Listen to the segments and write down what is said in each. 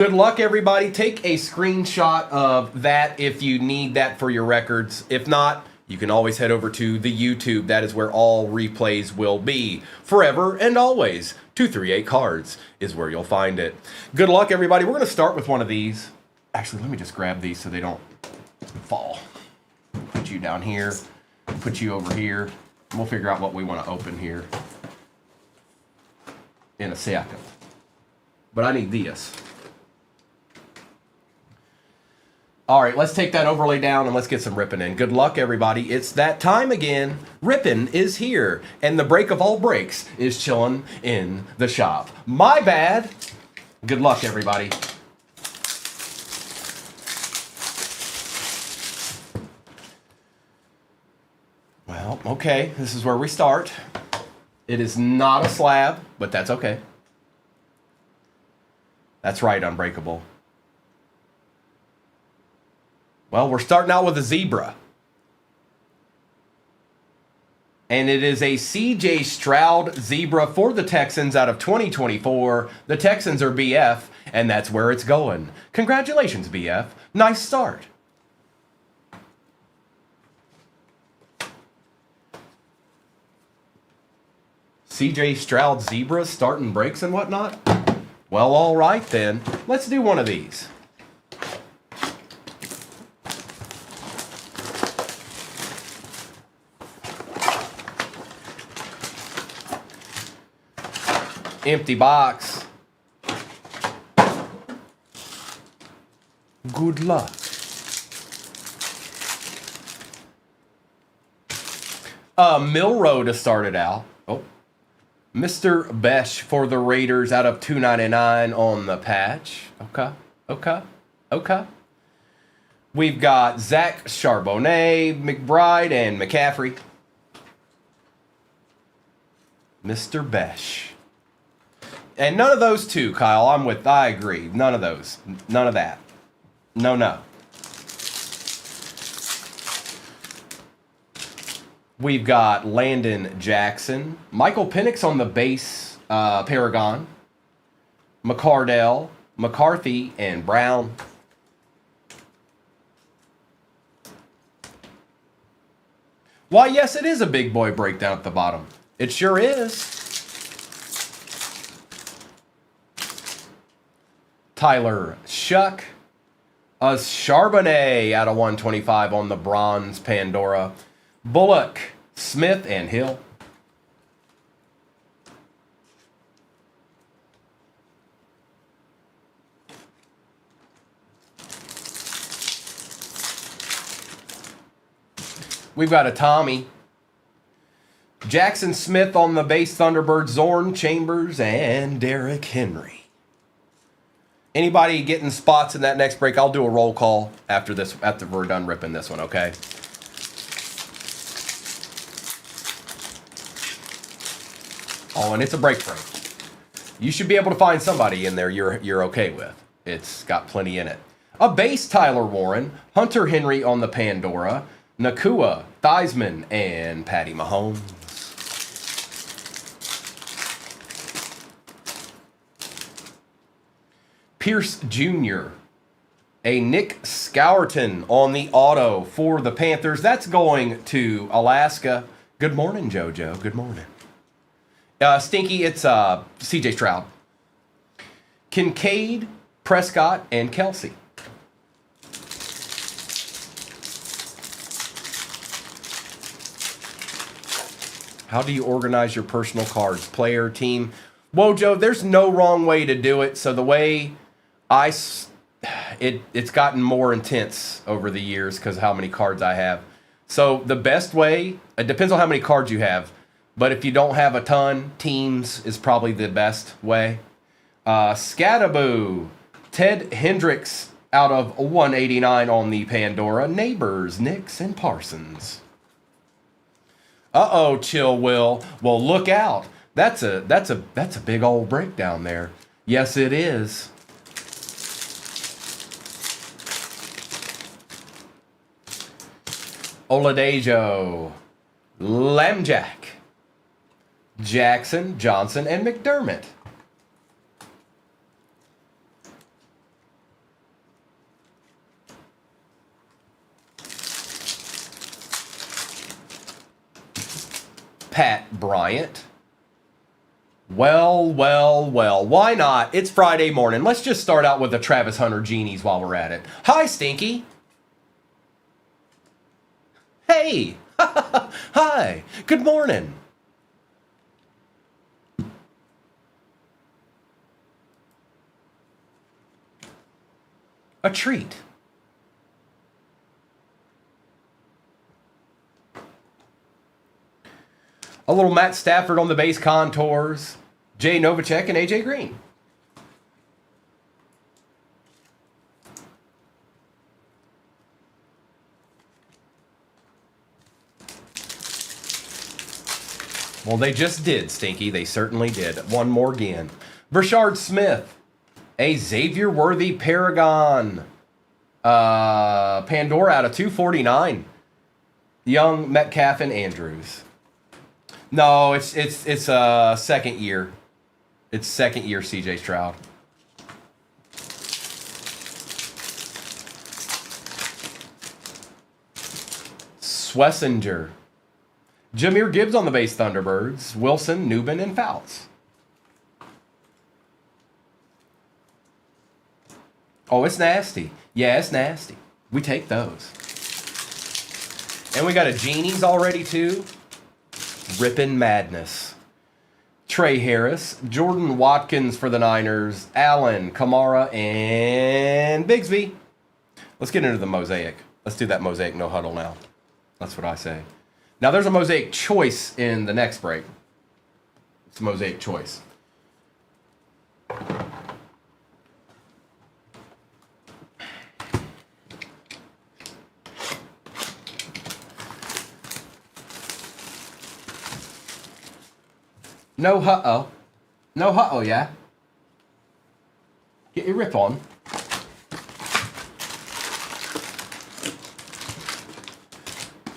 Good luck, everybody. Take a screenshot of that if you need that for your records. If not, you can always head over to the YouTube. That is where all replays will be. Forever and always. 238 cards is where you'll find it. Good luck, everybody. We're going to start with one of these. Actually, let me just grab these so they don't fall. Put you down here. Put you over here. We'll figure out what we want to open here in a second. But I need this. All right, let's take that overlay down and let's get some ripping in. Good luck, everybody. It's that time again. Ripping is here, and the break of all breaks is chilling in the shop. My bad. Good luck, everybody. Well, okay, this is where we start. It is not a slab, but that's okay. That's right, Unbreakable. Well, we're starting out with a zebra. And it is a C.J. Stroud zebra for the Texans out of 2024. The Texans are BF, and that's where it's going. Congratulations, BF. Nice start. C.J. Stroud zebras starting breaks and whatnot? Well, all right then. Let's do one of these. Empty box. Good luck. Milrow to start it out. Oh. Mr. Besh for the Raiders out of 299 on the patch. Okay. We've got Zach Charbonnet, McBride, and McCaffrey. Mr. Besh. And none of those two, Kyle. I agree. None of those. None of that. No. We've got Landon Jackson. Michael Penix on the base Paragon. McCardell, McCarthy, and Brown. Why, yes, it is a big boy breakdown at the bottom. It sure is. Tyler Shuck. A Charbonnet out of 125 on the bronze Pandora. Bullock, Smith, and Hill. We've got a Tommy. Jackson Smith on the base Thunderbird, Zorn, Chambers, and Derrick Henry. Anybody getting spots in that next break, I'll do a roll call after we're done ripping this one, okay? Oh, and it's a break. You should be able to find somebody in there you're okay with. It's got plenty in it. A base Tyler Warren, Hunter Henry on the Pandora, Nakua, Theismann, and Patty Mahomes. Pierce Jr., a Nick Scourton on the auto for the Panthers. That's going to Alaska. Good morning, JoJo. Good morning. Stinky, it's C.J. Stroud. Kincaid, Prescott, and Kelsey. How do you organize your personal cards? Player, team? Wojo, there's no wrong way to do it. So the way it's gotten more intense over the years because of how many cards I have. So the best way, it depends on how many cards you have. But if you don't have a ton, teams is probably the best way. Scattaboo, Ted Hendricks out of 189 on the Pandora. Neighbors, Nix, and Parsons. Uh-oh, Chill Will. Well, look out. That's a big old breakdown there. Yes, it is. Oladejo, Lamjack, Jackson, Johnson, and McDermott. Pat Bryant. Well, why not? It's Friday morning. Let's just start out with the Travis Hunter Genies while we're at it. Hi, Stinky. Hey. Hi. Good morning. A treat. A little Matt Stafford on the base contours. Jay Novacek and AJ Green. Well, they just did, Stinky. They certainly did. One more again. Brashard Smith. A Xavier Worthy Paragon. Pandora out of 249. Young, Metcalf, and Andrews. No, it's second year. It's second year CJ Stroud. Swessinger. Jahmyr Gibbs on the base Thunderbirds. Wilson, Newman, and Fouts. Oh, it's nasty. Yeah, it's nasty. We take those. And we got a Genies already, too. Rippin' Madness. Trey Harris. Jordan Watkins for the Niners. Allen, Kamara, and Bigsby. Let's get into the mosaic. Let's do that mosaic no huddle now. That's what I say. Now, there's a mosaic choice in the next break. It's a mosaic choice. No huh-oh. No huh-oh, yeah? Get your rip on.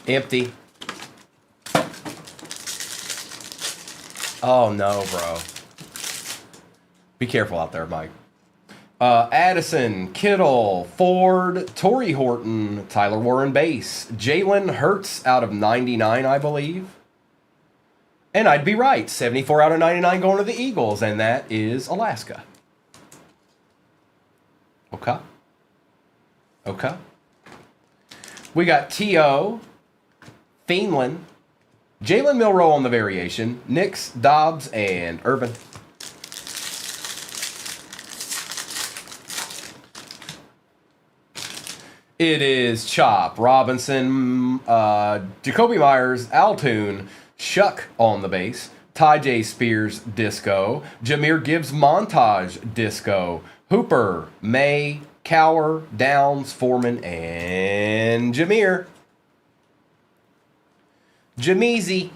Empty. Oh, no, bro. Be careful out there, Mike. Addison, Kittle, Ford, Torrey Horton, Tyler Warren base, Jalen Hurts out of 99, I believe. And I'd be right. 74 out of 99 going to the Eagles, and that is Alaska. Okay. Okay. We got T.O., Thielen, Jalen Milroe on the variation, Nix, Dobbs, and Irvin. It is Chop, Robinson, Jacoby Myers, Altoon, Shuck on the base, Ty J. Spears, Disco, Jahmyr Gibbs, Montage, Disco, Hooper, May, Cower, Downs, Foreman, and Jameer. Jameezy.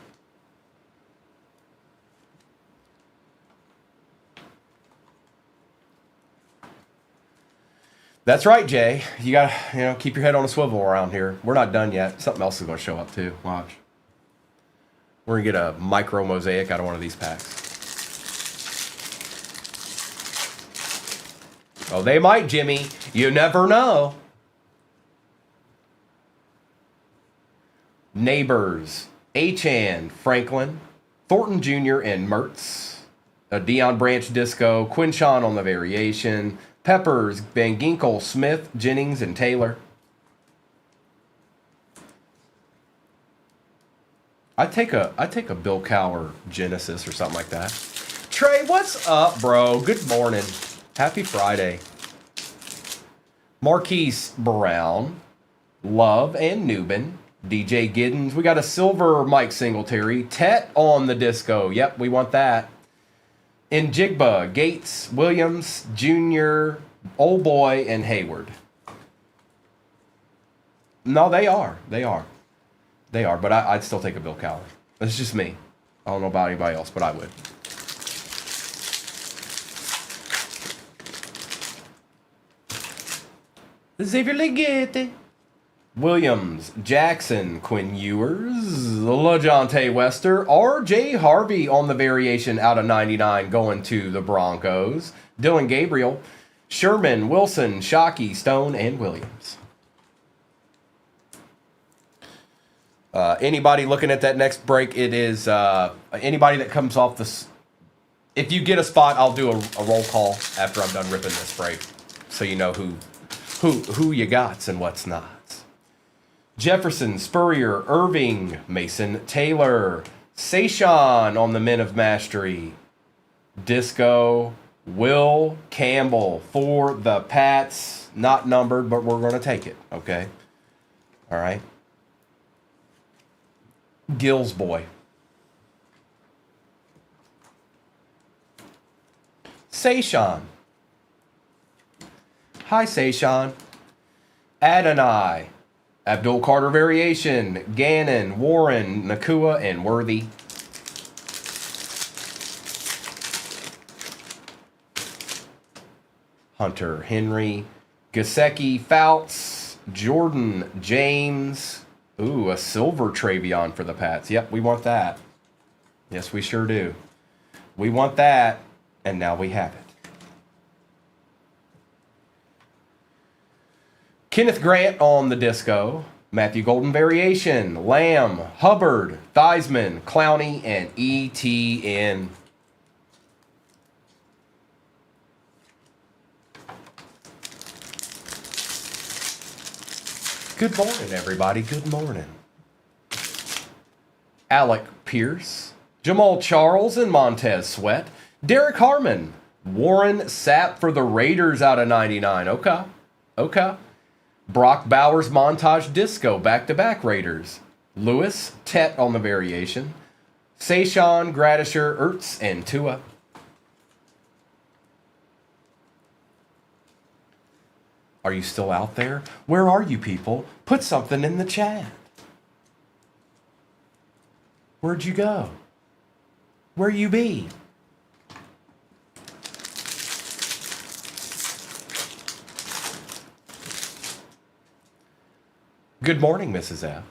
That's right, Jay. You gotta, keep your head on a swivel around here. We're not done yet. Something else is gonna show up too. Watch. We're gonna get a micro mosaic out of one of these packs. Oh, they might, Jimmy. You never know. Neighbors, Achan, Franklin, Thornton Jr., and Mertz. A Deion Branch Disco, Quinshawn on the variation, Peppers, Van Ginkel, Smith, Jennings, and Taylor. I'd take a Bill Cowher Genesis or something like that. Trey, what's up, bro? Good morning. Happy Friday. Marquise Brown, Love, and Newman. DJ Giddens. We got a silver Mike Singletary. Tet on the Disco. Yep, we want that. And Jigba, Gates, Williams, Jr., Old Boy, and Hayward. No, they are. They are. They are, but I'd still take a Bill Cowher. That's just me. I don't know about anybody else, but I would. Xavier Legette. Williams, Jackson, Quinn Ewers, LaJohntay Wester, R.J. Harvey on the variation out of 99 going to the Broncos. Dylan Gabriel, Sherman, Wilson, Shockey, Stone, and Williams. Anybody looking at that next break, it is anybody that comes off this. If you get a spot, I'll do a roll call after I'm done ripping this break, so you know who you got and what's not. Jefferson, Spurrier, Irving, Mason, Taylor, Saishon on the Men of Mastery, Disco, Will Campbell for the Pats. Not numbered, but we're going to take it, okay? All right. Gills boy. Saishon. Hi, Saishon. Adonai. Abdul Carter Variation. Gannon, Warren, Nakua, and Worthy. Hunter, Henry, Gasecki, Fouts, Jordan, James. Ooh, a silver Travion for the Pats. Yep, we want that. Yes, we sure do. We want that, and now we have it. Kenneth Grant on the Disco. Matthew Golden Variation. Lamb, Hubbard, Theismann, Clowney, and ETN. Good morning, everybody. Good morning. Alec Pierce, Jamal Charles, and Montez Sweat. Derek Harmon, Warren Sapp for the Raiders out of 99. Okay. Brock Bowers Montage Disco, back-to-back Raiders. Lewis, Tet on the Variation. Saishon, Gradisher, Ertz, and Tua. Are you still out there? Where are you people? Put something in the chat. Where'd you go? Where you be? Good morning, Mrs. F.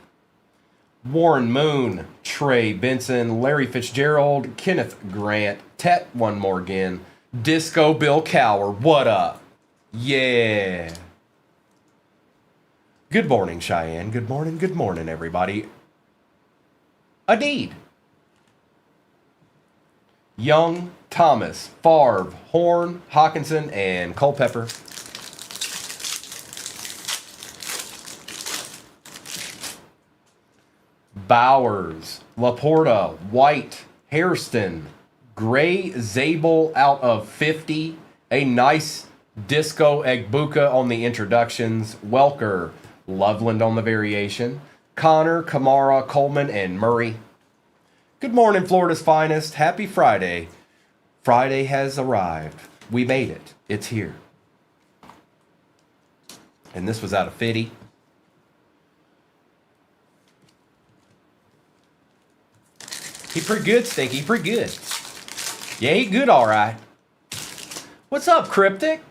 Warren Moon, Trey Benson, Larry Fitzgerald, Kenneth Grant, Tet one more again, Disco Bill Cower, what up? Yeah. Good morning, Cheyenne. Good morning, everybody. Adeed. Young, Thomas, Favre, Horn, Hawkinson, and Culpepper. Bowers, Laporta, White, Hairston, Gray Zabel out of 50. A nice Disco Egbuka on the introductions. Welker, Loveland on the variation. Connor, Kamara, Coleman, and Murray. Good morning, Florida's finest. Happy Friday. Friday has arrived. We made it. It's here. And this was out of 50. He pretty good, Stinky. Pretty good. Yeah, he good, all right. What's up, Cryptic?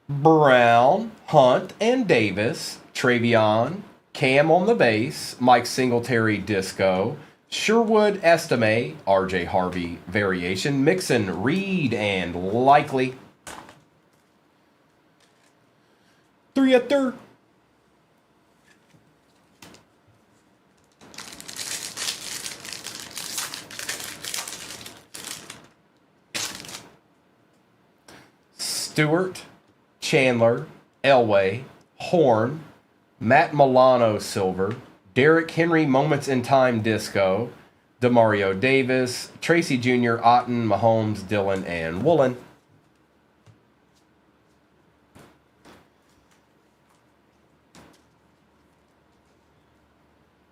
Brown, Hunt, and Davis. Travion. Cam on the base. Mike Singletary, Disco. Sherwood, Estime. RJ Harvey, Variation. Mixon, Reed, and Likely. 3 at third. Stewart, Chandler, Elway, Horn, Matt Milano Silver, Derrick Henry Moments in Time Disco, Demario Davis, Tracy Jr., Otten, Mahomes, Dillon, and Woolen.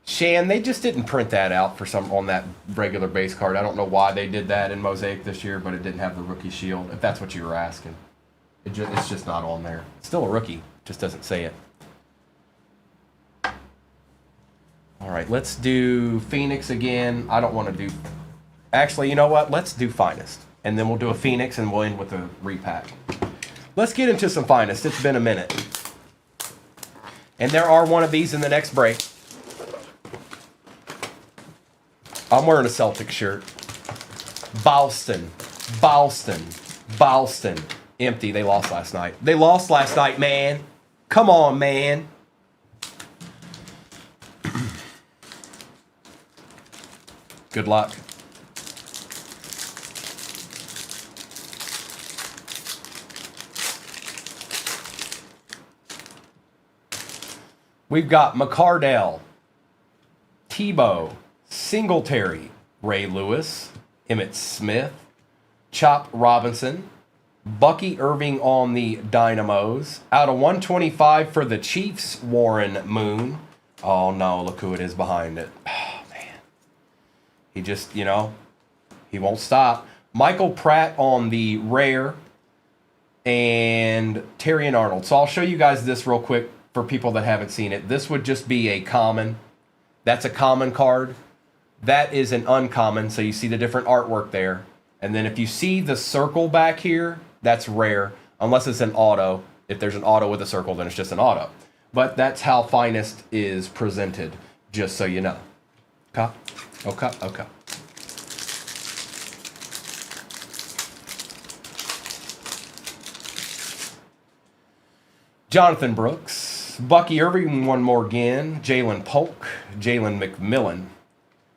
Shan, they just didn't print that out for some on that regular base card. I don't know why they did that in Mosaic this year, but it didn't have the rookie shield, if that's what you were asking. It's just not on there. It's still a rookie, just doesn't say it. All right, let's do Phoenix again. I don't want to do... Actually, you know what? Let's do Finest. And then we'll do a Phoenix and we'll end with a repack. Let's get into some Finest. It's been a minute. And there are one of these in the next break. I'm wearing a Celtic shirt. Boston. Empty. They lost last night. Man. Come on, man. Good luck. We've got McCardell, Tebow, Singletary, Ray Lewis, Emmitt Smith, Chop Robinson, Bucky Irving on the Dynamos. Out of 125 for the Chiefs, Warren Moon. Oh no, look who it is behind it. Oh man. He just, you know, he won't stop. Michael Pratt on the rare and Terry and Arnold. So I'll show you guys this real quick for people that haven't seen it. This would just be a common. That's a common card. That is an uncommon, so you see the different artwork there. And then if you see the circle back here, that's rare, unless it's an auto. If there's an auto with a circle, then it's just an auto. But that's how Finest is presented, just so you know. Okay? Okay, okay. Jonathan Brooks, Bucky Irving one more again, Jalen Polk, Jalen McMillan.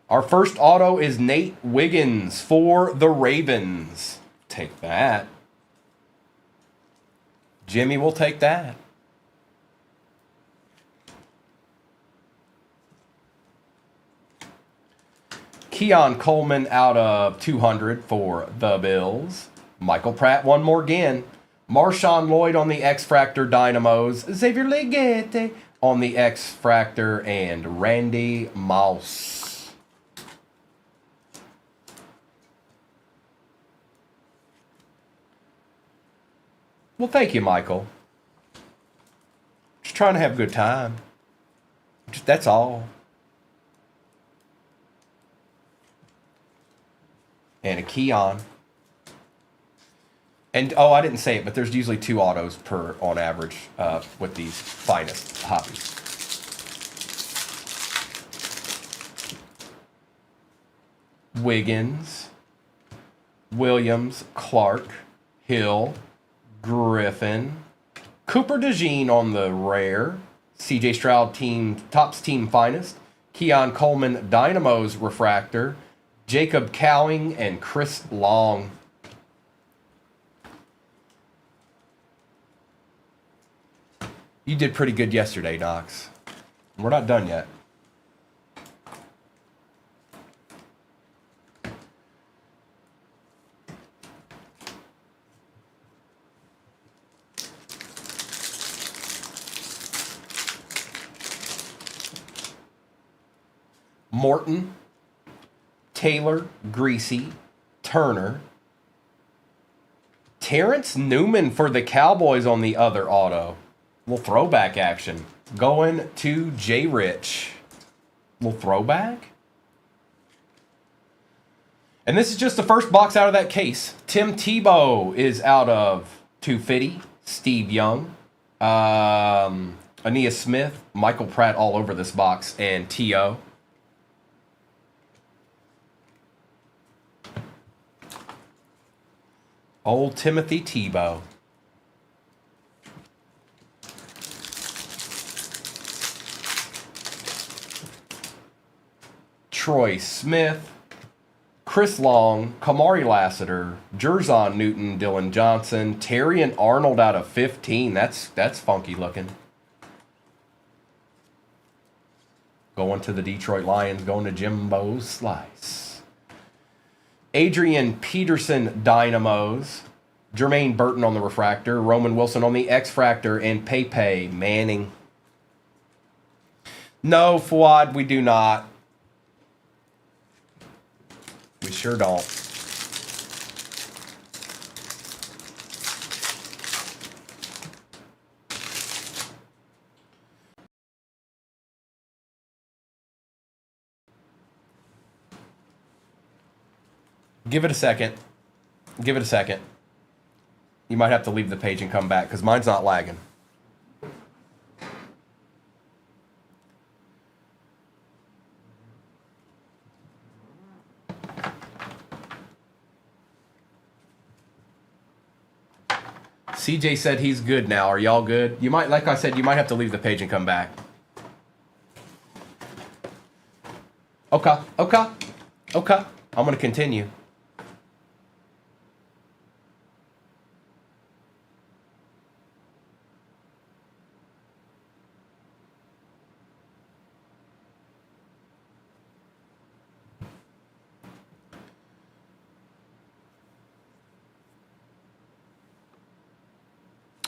Our first auto is Nate Wiggins for the Ravens. Take that. Jimmy will take that. Keon Coleman out of 200 for the Bills. Michael Pratt one more again. Marshawn Lloyd on the X-Fractor Dynamos. Xavier Legette on the X-Fractor. And Randy Moss. Well, thank you, Michael. Just trying to have a good time. That's all. And a Keon. And, oh, I didn't say it, but there's usually 2 autos per, on average, with these Finest hobbies. Wiggins, Williams, Clark, Hill, Griffin, Cooper DeJean on the rare, CJ Stroud Topps Team Finest, Keon Coleman Dynamos Refractor, Jacob Cowing, and Chris Long. You did pretty good yesterday, Knox. We're not done yet. Morton, Taylor, Greasy, Turner, Terrence Newman for the Cowboys on the other auto. Little throwback action. Going to J. Rich. Little throwback. And this is just the first box out of that case. Tim Tebow is out of 250. Steve Young. Aeneas Smith. Michael Pratt all over this box. And T.O. Old Timothy Tebow. Troy Smith, Chris Long, Kamari Lassiter, Jerzon Newton, Dylan Johnson, Terry and Arnold out of 15. That's funky looking. Going to the Detroit Lions, going to Jimbo Slice. Adrian Peterson Dynamos, Jermaine Burton on the Refractor, Roman Wilson on the X-Fractor, and Pepe Manning. No, Fuad, we do not. We sure don't. Give it a second. Give it a second. You might have to leave the page and come back because mine's not lagging. CJ said he's good now. Are y'all good? You might, like I said, you might have to leave the page and come back. Okay, okay. Okay, I'm going to continue.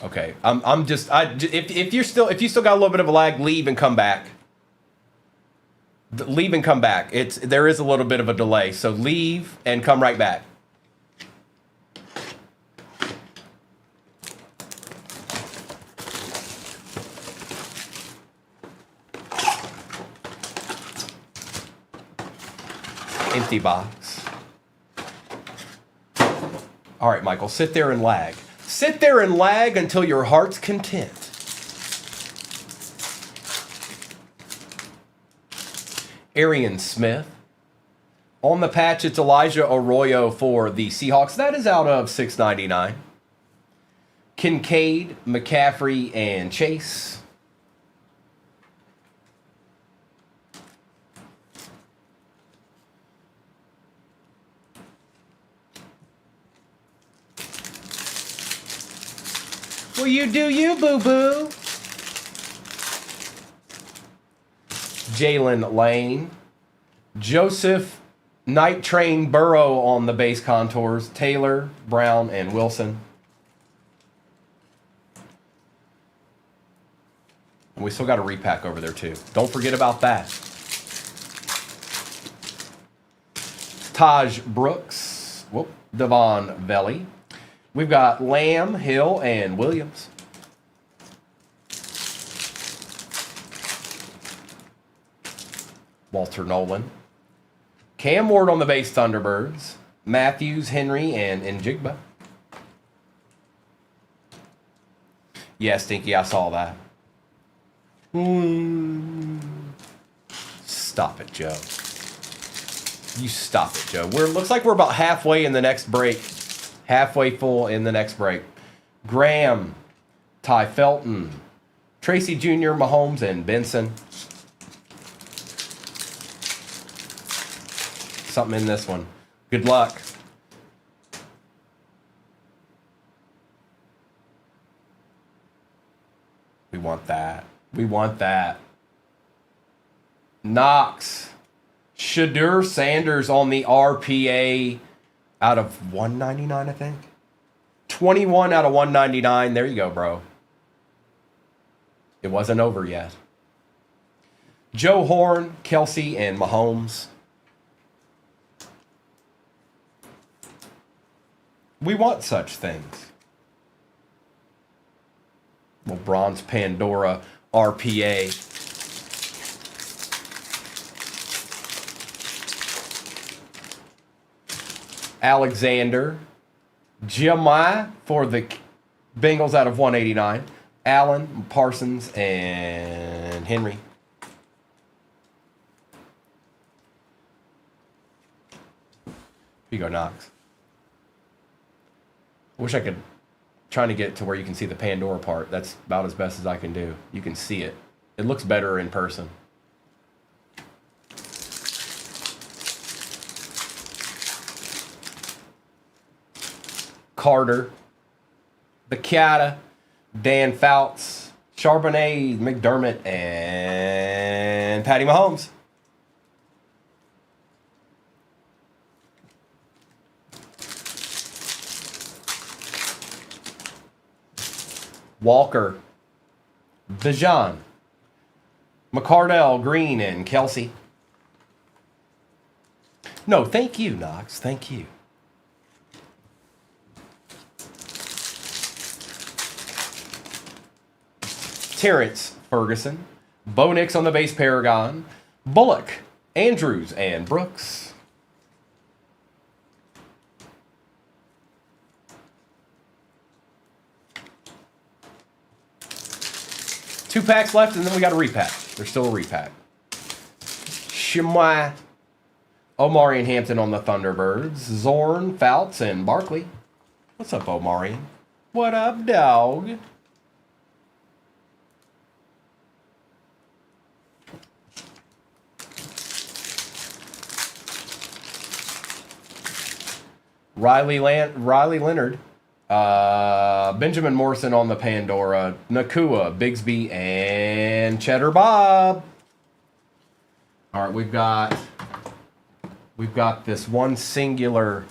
Okay, if you still got a little bit of a lag, leave and come back. Leave and come back. There is a little bit of a delay, so leave and come right back. Empty box. All right, Michael, sit there and lag. Sit there and lag until your heart's content. Arian Smith. On the patch, it's Elijah Arroyo for the Seahawks. That is out of $6.99. Kincaid, McCaffrey, and Chase. Will you do you, boo-boo? Jalen Lane. Joseph Night Train Burrow on the base contours. Taylor, Brown, and Wilson. And we still got a repack over there, too. Don't forget about that. Taj Brooks. Whoop. Devon Velli. We've got Lamb, Hill, and Williams. Walter Nolan. Cam Ward on the base, Thunderbirds. Matthews, Henry, and Njigba. Yeah, Stinky, I saw that. Stop it, Joe. You stop it, Joe. Looks like we're about halfway in the next break. Halfway full in the next break. Graham, Ty Felton, Tracy Jr., Mahomes, and Benson. Something in this one. Good luck. We want that. We want that. Knox. Shadur Sanders on the RPA out of 199, I think. 21 out of 199. There you go, bro. It wasn't over yet. Joe Horn, Kelsey, and Mahomes. We want such things. Well, Bronze Pandora RPA. Alexander. Giamai for the Bengals out of 189. Allen, Parsons, and Henry. Here you go, Knox. I wish I could trying to get to where you can see the Pandora part. That's about as best as I can do. You can see it. It looks better in person. Carter, Bacata, Dan Fouts, Charbonnet, McDermott, and Patty Mahomes. Walker, Bijan, McCardell, Green, and Kelsey. No, thank you, Knox. Thank you. Terrence Ferguson, Bo Nix on the base, Paragon, Bullock, Andrews, and Brooks. Two packs left, and then we got a repack. There's still a repack. Shemai, Omarion Hampton on the Thunderbirds, Zorn, Fouts, and Barkley. What's up, Omarion? What up, dog? Riley Leonard. Benjamin Morrison on the Pandora. Nakua, Bigsby, and Cheddar Bob. All right, we've got this one singular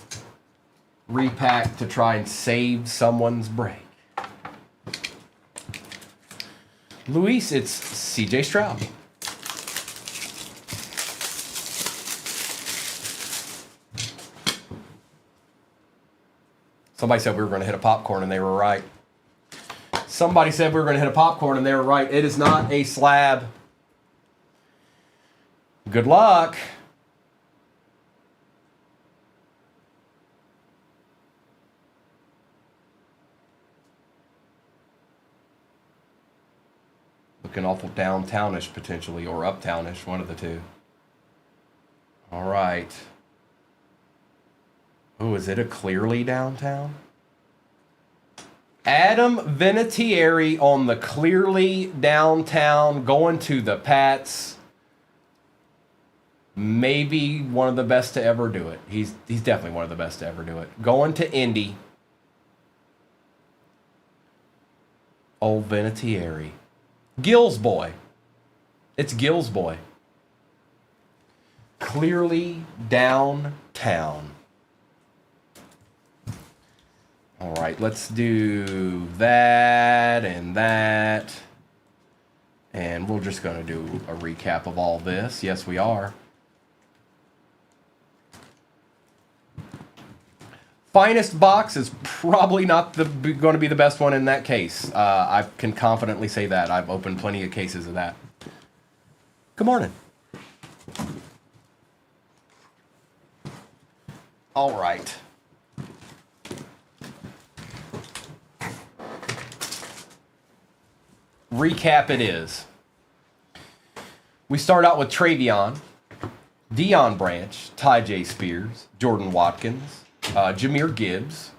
repack to try and save someone's break. Luis, it's CJ Stroud. Somebody said we were going to hit a popcorn and they were right. Somebody said we were going to hit a popcorn and they were right. It is not a slab. Good luck. Looking awful downtownish potentially, or uptownish, one of the two. All right. Oh, is it a clearly downtown? Adam Vinatieri on the clearly downtown, going to the Pats. Maybe one of the best to ever do it. He's definitely one of the best to ever do it. Going to Indy. Old Vinatieri. Gills boy. It's Gills boy. Clearly downtown. All right, let's do that and that. And we're just going to do a recap of all this. Yes, we are. Finest box is probably not going to be the best one in that case. I can confidently say that. I've opened plenty of cases of that. Good morning. All right. Recap it is. We start out with Travion, Deion Branch, Ty J. Spears, Jordan Watkins, Jahmyr Gibbs,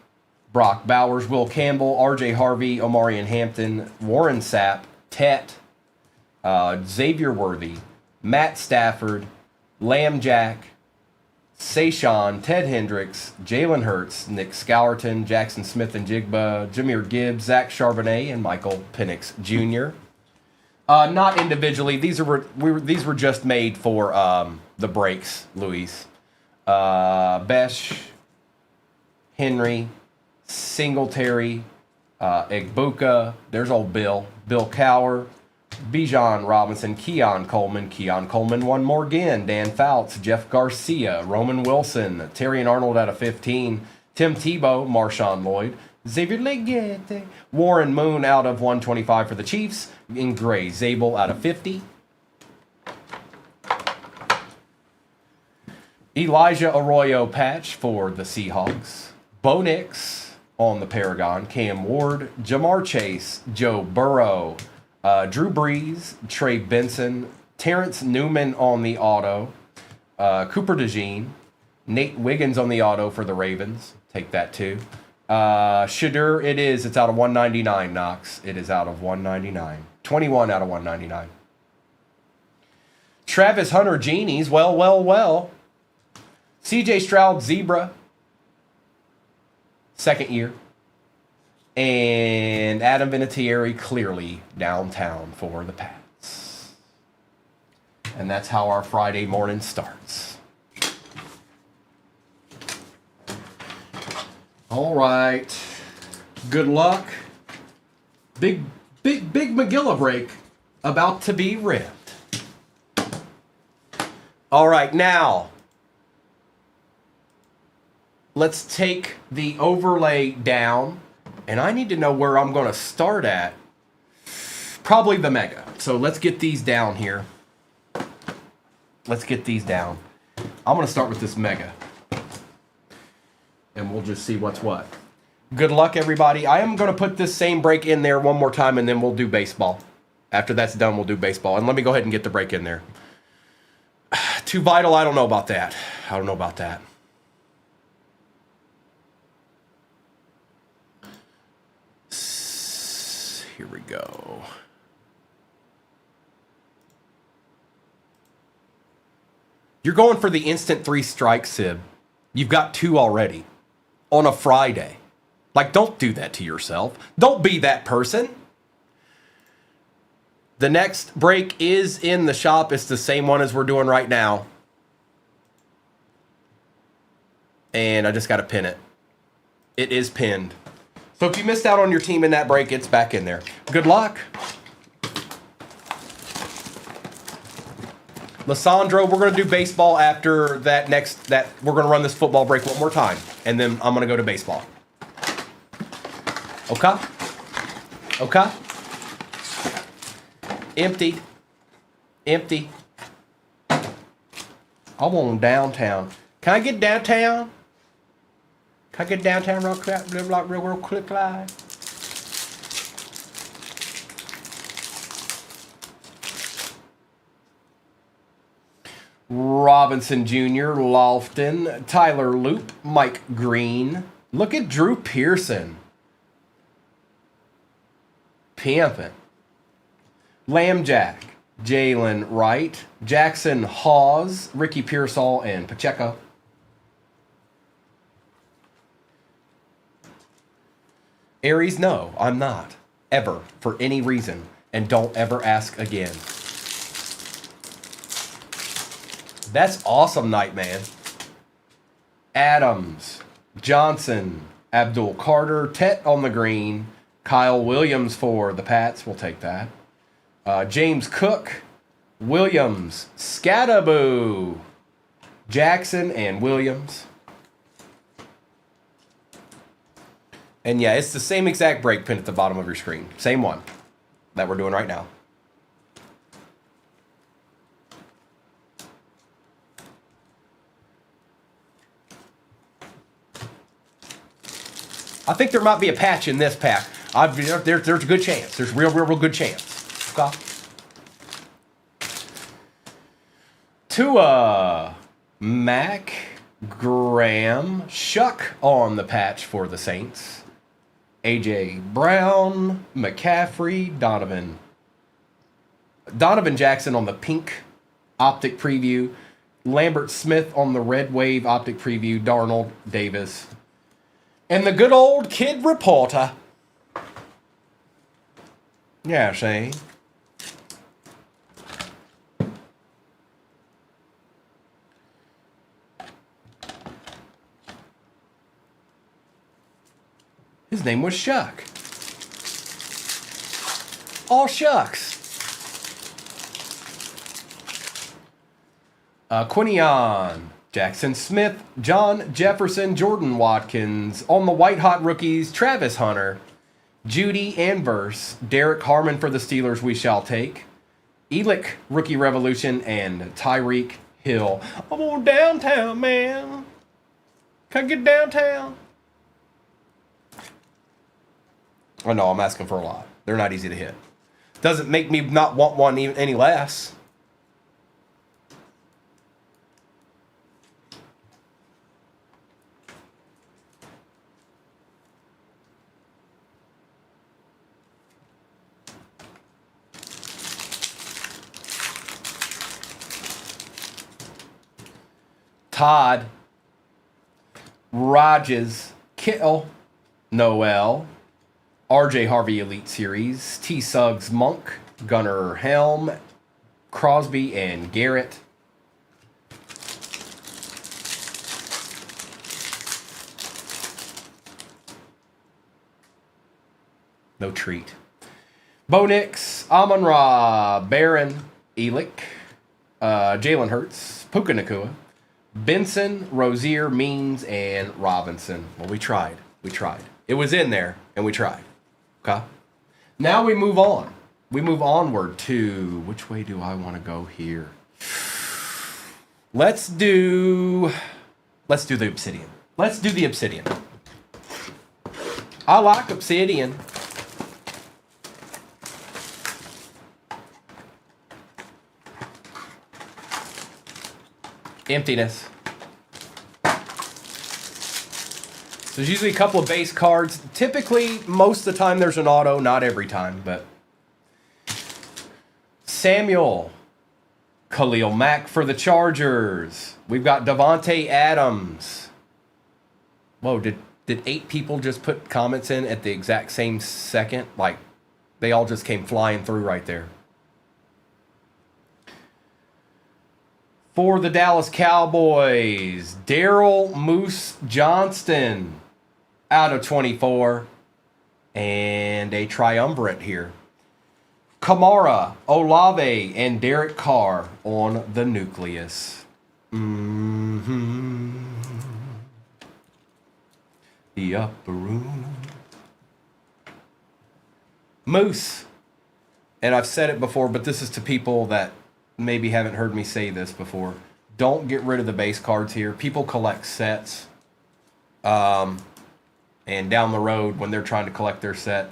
Brock Bowers, Will Campbell, R.J. Harvey, Omarion Hampton, Warren Sapp, Tet, Xavier Worthy, Matt Stafford, Lamb Jack, Sayshawn, Ted Hendricks, Jalen Hurts, Nick Scourton, Jackson Smith and Jigba, Jahmyr Gibbs, Zach Charbonnet, and Michael Penix Jr. Not individually. These were just made for the breaks, Luis. Besh, Henry, Singletary, Egbuka. There's old Bill Cower, Bijan Robinson, Keon Coleman one more again, Dan Fouts, Jeff Garcia, Roman Wilson, Terry and Arnold out of 15, Tim Tebow, Marshawn Lloyd, Xavier Legette, Warren Moon out of 125 for the Chiefs, in gray, Zabel out of 50, Elijah Arroyo patch for the Seahawks, Bo Nix on the Paragon, Cam Ward, Jamar Chase, Joe Burrow, Drew Brees, Trey Benson, Terrence Newman on the auto, Cooper DeJean, Nate Wiggins on the auto for the Ravens. Take that too. Shadur, it's out of 199, Knox. It is out of 199. 21 out of 199. Travis Hunter, Genies, well. CJ Stroud, Zebra, second year. And Adam Vinatieri, clearly downtown for the Pats. And that's how our Friday morning starts. All right. Good luck. Big McGilla break about to be ripped. All right, now let's take the overlay down. And I need to know where I'm going to start at. Probably the Mega. So let's get these down here. Let's get these down. I'm going to start with this Mega. And we'll just see what's what. Good luck, everybody. I am going to put this same break in there one more time, and then we'll do baseball. After that's done, we'll do baseball. And let me go ahead and get the break in there. Too vital, I don't know about that. Here we go. You're going for the instant 3 strike, Sib. You've got 2 already. on a Friday. Like, don't do that to yourself. Don't be that person. The next break is in the shop. It's the same one as we're doing right now. And I just got to pin it. It is pinned. So if you missed out on your team in that break, it's back in there. Good luck. Lissandro, we're going to do baseball after that we're going to run this football break one more time. And then I'm going to go to baseball. Okay? Okay? Empty. Empty. I want downtown. Can I get downtown? Can I get downtown real quick, live? Robinson Jr., Lofton, Tyler Loop, Mike Green. Look at Drew Pearson. Pimpin'. Lambjack, Jalen Wright, Jackson Hawes, Ricky Pearsall, and Pacheco. Aries, no, I'm not. Ever. For any reason. And don't ever ask again. That's awesome night, man. Adams, Johnson, Abdul Carter, Tet on the green, Kyle Williams for the Pats. We'll take that. James Cook, Williams, Scattaboo, Jackson, and Williams. And yeah, it's the same exact break pin at the bottom of your screen. Same one that we're doing right now. I think there might be a patch in this pack. There's a good chance. There's real good chance. Okay. Tua, Mac, Graham, Shuck on the patch for the Saints. A.J. Brown, McCaffrey, Donovan Jackson on the pink optic preview. Lambert Smith on the red wave optic preview. Darnold, Davis. And the good old kid reporter. Yeah, see? His name was Shuck. All shucks. Quinion, Jackson Smith, John Jefferson, Jordan Watkins. On the white hot rookies, Travis Hunter, Judy Anverse, Derek Harmon for the Steelers we shall take. Elick, Rookie Revolution, and Tyreek Hill. I'm on downtown, man. Can I get downtown? Oh no, I'm asking for a lot. They're not easy to hit. Doesn't make me not want one even any less. Todd, Rogers, Kittle, Noel, RJ Harvey Elite Series, T. Suggs Monk, Gunnar Helm, Crosby, and Garrett. No treat. Bo Nix, Amon-Ra, Barron, Elick, Jalen Hurts, Puka Nacua, Benson, Rozier, Means, and Robinson. Well, we tried. We tried. It was in there, and we tried. Okay? Now we move on. We move onward to... Which way do I want to go here? Let's do the Obsidian. Let's do the Obsidian. I like Obsidian. Emptiness. So there's usually a couple of base cards. Typically, most of the time there's an auto. Not every time, but... Samuel. Khalil Mack for the Chargers. We've got Devontae Adams. Whoa, did Did 8 people just put comments in at the exact same second? Like, they all just came flying through right there. For the Dallas Cowboys, Daryl Moose Johnston out of 24. And a triumvirate here. Kamara, Olave, and Derek Carr on the nucleus. Mm-hmm. The upper room. Moose. And I've said it before, but this is to people that maybe haven't heard me say this before. Don't get rid of the base cards here. People collect sets. And down the road, when they're trying to collect their set,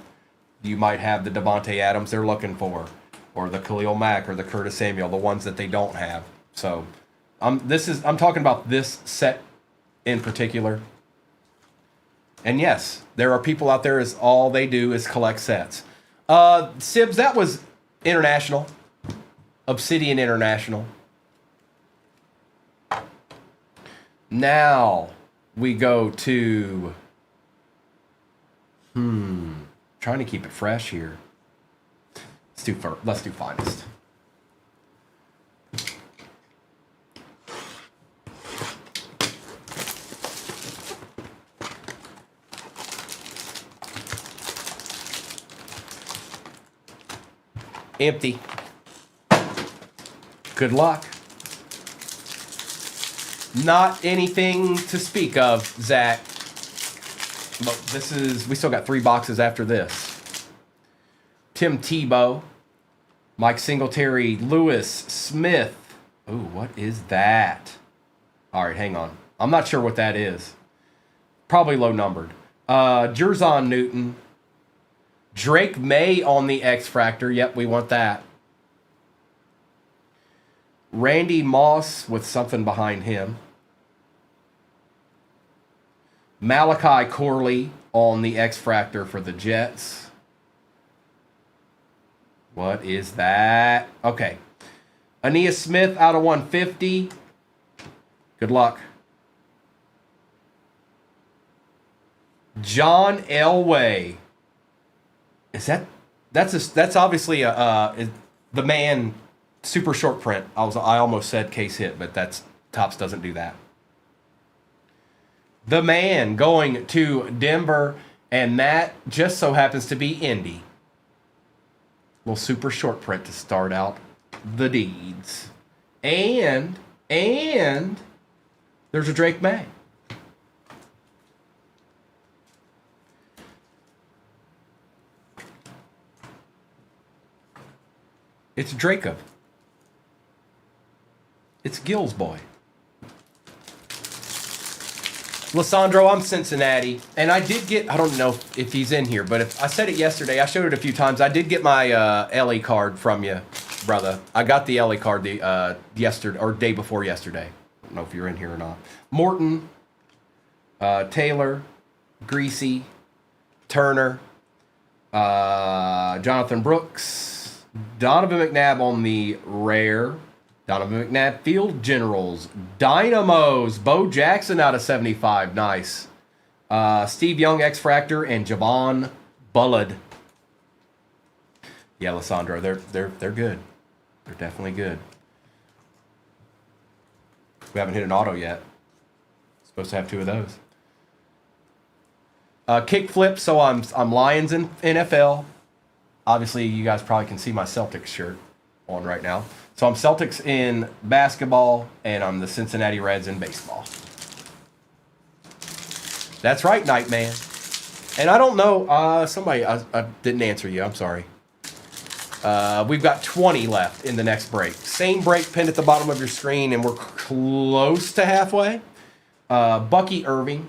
you might have the Devontae Adams they're looking for, or the Khalil Mack, or the Curtis Samuel, the ones that they don't have. So, I'm talking about this set in particular. And yes, there are people out there, is all they do is collect sets. Sibs, that was international. Obsidian International. Now we go to trying to keep it fresh here. Let's do finest. Empty. Good luck. Not anything to speak of, Zach. But we still got 3 boxes after this. Tim Tebow, Mike Singletary, Lewis Smith. Ooh, what is that? All right, hang on. I'm not sure what that is. Probably low numbered. Jerzon Newton. Drake May on the X-Fractor. Yep, we want that. Randy Moss with something behind him. Malachi Corley on the X-Fractor for the Jets. What is that? Okay. Aeneas Smith out of 150. Good luck. John Elway. That's obviously the man super short print. I almost said case hit, but Topps doesn't do that. The man going to Denver, and that just so happens to be Indy. Little super short print to start out the deeds. And there's a Drake May. It's Draco. It's Gill's boy. Lissandro, I'm Cincinnati. And I did get, I don't know if he's in here, but I said it yesterday. I showed it a few times. I did get my LE card from you, brother. I got the LE card yesterday, or day before yesterday. I don't know if you're in here or not. Morton, Taylor, Greasy, Turner, Jonathan Brooks, Donovan McNabb on the rare. Donovan McNabb, Field Generals, Dynamos, Bo Jackson out of 75, nice. Steve Young, X-Fractor, and Javon Bullard. Yeah, Lissandro, they're good. They're definitely good. We haven't hit an auto yet. Supposed to have 2 of those. Kick flip, so I'm Lions in NFL. Obviously, you guys probably can see my Celtics shirt on right now. So I'm Celtics in basketball, and I'm the Cincinnati Reds in baseball. That's right, Nightman. And I don't know, I didn't answer you, I'm sorry. We've got 20 left in the next break. Same break pinned at the bottom of your screen, and we're close to halfway. Bucky Irving,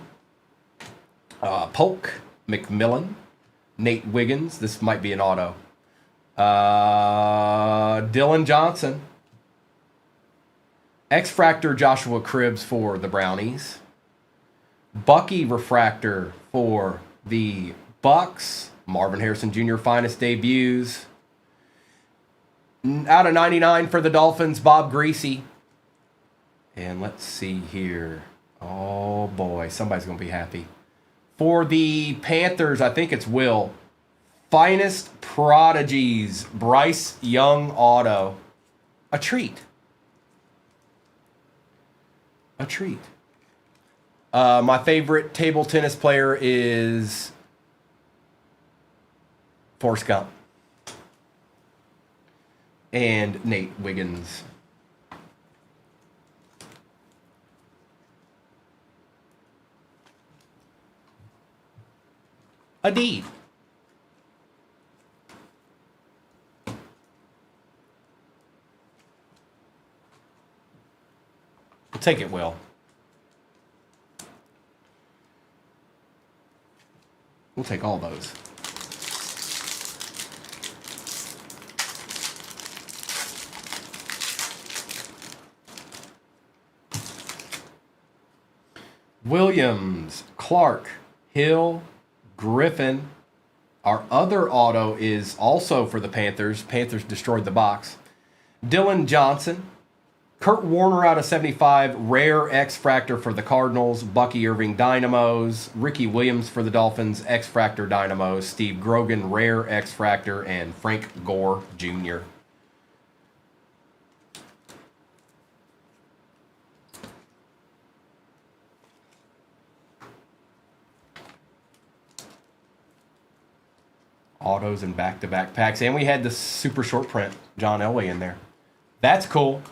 Polk McMillan, Nate Wiggins, this might be an auto. Dylan Johnson. X-Fractor Joshua Cribbs for the Brownies. Bucky Refractor for the Bucks. Marvin Harrison Jr. finest debuts. Out of 99 for the Dolphins, Bob Greasy. And let's see here. Oh boy, somebody's going to be happy. For the Panthers, I think it's Will. Finest Prodigies, Bryce Young auto. A treat. A treat. My favorite table tennis player is Forrest Gump. And Nate Wiggins. A deed. We'll take it, Will. We'll take all those. Williams, Clark, Hill, Griffin. Our other auto is also for the Panthers. Panthers destroyed the box. Dylan Johnson. Kurt Warner out of 75. Rare X-Fractor for the Cardinals. Bucky Irving Dynamos. Ricky Williams for the Dolphins. X-Fractor Dynamos. Steve Grogan Rare X-Fractor. And Frank Gore Jr. Autos and back-to-back packs. And we had the super short print, John Elway, in there. That's cool.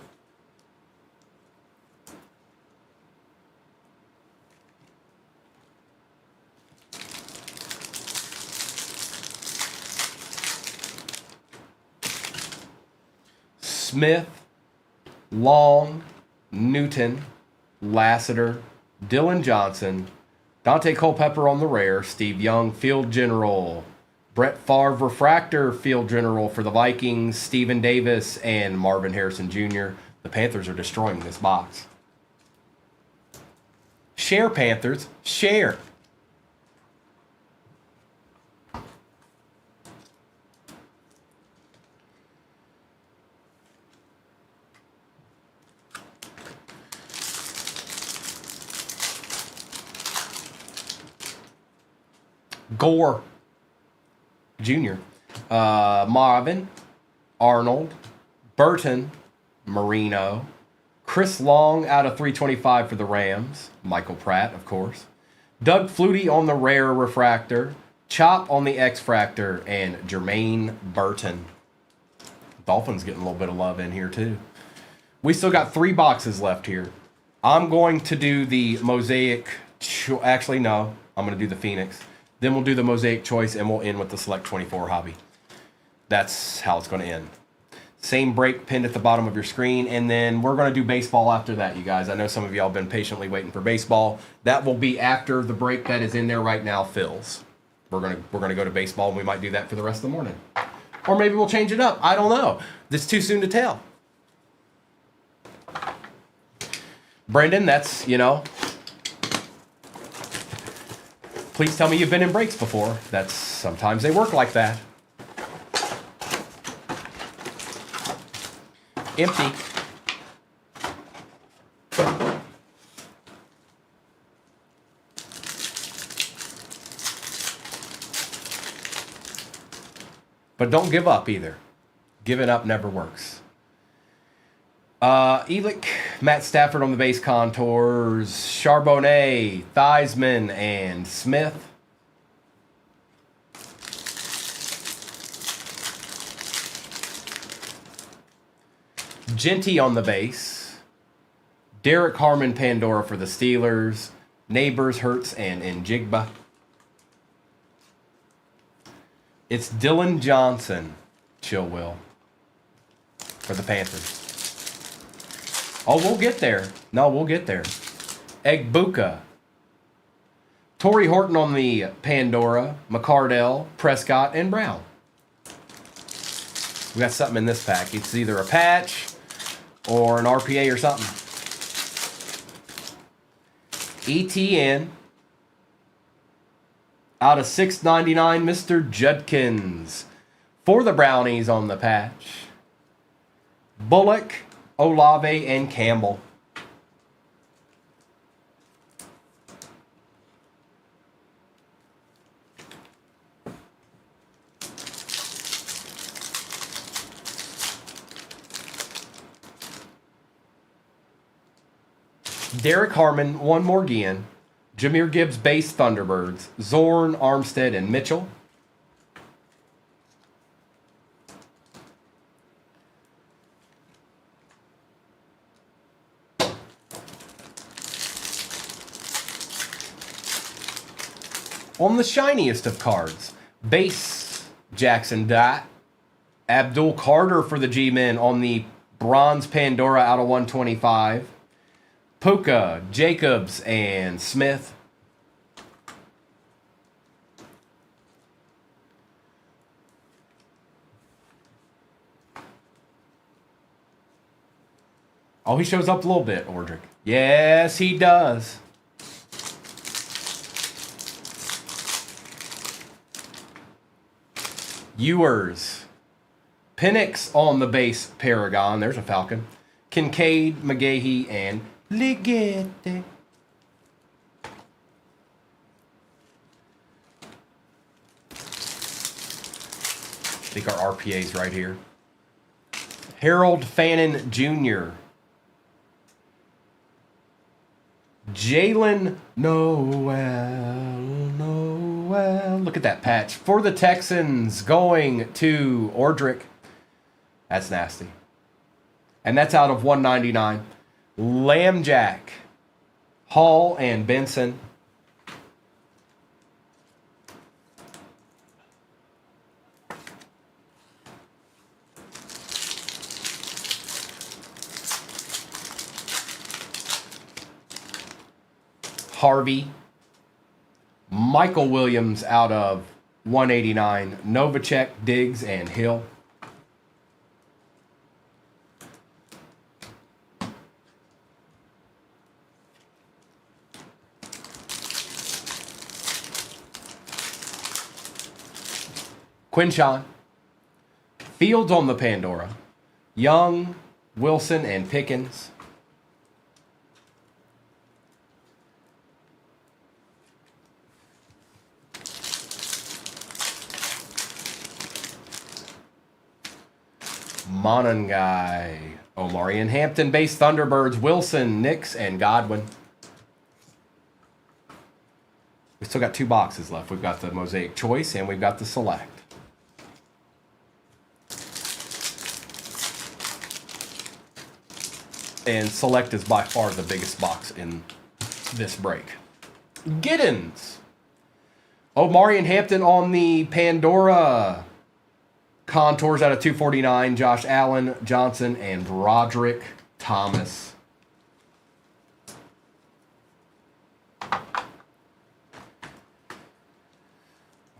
Smith, Long, Newton, Lassiter, Dylan Johnson, Dante Culpepper on the rare, Steve Young, Field General, Brett Favre Refractor Field General for the Vikings, Stephen Davis, and Marvin Harrison Jr. The Panthers are destroying this box. Share, Panthers. Share. Gore Jr., Marvin, Arnold, Burton, Marino, Chris Long out of 325 for the Rams, Michael Pratt, of course, Doug Flutie on the rare refractor, Chop on the X-Fractor, and Jermaine Burton. Dolphins getting a little bit of love in here, too. We still got 3 boxes left here. I'm going to do the Mosaic... Actually, no. I'm going to do the Phoenix. Then we'll do the Mosaic Choice, and we'll end with the Select 24 hobby. That's how it's going to end. Same break pinned at the bottom of your screen, and then we're going to do baseball after that, you guys. I know some of y'all have been patiently waiting for baseball. That will be after the break that is in there right now fills. We're gonna go to baseball, and we might do that for the rest of the morning. Or maybe we'll change it up. I don't know. It's too soon to tell. Brendan, that's, please tell me you've been in breaks before. That's sometimes they work like that. Empty. But don't give up either. Giving up never works. Elick, Matt Stafford on the base contours, Charbonnet, Theismann, and Smith. Genty on the base, Derek Harmon Pandora for the Steelers, Neighbors, Hurts, and Njigba. It's Dylan Johnson, Chill Will, for the Panthers. Oh, we'll get there. No, we'll get there. Egbuka. Torrey Horton on the Pandora, McCardell, Prescott, and Brown. We got something in this pack. It's either a patch or an RPA or something. ETN. Out of 699, Mr. Judkins. For the Brownies on the patch. Bullock, Olave, and Campbell. Derek Harmon, one more again. Jahmyr Gibbs base Thunderbirds. Zorn, Armstead, and Mitchell. On the shiniest of cards, base Jackson Dot. Abdul Carter for the G-Men on the bronze Pandora out of 125. Puka, Jacobs, and Smith. Oh, he shows up a little bit, Ordrick. Yes, he does. Ewers. Penix on the base Paragon. There's a Falcon. Kincaid, McGahee, and Ligette. I think our RPA's right here. Harold Fannin Jr. Jalen Noel. Look at that patch. For the Texans, going to Ordrick. That's nasty. And that's out of 199. Lambjack, Hall, and Benson. Harvey. Michael Williams out of 189. Novacek, Diggs, and Hill. Quinshawn. Fields on the Pandora. Young, Wilson, and Pickens. Monangai. Omari and Hampton base Thunderbirds. Wilson, Nix, and Godwin. We still got 2 boxes left. We've got the Mosaic Choice and we've got the Select. And Select is by far the biggest box in this break. Giddens. Omari and Hampton on the Pandora. Contours out of 249. Josh Allen, Johnson, and Broderick Thomas.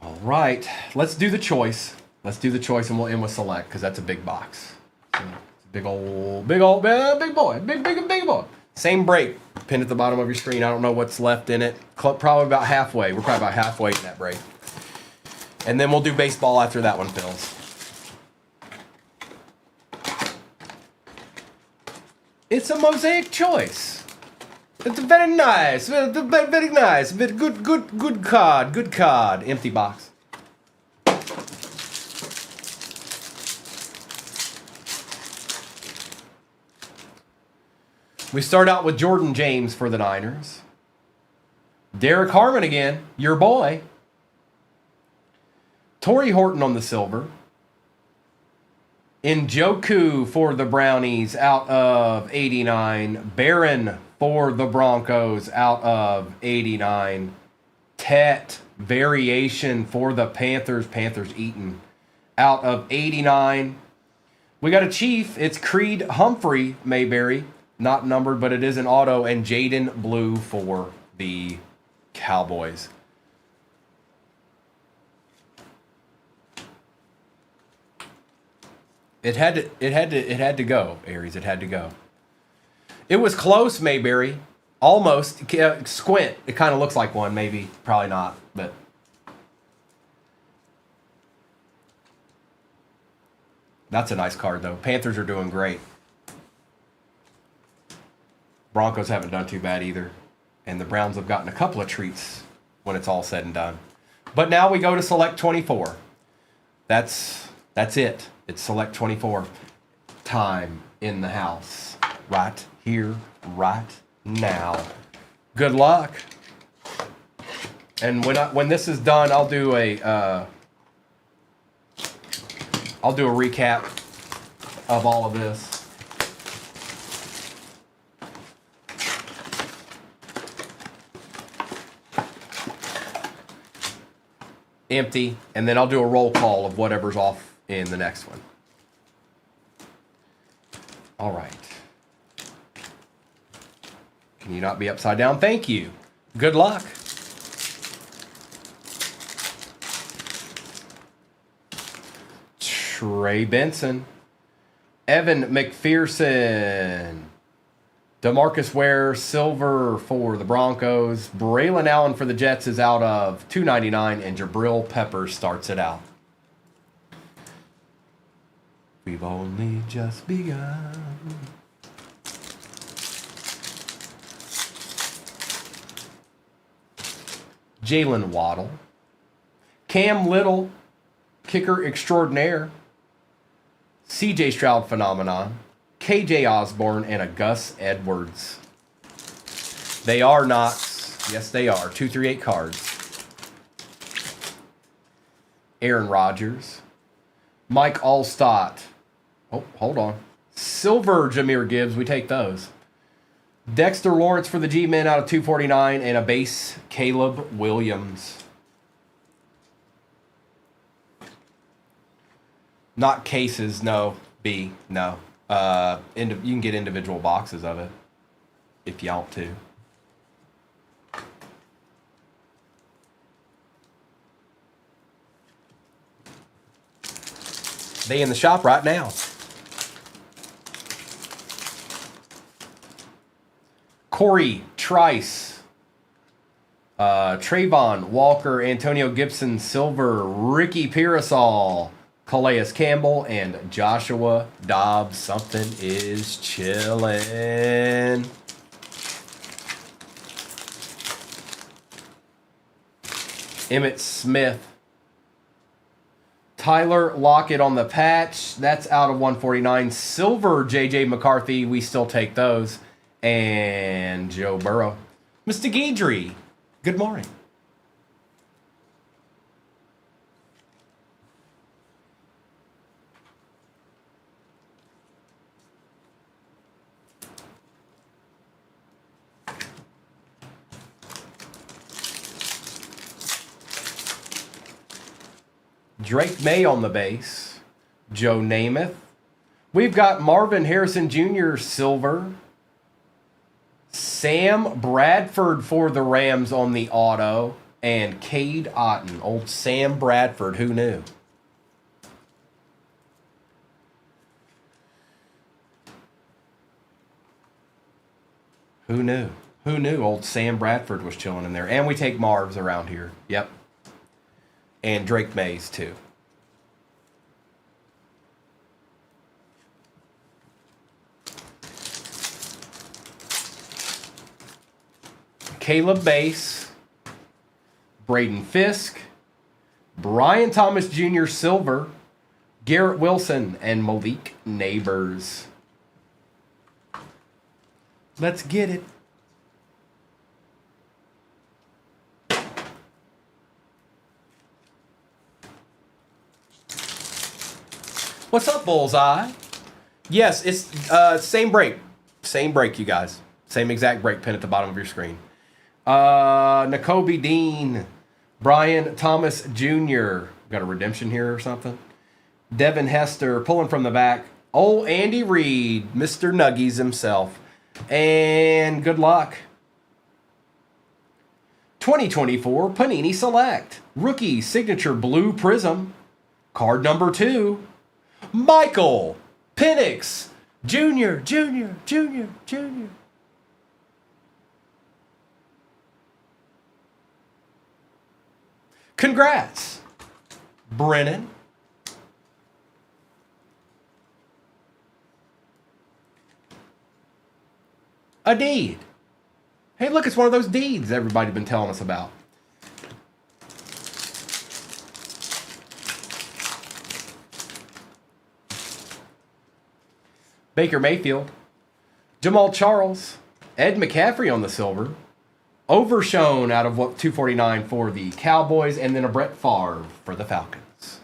All right. Let's do the choice. Let's do the choice and we'll end with Select because that's a big box. So, big boy. Big boy. Same break. Pinned at the bottom of your screen. I don't know what's left in it. Probably about halfway. We're probably about halfway in that break. And then we'll do baseball after that one fills. It's a Mosaic Choice. It's very nice. Very nice. Very good card. Good card. Empty box. We start out with Jordan James for the Niners. Derek Harmon again, your boy. Torrey Horton on the silver. Njoku for the Brownies out of 89. Barron for the Broncos out of 89. Tet variation for the Panthers. Panthers Eaton out of 89. We got a Chief. It's Creed Humphrey Mayberry. Not numbered, but it is an auto. And Jaden Blue for the Cowboys. It had to go, Aries. It had to go. It was close, Mayberry. Almost. Squint. It kind of looks like one, maybe. Probably not, but. That's a nice card, though. Panthers are doing great. Broncos haven't done too bad either. And the Browns have gotten a couple of treats when it's all said and done. But now we go to Select 24. That's it. It's Select 24 time in the house. Right here, right now. Good luck. And when this is done, I'll do a recap of all of this. Empty, and then I'll do a roll call of whatever's off in the next one. All right. Can you not be upside down? Thank you. Good luck. Trey Benson. Evan McPherson. DeMarcus Ware, silver for the Broncos. Braylon Allen for the Jets is out of $2.99, and Jabril Peppers starts it out. We've only just begun. Jalen Waddle. Cam Little, kicker extraordinaire. CJ Stroud phenomenon. KJ Osborne, and a Gus Edwards. They are Knox. Yes, they are. 238 cards. Aaron Rodgers. Mike Allstott. Oh, hold on. Silver Jahmyr Gibbs. We take those. Dexter Lawrence for the G-Men out of 249, and a base Caleb Williams. Not cases, no. B, no. You can get individual boxes of it if you want to. They in the shop right now. Corey Trice, Trayvon Walker, Antonio Gibson, silver, Ricky Pearsall, Calais Campbell, and Joshua Dobbs. Something is chillin'. Emmitt Smith. Tyler Lockett on the patch. That's out of 149. Silver J.J. McCarthy. We still take those. And Joe Burrow. Mr. Guidry, good morning. Drake May on the base. Joe Namath. We've got Marvin Harrison Jr. silver. Sam Bradford for the Rams on the auto. And Cade Otton. Old Sam Bradford. Who knew? Who knew? Who knew old Sam Bradford was chilling in there? And we take Marvs around here. Yep. And Drake Mays, too. Caleb Bass, Braden Fisk, Brian Thomas Jr. silver, Garrett Wilson, and Malik Neighbors. Let's get it. What's up, Bullseye? Yes, it's same break. Same break, you guys. Same exact break pin at the bottom of your screen. N'Kobe Dean, Brian Thomas Jr. Got a redemption here or something? Devin Hester pulling from the back. Oh, Andy Reid, Mr. Nuggies himself. And good luck. 2024 Panini Select. Rookie Signature Blue Prism. Card number 2. Michael Penix Jr. Congrats, Brennan. A deed. Hey, look, it's one of those deeds everybody's been telling us about. Baker Mayfield, Jamal Charles, Ed McCaffrey on the silver. Overshown out of 249 for the Cowboys, and then a Brett Favre for the Falcons.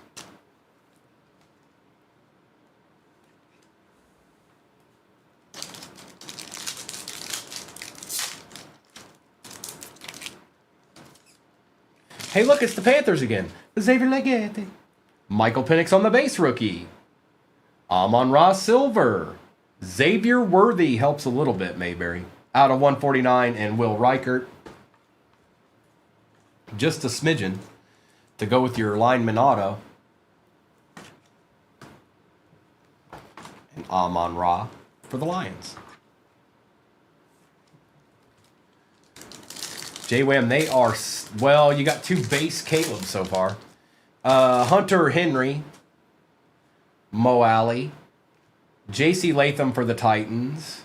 Hey, look, it's the Panthers again. Xavier Legette. Michael Penix on the base rookie. Amon-Ra silver. Xavier Worthy helps a little bit, Mayberry. Out of 149, and Will Reichert. Just a smidgen to go with your lineman auto. And Amon-Ra for the Lions. J-Wham, they are, well, you got 2 base Caleb so far. Hunter Henry, Mo Alley, J.C. Latham for the Titans.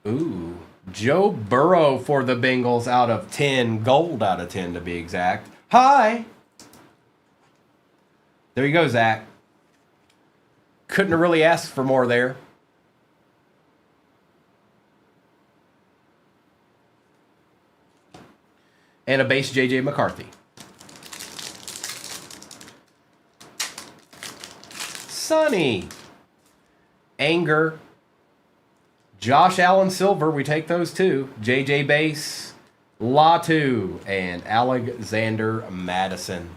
Ooh, Joe Burrow for the Bengals out of 10, gold out of 10 to be exact. Hi! There you go, Zach. Couldn't have really asked for more there. And a base J.J. McCarthy. Sonny. Anger. Josh Allen silver. We take those too. J.J. base. Latu. And Alexander Madison.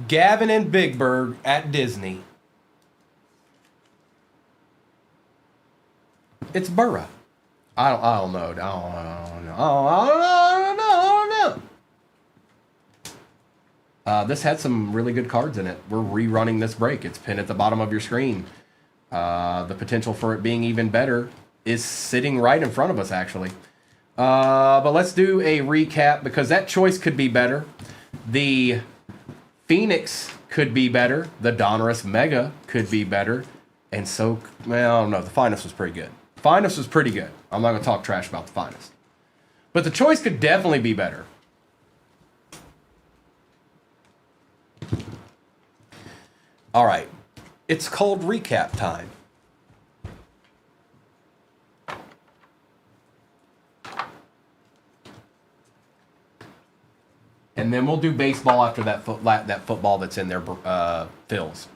Gavin and Big Bird at Disney. It's Burrow. I don't know. This had some really good cards in it. We're rerunning this break. It's pinned at the bottom of your screen. The potential for it being even better is sitting right in front of us, actually. But let's do a recap because that choice could be better. The Phoenix could be better. The Donruss Mega could be better. And so, well, I don't know. The Finest was pretty good. Finest was pretty good. I'm not going to talk trash about the Finest. But the choice could definitely be better. All right. It's called recap time. And then we'll do baseball after that football that's in there fills.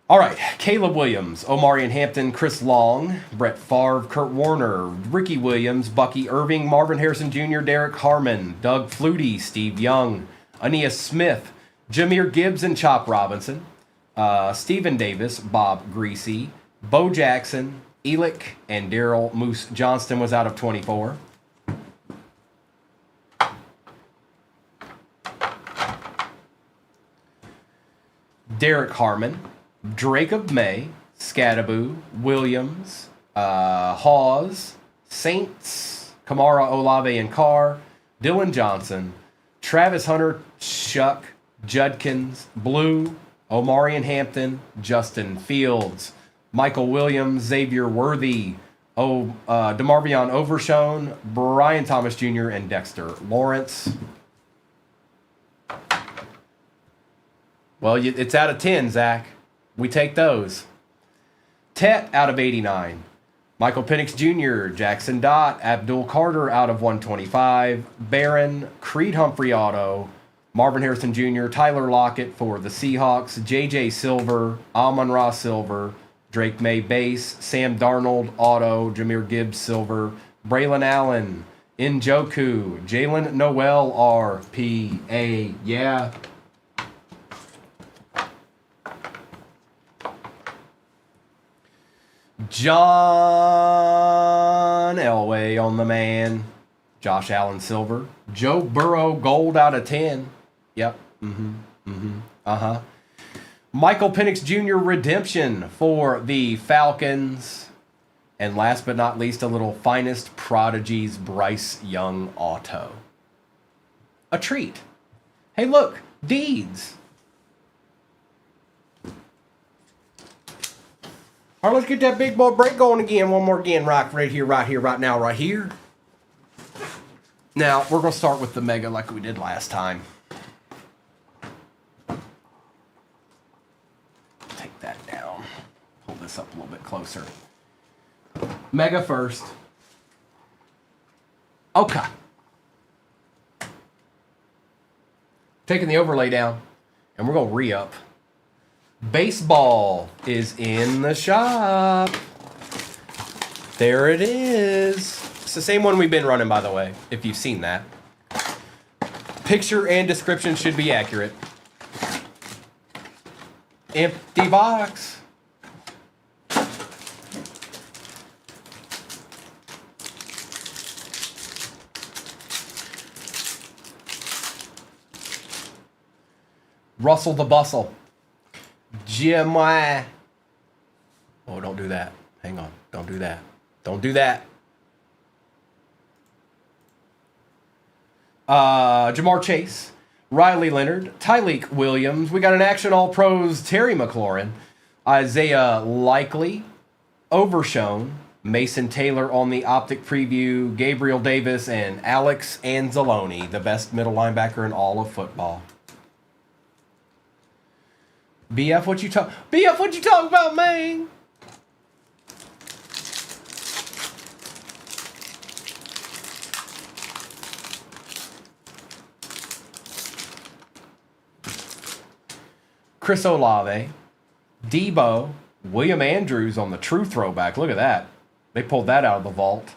All right, Caleb Williams, Omarion Hampton, Chris Long, Brett Favre, Kurt Warner, Ricky Williams, Bucky Irving, Marvin Harrison Jr., Derek Harmon, Doug Flutie, Steve Young, Aeneas Smith, Jahmyr Gibbs and Chop Robinson, Stephen Davis, Bob Greasy, Bo Jackson, Elick, and Daryl Moose Johnston was out of 24. Derek Harmon, Drake of May, Scadaboo, Williams, Hawes, Saints, Kamara, Olave, and Carr, Dylan Johnson, Travis Hunter, Shuck, Judkins, Blue, Omarion Hampton, Justin Fields, Michael Williams, Xavier Worthy, DeMarvion Overshown, Brian Thomas Jr., and Dexter Lawrence. Well, it's out of 10, Zach. We take those. Tet out of 89. Michael Penix Jr., Jackson Dott, Abdul Carter out of 125. Barron, Creed Humphrey auto, Marvin Harrison Jr., Tyler Lockett for the Seahawks, J.J. Silver, Amon-Ra silver, Drake May base, Sam Darnold auto, Jahmyr Gibbs silver, Braylon Allen, Njoku, Jalen Noel RPA. Yeah. John Elway on the man. Josh Allen silver. Joe Burrow gold out of 10. Yep. Michael Penix Jr. redemption for the Falcons. And last but not least, a little Finest Prodigies Bryce Young auto. A treat. Hey, look. Deeds. All right, let's get that big boy break going again. One more again, right here, right now, right here. Now, we're going to start with the Mega like we did last time. Take that down. Pull this up a little bit closer. Mega first. Okay. Taking the overlay down, and we're going to re-up. Baseball is in the shop. There it is. It's the same one we've been running, by the way, if you've seen that. Picture and description should be accurate. Empty box. Russell the Bustle. Jim. Oh, don't do that. Hang on. Don't do that. Don't do that. Jamar Chase. Riley Leonard. Tyleek Williams. We got an Action All-Pros Terry McLaurin. Isaiah Likely. Overshown. Mason Taylor on the optic preview. Gabriel Davis and Alex Anzalone, the best middle linebacker in all of football. BF, what you talk about, man? Chris Olave, Debo, William Andrews on the true throwback. Look at that. They pulled that out of the vault.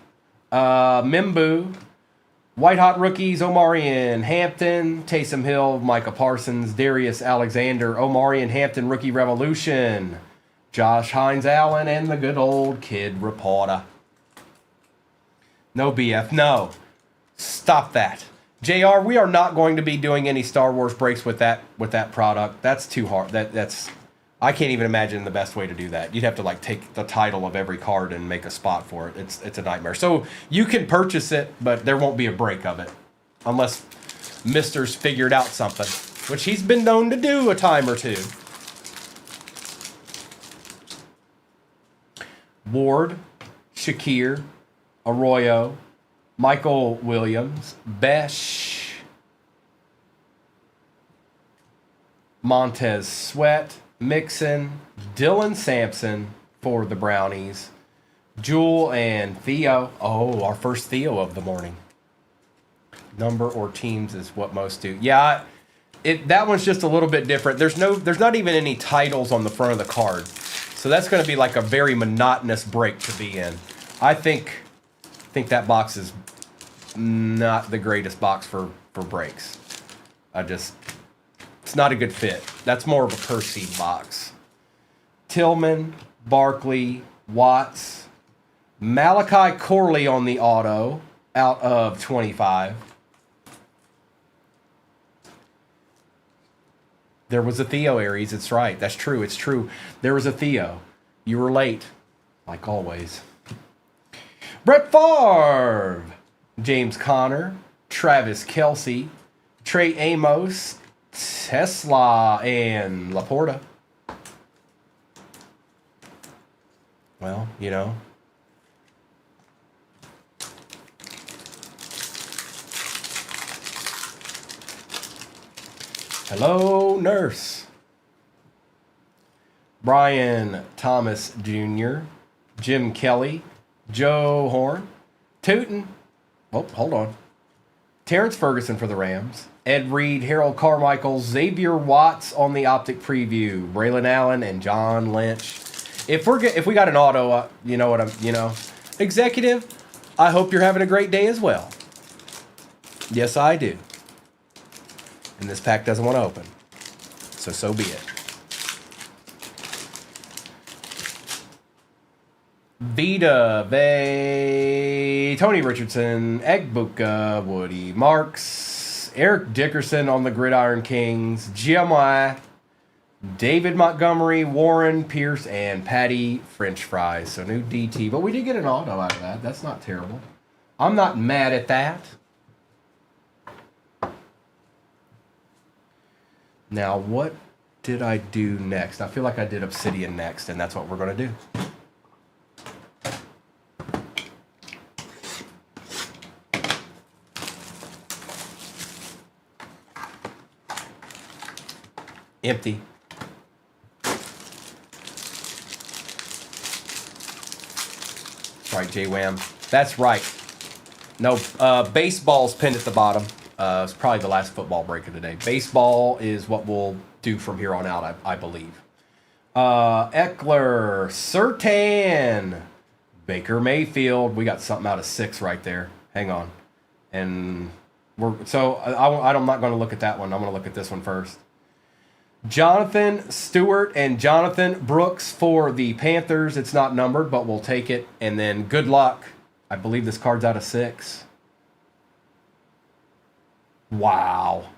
Mimbu, White Hot Rookies, Omarion Hampton, Taysom Hill, Micah Parsons, Darius Alexander, Omarion Hampton, Rookie Revolution, Josh Hines Allen, and the good old Kid Reporter. No BF, no. Stop that. JR, we are not going to be doing any Star Wars breaks with that product. That's too hard. That's I can't even imagine the best way to do that. You'd have to like take the title of every card and make a spot for it. It's a nightmare. So you can purchase it, but there won't be a break of it unless Mister's figured out something, which he's been known to do a time or two. Ward, Shakir, Arroyo, Michael Williams, Besh, Montez Sweat, Mixon, Dylan Sampson for the Brownies, Jewel and Theo. Oh, our first Theo of the morning. Number or teams is what most do. Yeah, that one's just a little bit different. There's not even any titles on the front of the card. So that's going to be like a very monotonous break to be in. I think that box is not the greatest box for breaks. It's not a good fit. That's more of a per seed box. Tillman, Barkley, Watts, Malachi Corley on the auto out of 25. There was a Theo, Aries. It's right. That's true. It's true. There was a Theo. You were late, like always. Brett Favre, James Conner, Travis Kelce, Trey Amos, Tesla, and Laporta. Well, you know. Hello, Nurse. Brian Thomas Jr., Jim Kelly, Joe Horn, Tootin. Oh, hold on. Terrence Ferguson for the Rams. Ed Reed, Harold Carmichael, Xavier Watts on the optic preview. Braylon Allen and John Lynch. If we got an auto, executive, I hope you're having a great day as well. Yes, I do. And this pack doesn't want to open. So be it. Vita, Tony Richardson, Egbuka, Woody Marks, Eric Dickerson on the Gridiron Kings, GMI, David Montgomery, Warren Pierce, and Patty French Fries. So new DT. But we did get an auto out of that. That's not terrible. I'm not mad at that. Now, what did I do next? I feel like I did Obsidian next, and that's what we're going to do. Empty. That's right, J-Wham. That's right. No, baseball's pinned at the bottom. It's probably the last football break of the day. Baseball is what we'll do from here on out, I believe. Eckler, Surtain, Baker Mayfield. We got something out of 6 right there. Hang on. And I'm not going to look at that one. I'm going to look at this one first. Jonathan Stewart and Jonathan Brooks for the Panthers. It's not numbered, but we'll take it. And then good luck. I believe this card's out of 6. Wow.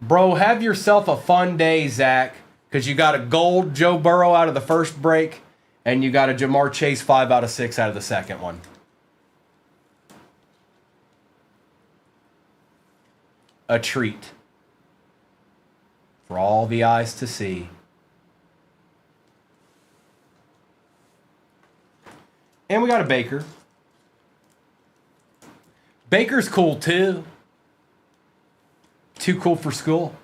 Bro, have yourself a fun day, Zach, because you got a gold Joe Burrow out of the first break, and you got a Jamar Chase 5 out of 6 out of the second one. A treat for all the eyes to see. And we got a Baker. Baker's cool too. Too cool for school.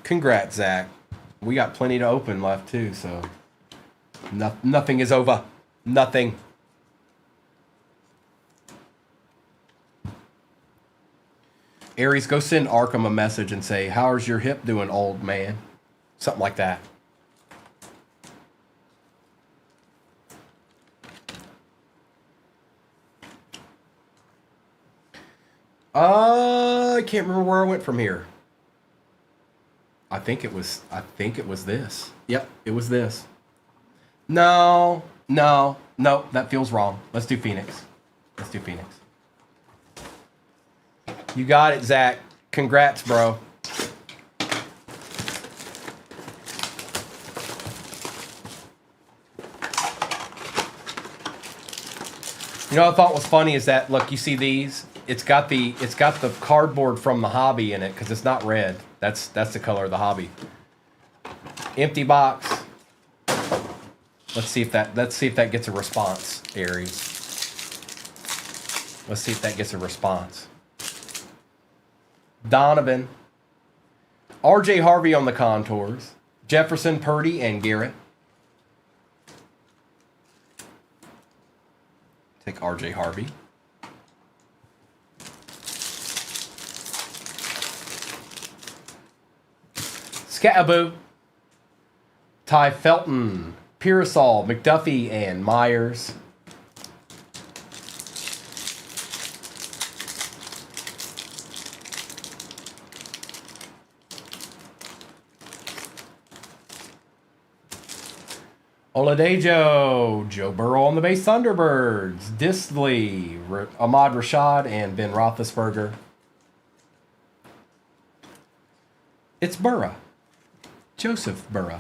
Congrats, Zach. We got plenty to open left too, so nothing is over. Nothing. Aries, go send Arkham a message and say, "How's your hip doing, old man?" Something like that. I can't remember where I went from here. I think it was this. Yep, it was this. No, that feels wrong. Let's do Phoenix. You got it, Zach. Congrats, bro. You know what I thought was funny is that, look, you see these? It's got the cardboard from the hobby in it because it's not red. That's the color of the hobby. Empty box. Let's see if that gets a response, Aries. Let's see if that gets a response. Donovan. RJ Harvey on the contours. Jefferson, Purdy, and Garrett. Take RJ Harvey. Scattaboo. Ty Felton, Pearsall, McDuffie, and Myers. Oladejo, Joe Burrow on the base Thunderbirds, Disley, Ahmad Rashad, and Ben Roethlisberger. It's Burrow. Joseph Burrow.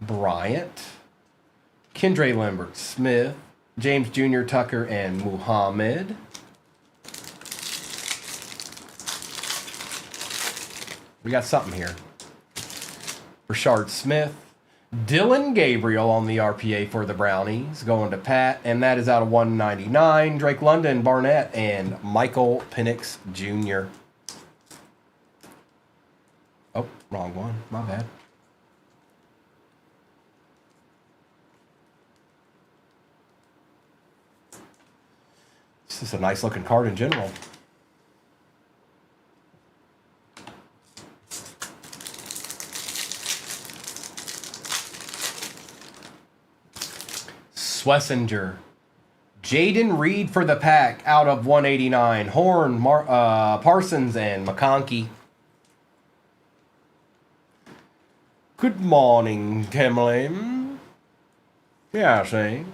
Bryant, Kendre Lambert Smith, James Jr., Tucker, and Muhammad. We got something here. Rashard Smith. Dylan Gabriel on the RPA for the Brownies. Going to Pat. And that is out of 199. Drake London, Barnett, and Michael Penix Jr. Oh, wrong one. My bad. This is a nice looking card in general. Schlesinger. Jaden Reed for the Pack out of 189. Horn, Parsons, and McConkey. Good morning, Kimlin. Yeah, see.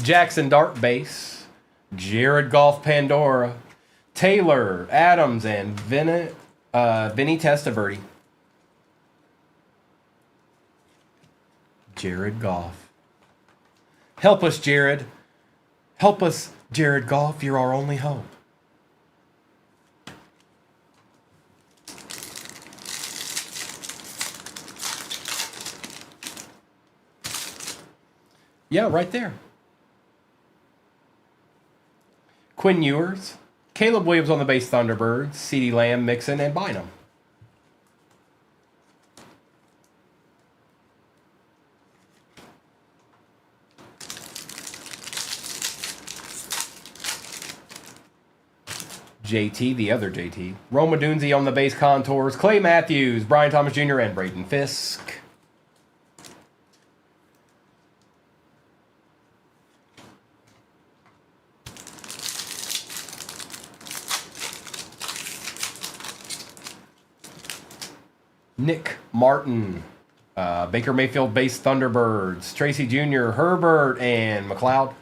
Jackson Dart Base. Jared Goff Pandora. Taylor, Adams, and Vinny Testaverde. Jared Goff. Help us, Jared. Help us, Jared Goff. You're our only hope. Yeah, right there. Quinn Ewers, Caleb Williams on the base Thunderbirds, CeeDee Lamb, Mixon, and Bynum. JT, the other JT. Roma Dunze on the base contours. Clay Matthews, Brian Thomas Jr., and Braden Fisk. Nick Martin, Baker Mayfield base Thunderbirds. Tracy Jr., Herbert, and McLeod.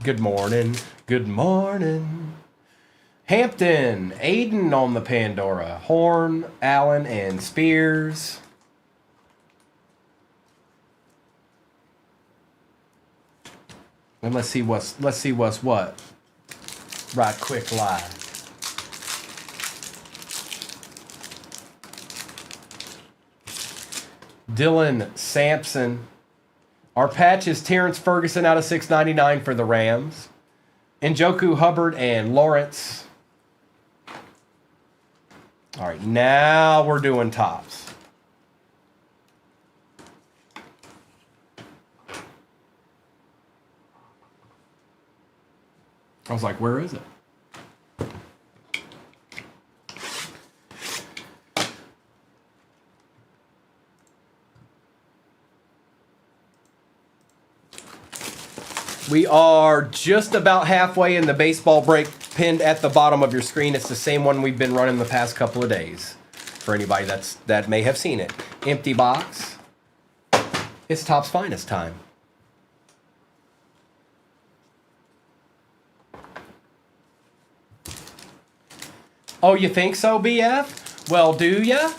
Good morning. Good morning. Hampton, Aiden on the Pandora. Horn, Allen, and Spears. And let's see what's what. Right quick live. Dylan Sampson. Our patch is Terrence Ferguson out of 699 for the Rams. Njoku, Hubbard, and Lawrence. All right, now we're doing tops. I was like, where is it? We are just about halfway in the baseball break pinned at the bottom of your screen. It's the same one we've been running the past couple of days. For anybody that may have seen it. Empty box. It's Topps Finest time. Oh, you think so, BF? Well, do ya?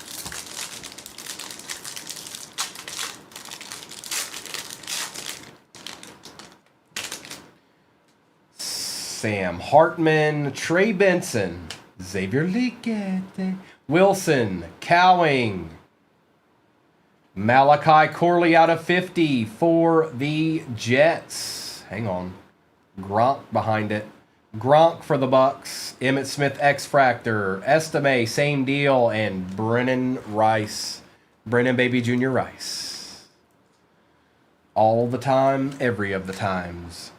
Sam Hartman, Trey Benson, Xavier Legette, Wilson, Cowing, Malachi Corley out of 50 for the Jets. Hang on. Gronk behind it. Gronk for the Bucks. Emmitt Smith X-Fractor. Estime, same deal. And Brennan Rice. Brennan Baby Jr. Rice. All the time, every of the times.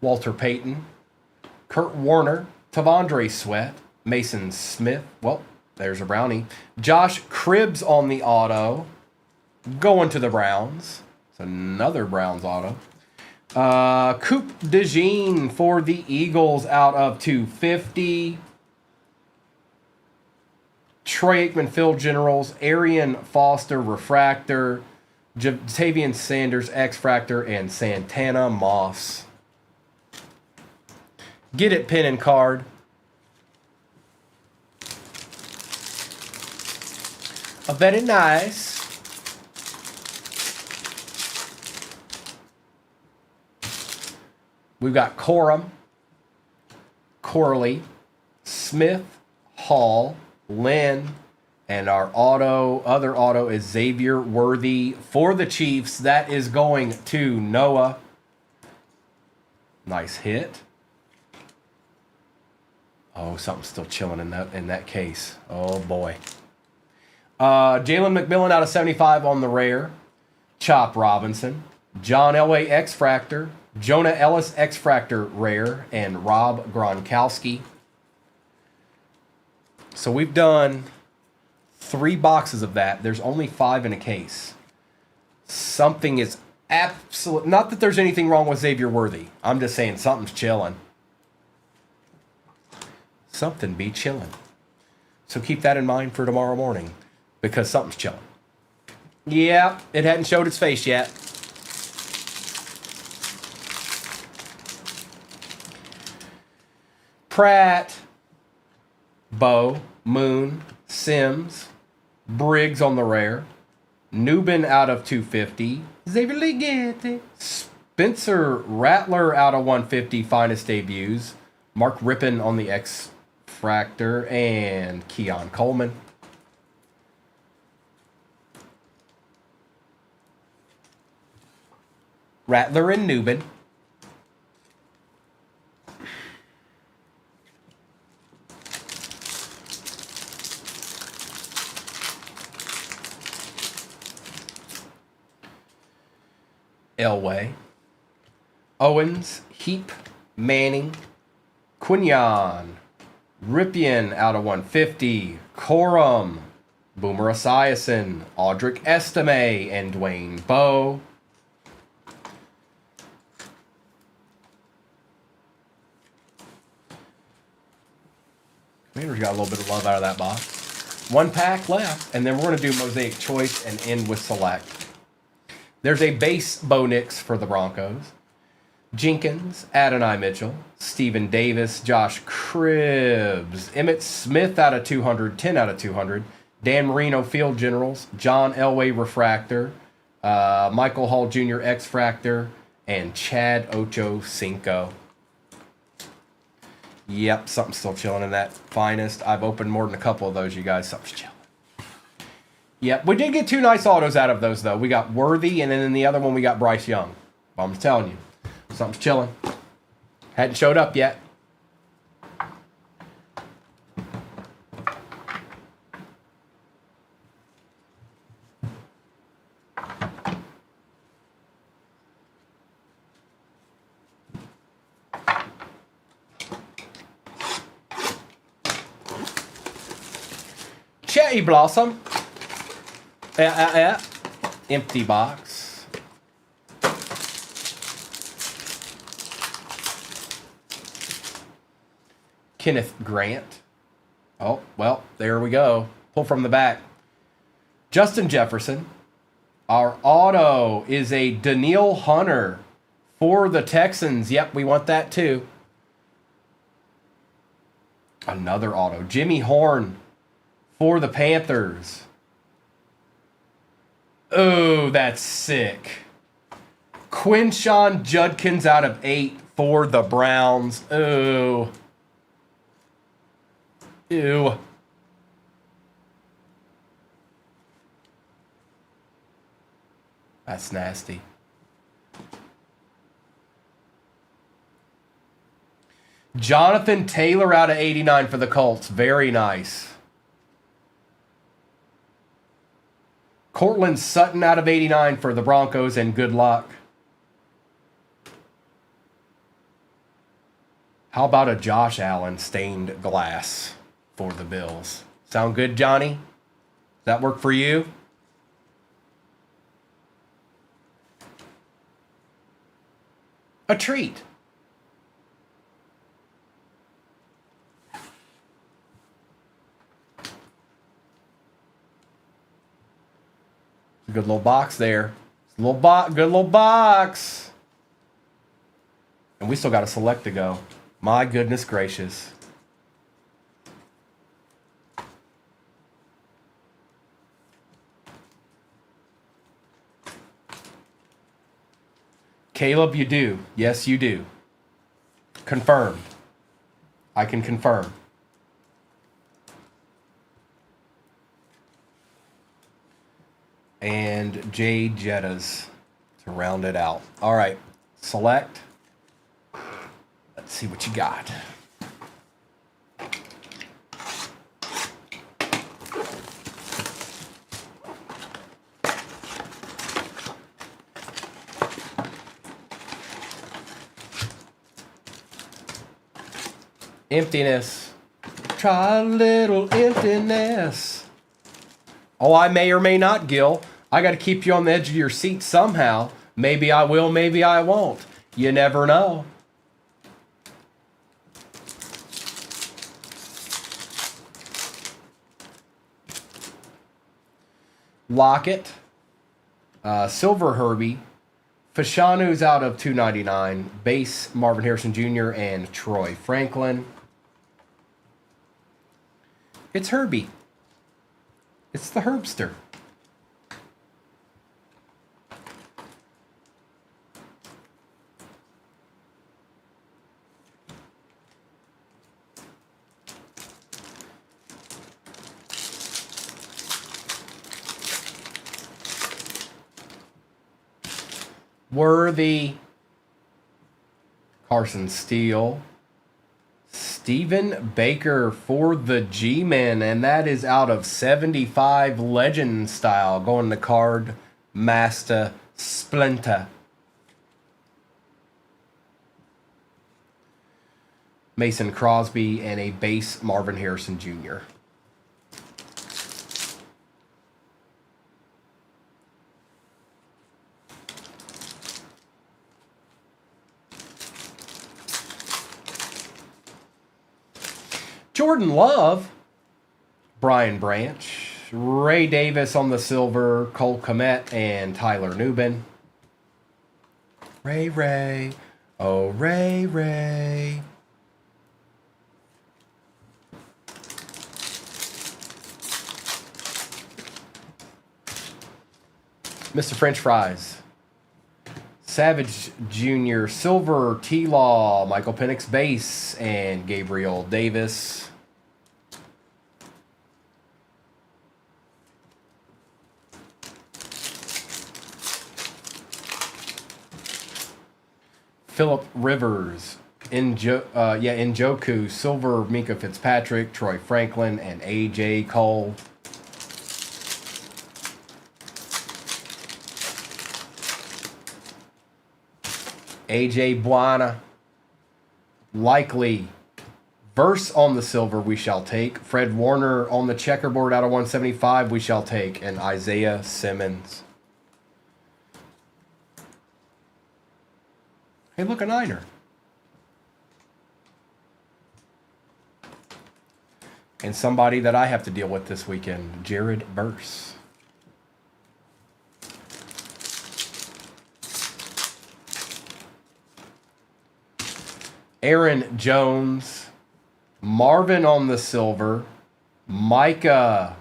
Walter Payton, Kurt Warner, Tavondre Sweat, Mason Smith. Well, there's a brownie. Josh Cribbs on the auto. Going to the Browns. It's another Browns auto. Coop DeJean for the Eagles out of 250. Troy Aikman Field Generals. Arian Foster Refractor. Jatavian Sanders X-Fractor. And Santana Moss. Get it, pen and card. Very nice. We've got Corum, Corley, Smith, Hall, Lynn, and our other auto is Xavier Worthy for the Chiefs. That is going to Noah. Nice hit. Oh, something's still chilling in that case. Oh, boy. Jalen McMillan out of 75 on the rare. Chop Robinson. John Elway X-Fractor. Jonah Ellis X-Fractor rare. And Rob Gronkowski. So we've done 3 boxes of that. There's only 5 in a case. Something is absolute. Not that there's anything wrong with Xavier Worthy. I'm just saying something's chilling. Something be chilling. So keep that in mind for tomorrow morning. Because something's chilling. Yeah, it hadn't showed its face yet. Pratt, Bo, Moon, Sims, Briggs on the rare, Newbin out of 250. Xavier Ligeti. Spencer Rattler out of 150. Finest debuts. Mark Rippon on the X-Fractor. And Keon Coleman. Rattler and Newbin. Elway. Owens. Heap. Manning. Quinyon. Ripien out of 150. Corum. Boomer Esiason. Audric Estime. And Dwayne Bowe. Commanders got a little bit of love out of that box. One pack left, and then we're going to do Mosaic Choice and end with Select. There's a base Bo Nix for the Broncos. Jenkins, Adonai Mitchell, Stephen Davis, Josh Cribbs, Emmett Smith out of 200, 10 out of 200, Dan Marino Field Generals, John Elway Refractor, Michael Hall Jr. X-Fractor, and Chad Ocho Cinco. Yep, something's still chilling in that Finest. I've opened more than a couple of those, you guys. Something's chilling. Yep, we did get 2 nice autos out of those, though. We got Worthy, and then in the other one, we got Bryce Young. I'm just telling you, something's chilling. Hadn't showed up yet. Cherry Blossom. Empty box. Kenneth Grant. Oh, well, there we go. Pull from the back. Justin Jefferson. Our auto is a Daniil Hunter for the Texans. Yep, we want that too. Another auto. Jimmy Horn for the Panthers. Oh, that's sick. Quinshon Judkins out of 8 for the Browns. Oh. Ew. That's nasty. Jonathan Taylor out of 89 for the Colts. Very nice. Cortland Sutton out of 89 for the Broncos, and good luck. How about a Josh Allen stained glass for the Bills? Sound good, Johnny? Does that work for you? A treat. Good little box there. Good little box. And we still got a Select to go. My goodness gracious. Caleb, you do. Yes, you do. Confirmed. I can confirm. And Jay Jettas to round it out. All right, Select. Let's see what you got. Emptiness. Try a little emptiness. Oh, I may or may not, Gil. I got to keep you on the edge of your seat somehow. Maybe I will, maybe I won't. You never know. Lockett. Silver Herbie. Fashanu's out of 299. Base Marvin Harrison Jr. and Troy Franklin. It's Herbie. It's the Herbster. Worthy. Carson Steele. Stephen Baker for the G-Men, and that is out of 75 Legend style, going to Card Master Splinter. Mason Crosby and a base Marvin Harrison Jr. Jordan Love, Brian Branch, Ray Davis on the silver, Cole Kmet, and Tyler Newbin. Ray, oh Ray. Mr. French Fries. Savage Jr., Silver, T-Law, Michael Penix base, and Gabriel Davis. Phillip Rivers, Njoku, Silver, Mika Fitzpatrick, Troy Franklin, and A.J. Cole. AJ Buana. Likely. Verse on the silver we shall take. Fred Warner on the checkerboard out of 175 we shall take. And Isaiah Simmons. Hey, look, a Niner. And somebody that I have to deal with this weekend, Jared Burse. Aaron Jones, Marvin on the silver, Micah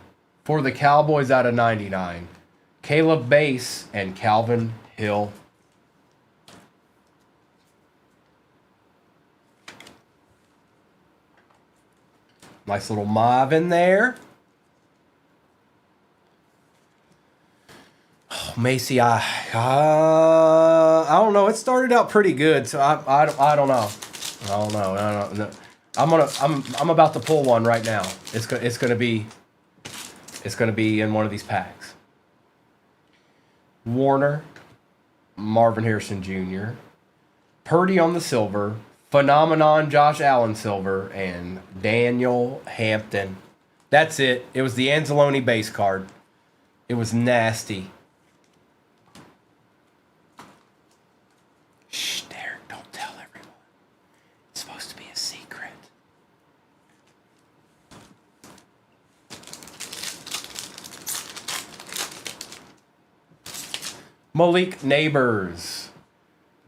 for the Cowboys out of 99, Caleb Base, and Calvin Hill. Nice little mauve in there. Oh, Macy, I don't know. It started out pretty good, so I don't know. I don't know. I'm about to pull one right now. It's gonna be in one of these packs. Warner, Marvin Harrison Jr., Purdy on the silver, Phenomenon Josh Allen silver, and Daniel Hampton. That's it. It was the Anzalone base card. It was nasty. Shh, Derek, don't tell everyone. It's supposed to be a secret. Malik Neighbors,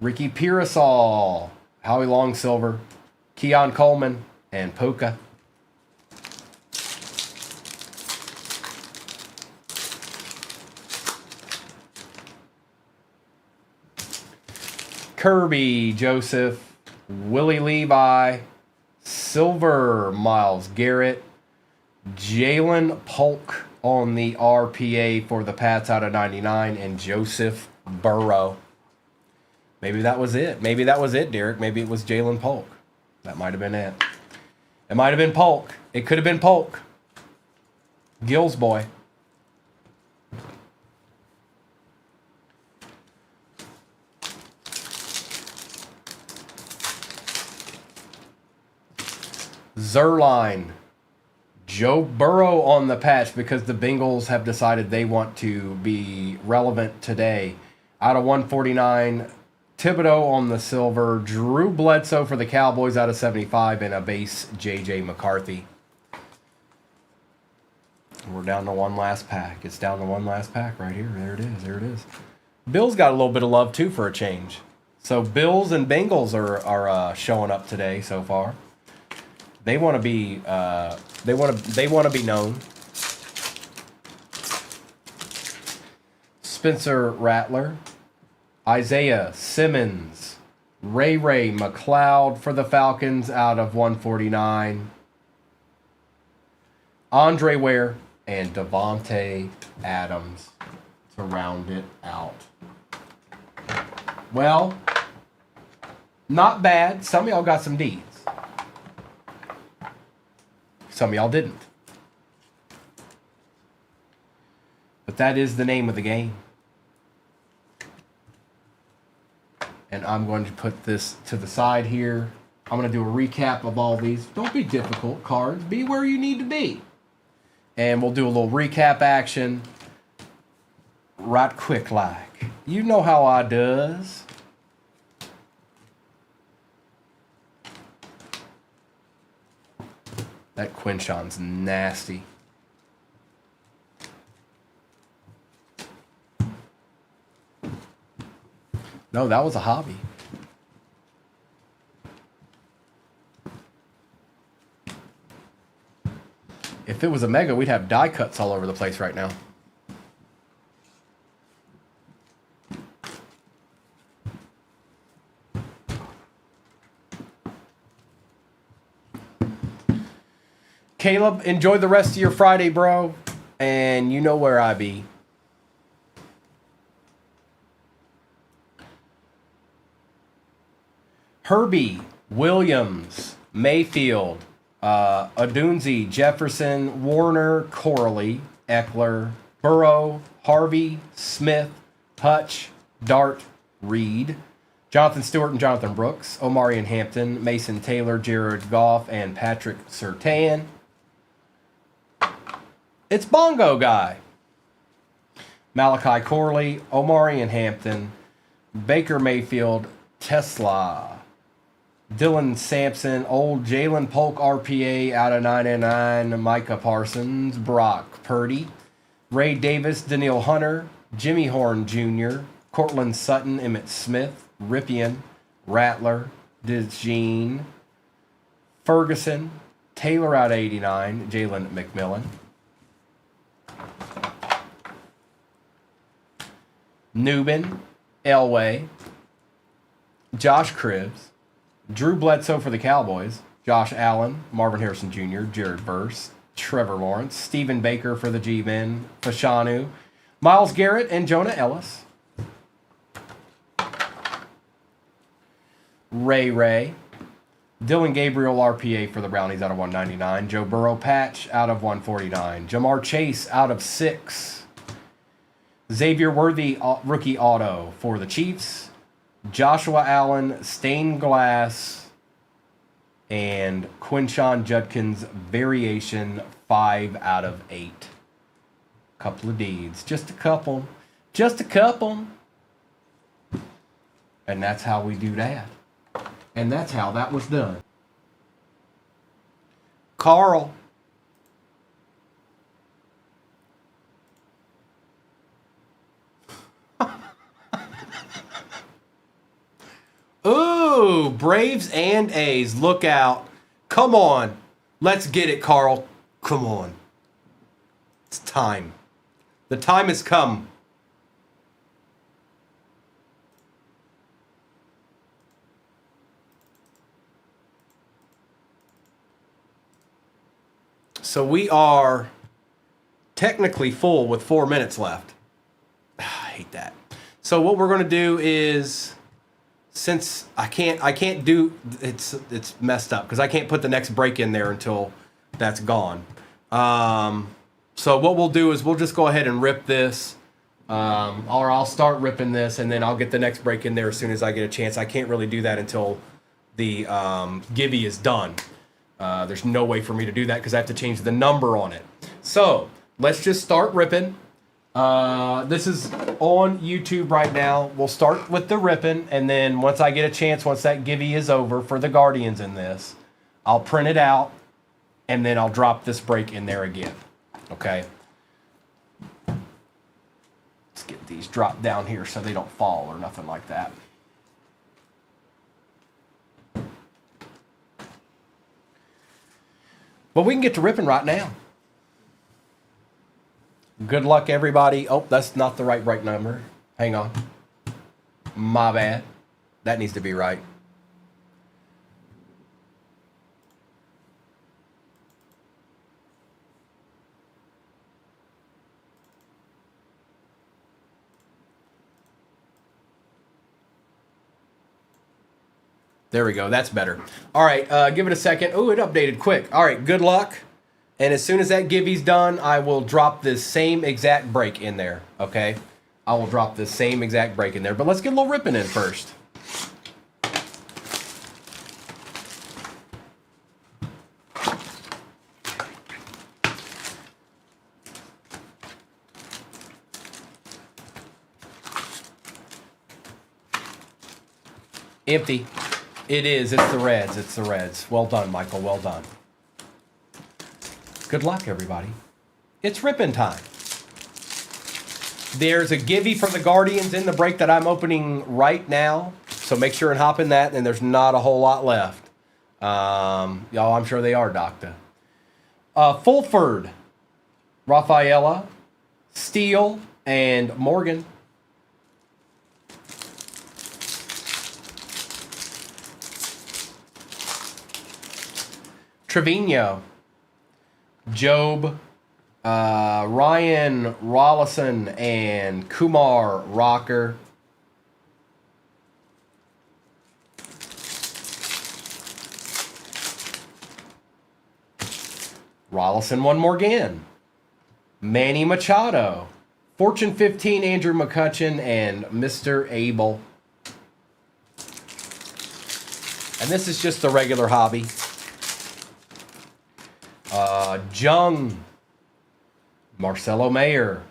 Ricky Pearsall, Howie Long silver, Keon Coleman, and Puka. Kirby Joseph, Willie Levi, silver Myles Garrett, Jalen Polk on the RPA for the Pats out of 99, and Joseph Burrow. Maybe that was it. Maybe that was it, Derek. Maybe it was Jalen Polk. That might have been it. It might have been Polk. It could have been Polk. Gills boy. Zerline. Joe Burrow on the patch because the Bengals have decided they want to be relevant today. Out of 149, Thibodeau on the silver, Drew Bledsoe for the Cowboys out of 75, and a base J.J. McCarthy. We're down to one last pack. It's down to one last pack right here. There it is. There it is. Bills got a little bit of love, too, for a change. So Bills and Bengals are showing up today so far. They want to be they want to be known. Spencer Rattler, Isaiah Simmons, Ray McLeod for the Falcons out of 149, Andre Ware, and Devontae Adams to round it out. Well, not bad. Some of y'all got some D's. Some of y'all didn't. But that is the name of the game. And I'm going to put this to the side here. I'm going to do a recap of all these. Don't be difficult, cards. Be where you need to be. And we'll do a little recap action. Right quick like. You know how I does. That Quinshon's nasty. No, that was a hobby. If it was a mega, we'd have die cuts all over the place right now. Caleb, enjoy the rest of your Friday, bro. And you know where I be. Herbie, Williams, Mayfield, Adunzi, Jefferson, Warner, Corley, Eckler, Burrow, Harvey, Smith, Hutch, Dart, Reed, Jonathan Stewart and Jonathan Brooks, Omari and Hampton, Mason Taylor, Jared Goff, and Patrick Surtain. It's Bongo Guy. Malachi Corley, Omari and Hampton, Baker Mayfield, Tesla, Dylan Sampson, old Jalen Polk RPA out of 99, Micah Parsons, Brock Purdy, Ray Davis, Daniil Hunter, Jimmy Horn Jr., Cortland Sutton, Emmett Smith, Ripien, Rattler, DeJean, Ferguson, Taylor out of 89, Jalen McMillan, Newbin, Elway, Josh Cribbs, Drew Bledsoe for the Cowboys, Josh Allen, Marvin Harrison Jr., Jared Verse, Trevor Lawrence, Stephen Baker for the G-Men, Fashanu, Myles Garrett, and Jonah Ellis. Ray, Dylan Gabriel RPA for the Brownies out of 199, Joe Burrow Patch out of 149, Jamar Chase out of 6, Xavier Worthy rookie auto for the Chiefs, Joshua Allen, stained glass, and Quinshon Judkins variation 5 out of 8. Couple of deeds. Just a couple. Just a couple. And that's how we do that. And that's how that was done. Carl. Ooh, Braves and A's. Look out. Come on. Let's get it, Carl. Come on. It's time. The time has come. So we are technically full with 4 minutes left. I hate that. So what we're going to do is, since I can't do, it's messed up because I can't put the next break in there until that's gone. So what we'll do is we'll just go ahead and rip this, or I'll start ripping this and then I'll get the next break in there as soon as I get a chance. I can't really do that until the Gibby is done. There's no way for me to do that because I have to change the number on it. So let's just start ripping. This is on YouTube right now. We'll start with the ripping, and then once I get a chance, once that Gibby is over for the Guardians in this, I'll print it out, and then I'll drop this break in there again. Okay? Let's get these dropped down here so they don't fall or nothing like that. But we can get to ripping right now. Good luck, everybody. Oh, that's not the right number. Hang on. My bad. That needs to be right. There we go. That's better. All right, give it a second. Oh, it updated quick. All right, good luck. And as soon as that givey's done, I will drop this same exact break in there, okay? I will drop this same exact break in there. But let's get a little ripping in first. Empty. It is. It's the Reds. It's the Reds. Well done, Michael. Well done. Good luck, everybody. It's ripping time. There's a givey for the Guardians in the break that I'm opening right now. So make sure and hop in that. And there's not a whole lot left. Y'all, I'm sure they are, Doctor. Fulford, Rafaela, Steele, and Morgan. Trevino, Job, Ryan Rollison, and Kumar Rocker. Rollison one more again. Manny Machado, Fortune 15, Andrew McCutcheon, and Mr. Abel. And this is just the regular hobby. Jung, Marcelo Mayer,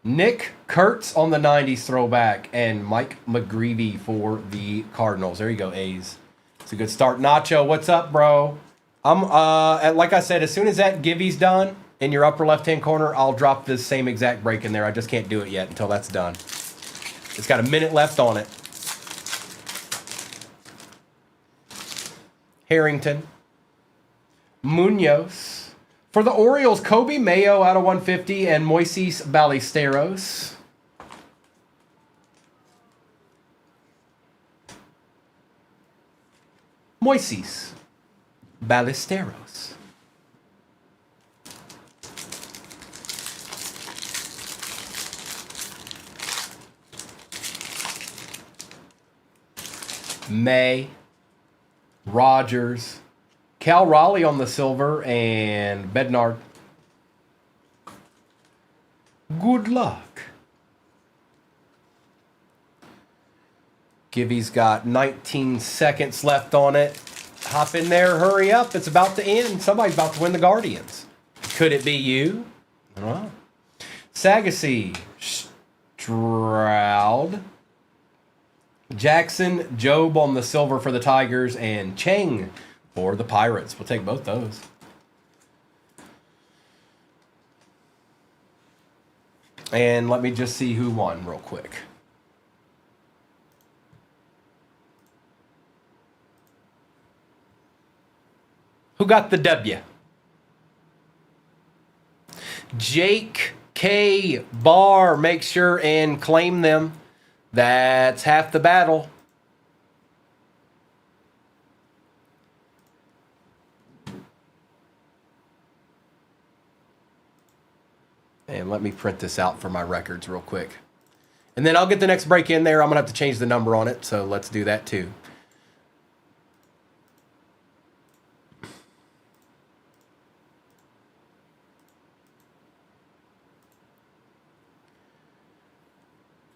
Nick Kurtz on the 90s throwback, and Mike McGreevy for the Cardinals. There you go, A's. It's a good start. Nacho, what's up, bro? I'm like I said, as soon as that givey's done in your upper left-hand corner, I'll drop this same exact break in there. I just can't do it yet until that's done. It's got a minute left on it. Harrington, Munoz. For the Orioles, Kobe Mayo out of 150 and Moises Ballesteros. Moises Ballesteros. May, Rogers, Cal Raleigh on the silver, and Bednar. Good luck. Givey's got 19 seconds left on it. Hop in there, hurry up. It's about to end. Somebody's about to win the Guardians. Could it be you? I don't know. Sagassi, Stroud, Jackson, Job on the silver for the Tigers, and Cheng for the Pirates. We'll take both those. And let me just see who won real quick. Who got the W? Jake K. Barr. Make sure and claim them. That's half the battle. And let me print this out for my records real quick. And then I'll get the next break in there. I'm going to have to change the number on it, so let's do that too.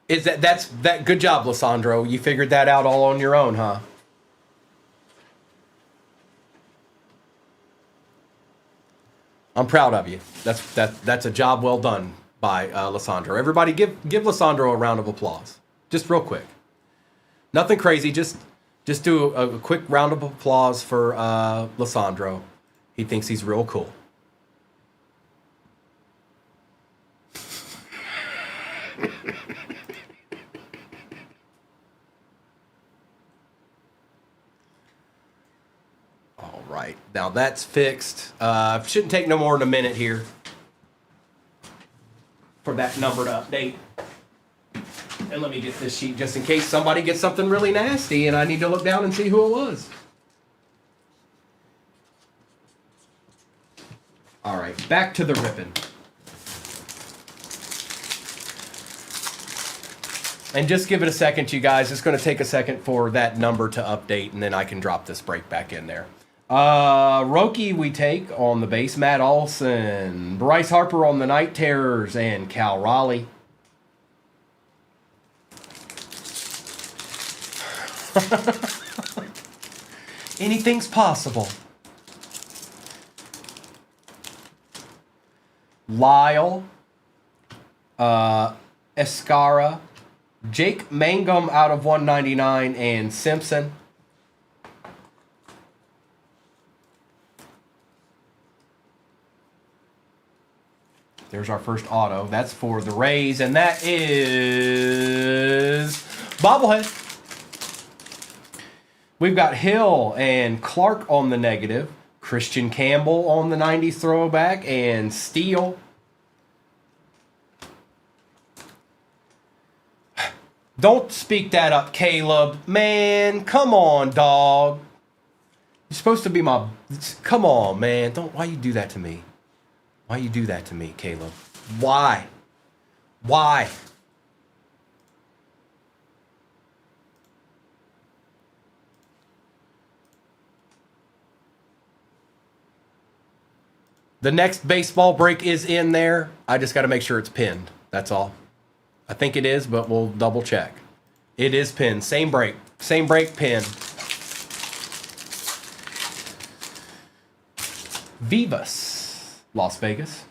Is that's good job, Lissandro. You figured that out all on your own, huh? I'm proud of you. That's a job well done by Lissandro. Everybody give Lissandro a round of applause. Just real quick. Nothing crazy. Just do a quick round of applause for Lissandro. He thinks he's real cool. Right. Now that's fixed. Shouldn't take no more than a minute here for that number to update. And let me get this sheet just in case somebody gets something really nasty and I need to look down and see who it was. All right, back to the ripping. And just give it a second, you guys. It's going to take a second for that number to update, and then I can drop this break back in there. Roki we take on the base, Matt Olson. Bryce Harper on the Night Terrors, and Cal Raleigh. Anything's possible. Lyle, Escara, Jake Mangum out of 199, and Simpson. There's our first auto. That's for the Rays, and that is bobblehead. We've got Hill and Clark on the negative, Christian Campbell on the 90s throwback, and Steele. Don't speak that up, Caleb. Man, come on, dog. You're supposed to be my... Come on, man. Why you do that to me? Why you do that to me, Caleb? Why? Why? The next baseball break is in there. I just got to make sure it's pinned. That's all. I think it is, but we'll double check. It is pinned. Same break. Same break, pin. Vivas, Las Vegas.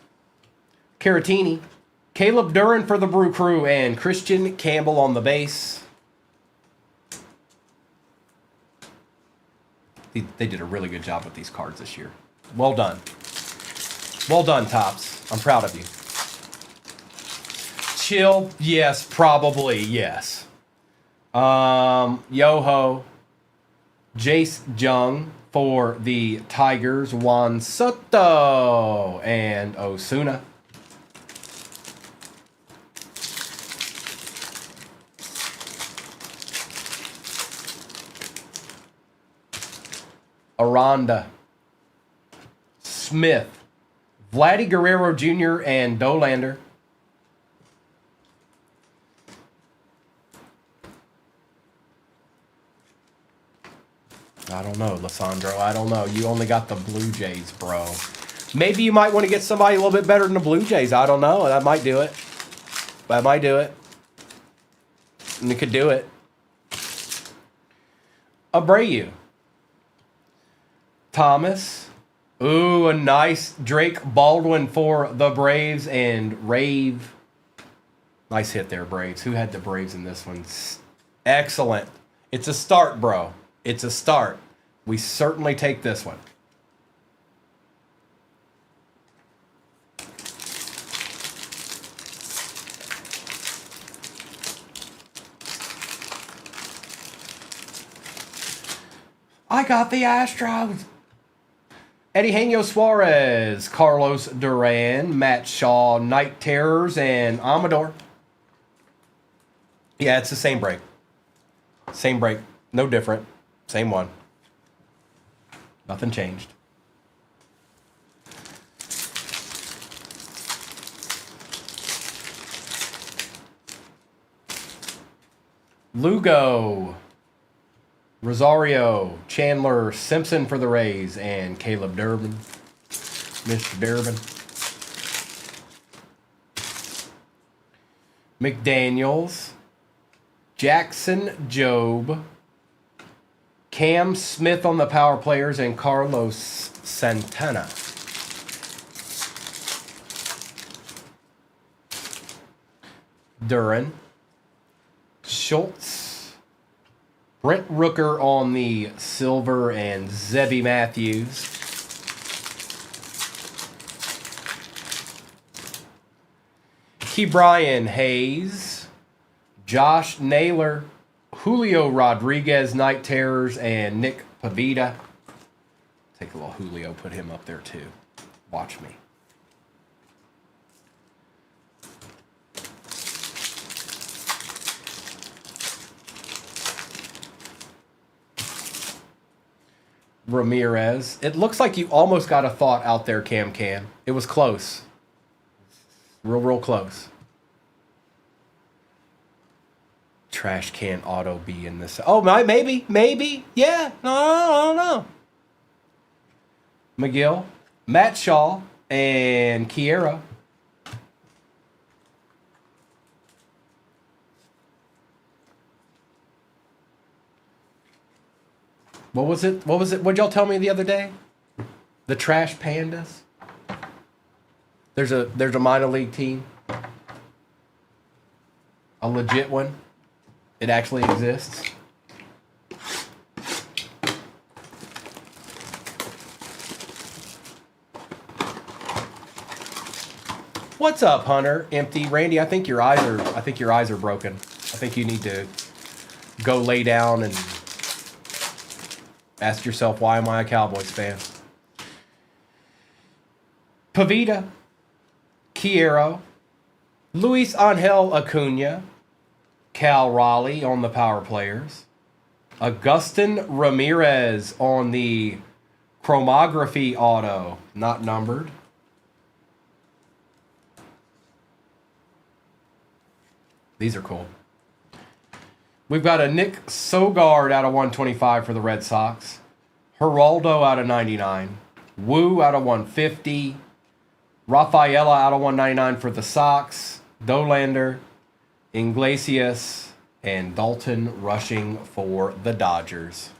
Caratini. Caleb Duran for the Brew Crew, and Christian Campbell on the base. They did a really good job with these cards this year. Well done. Well done, Topps. I'm proud of you. Chill, yes, probably, yes. Yoho, Jace Jung for the Tigers, Juan Soto, and Osuna. Aranda, Smith, Vladdy Guerrero Jr., and Dolander. I don't know, Lissandro. I don't know. You only got the Blue Jays, bro. Maybe you might want to get somebody a little bit better than the Blue Jays. I don't know. That might do it. That might do it. And it could do it. Abreu. Thomas. Ooh, a nice Drake Baldwin for the Braves, and Rave. Nice hit there, Braves. Who had the Braves in this one? Excellent. It's a start, bro. It's a start. We certainly take this one. I got the Astros. Eugenio Suarez, Carlos Duran, Matt Shaw, Night Terrors, and Amador. Yeah, it's the same break. Same break. No different. Same one. Nothing changed. Lugo, Rosario, Chandler, Simpson for the Rays, and Caleb Durbin. Mr. Durbin. McDaniels, Jackson Jobe, Cam Smith on the power players, and Carlos Santana. Duran, Schultz, Brent Rooker on the silver, and Zebby Matthews. Ke'Bryan Hayes, Josh Naylor, Julio Rodriguez, Night Terrors, and Nick Pavita. Take a little Julio, put him up there too. Watch me. Ramirez. It looks like you almost got a thought out there, Cam. It was close. Real close. Trash can auto be in this? Oh, maybe. Yeah. No, I don't know. McGill, Matt Shaw, and Kiera. What was it? What'd y'all tell me the other day? The Trash Pandas? There's a minor league team. A legit one. It actually exists. What's up, Hunter? Empty. Randy, I think your eyes are broken. I think you need to go lay down and ask yourself, why am I a Cowboys fan? Pavita, Quiero, Luis Angel Acuna, Cal Raleigh on the power players, Agustin Ramirez on the chromography auto, not numbered. These are cool. We've got a Nick Sogard out of 125 for the Red Sox, Geraldo out of 99, Wu out of 150, Rafaela out of 199 for the Sox, Dolander, Iglesias, and Dalton rushing for the Dodgers.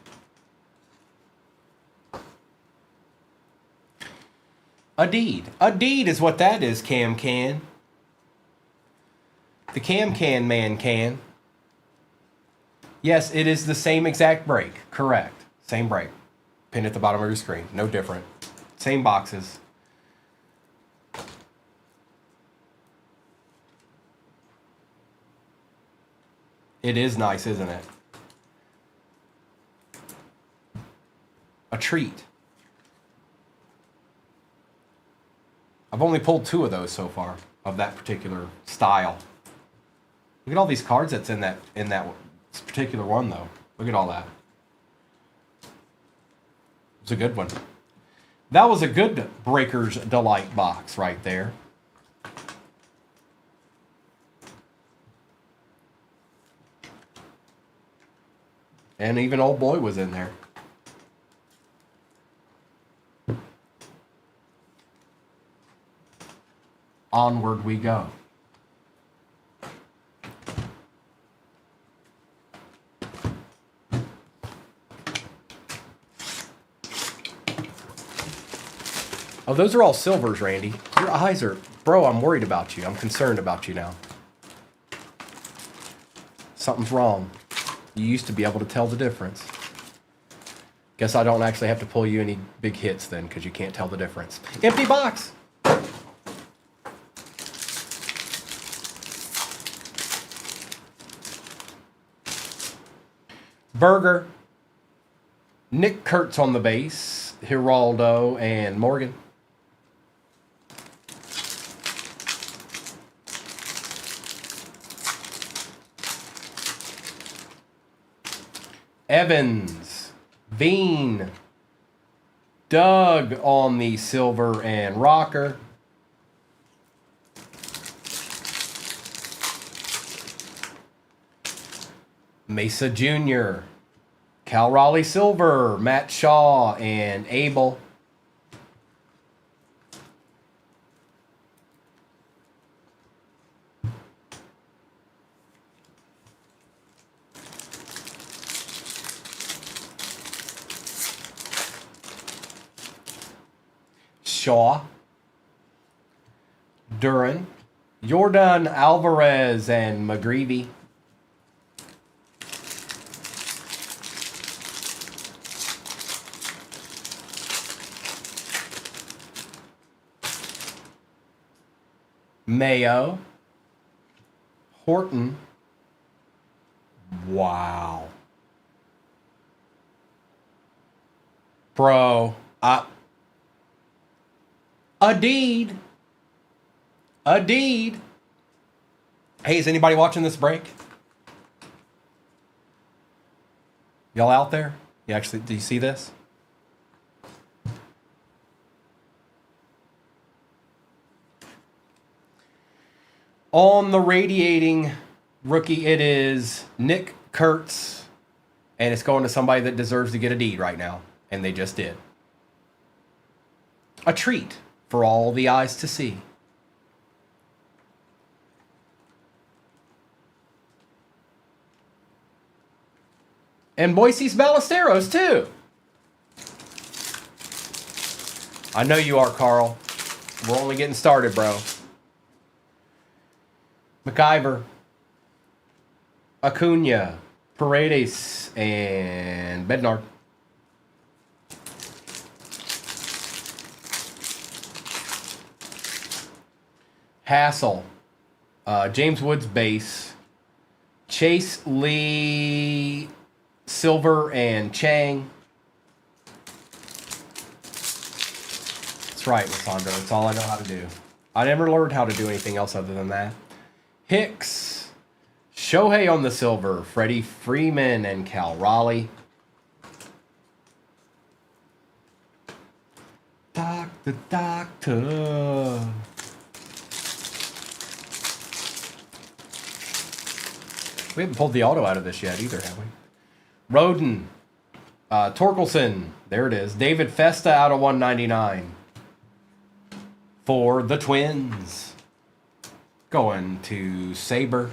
A deed is what that is, Cam Can. The Cam Can man can. Yes, it is the same exact break. Correct. Same break. Pin at the bottom of your screen. No different. Same boxes. It is nice, isn't it? A treat. I've only pulled 2 of those so far of that particular style. Look at all these cards that's in that particular one, though. Look at all that. It's a good one. That was a good Breaker's Delight box right there. And even old boy was in there. Onward we go. Oh, those are all silvers, Randy. Your eyes are... Bro, I'm worried about you. I'm concerned about you now. Something's wrong. You used to be able to tell the difference. Guess I don't actually have to pull you any big hits then, because you can't tell the difference. Empty box! Berger. Nick Kurtz on the base. Geraldo and Morgan. Evans, Veen, Doug on the silver and rocker. Mesa Jr., Cal Raleigh silver, Matt Shaw and Abel. Shaw, Duran, Jordan Alvarez, and McGreevy. Mayo, Horton. Wow. Bro, a deed. Hey, is anybody watching this break? Y'all out there? You actually, do you see this? On the radiating Rookie, it is Nick Kurtz, and it's going to somebody that deserves to get a D right now, and they just did. A treat for all the eyes to see. And Boise's Ballesteros, too. I know you are, Carl. We're only getting started, bro. McIver, Acuna, Paredes, and Bednar. Hassel, James Woods base, Chase Lee, Silver, and Chang. That's right, Lissandro. That's all I know how to do. I never learned how to do anything else other than that. Hicks, Shohei on the silver, Freddie Freeman, and Cal Raleigh. Doctor. We haven't pulled the auto out of this yet either, have we? Roden, Torkelson, there it is. David Festa out of 199 for the Twins. Going to Saber.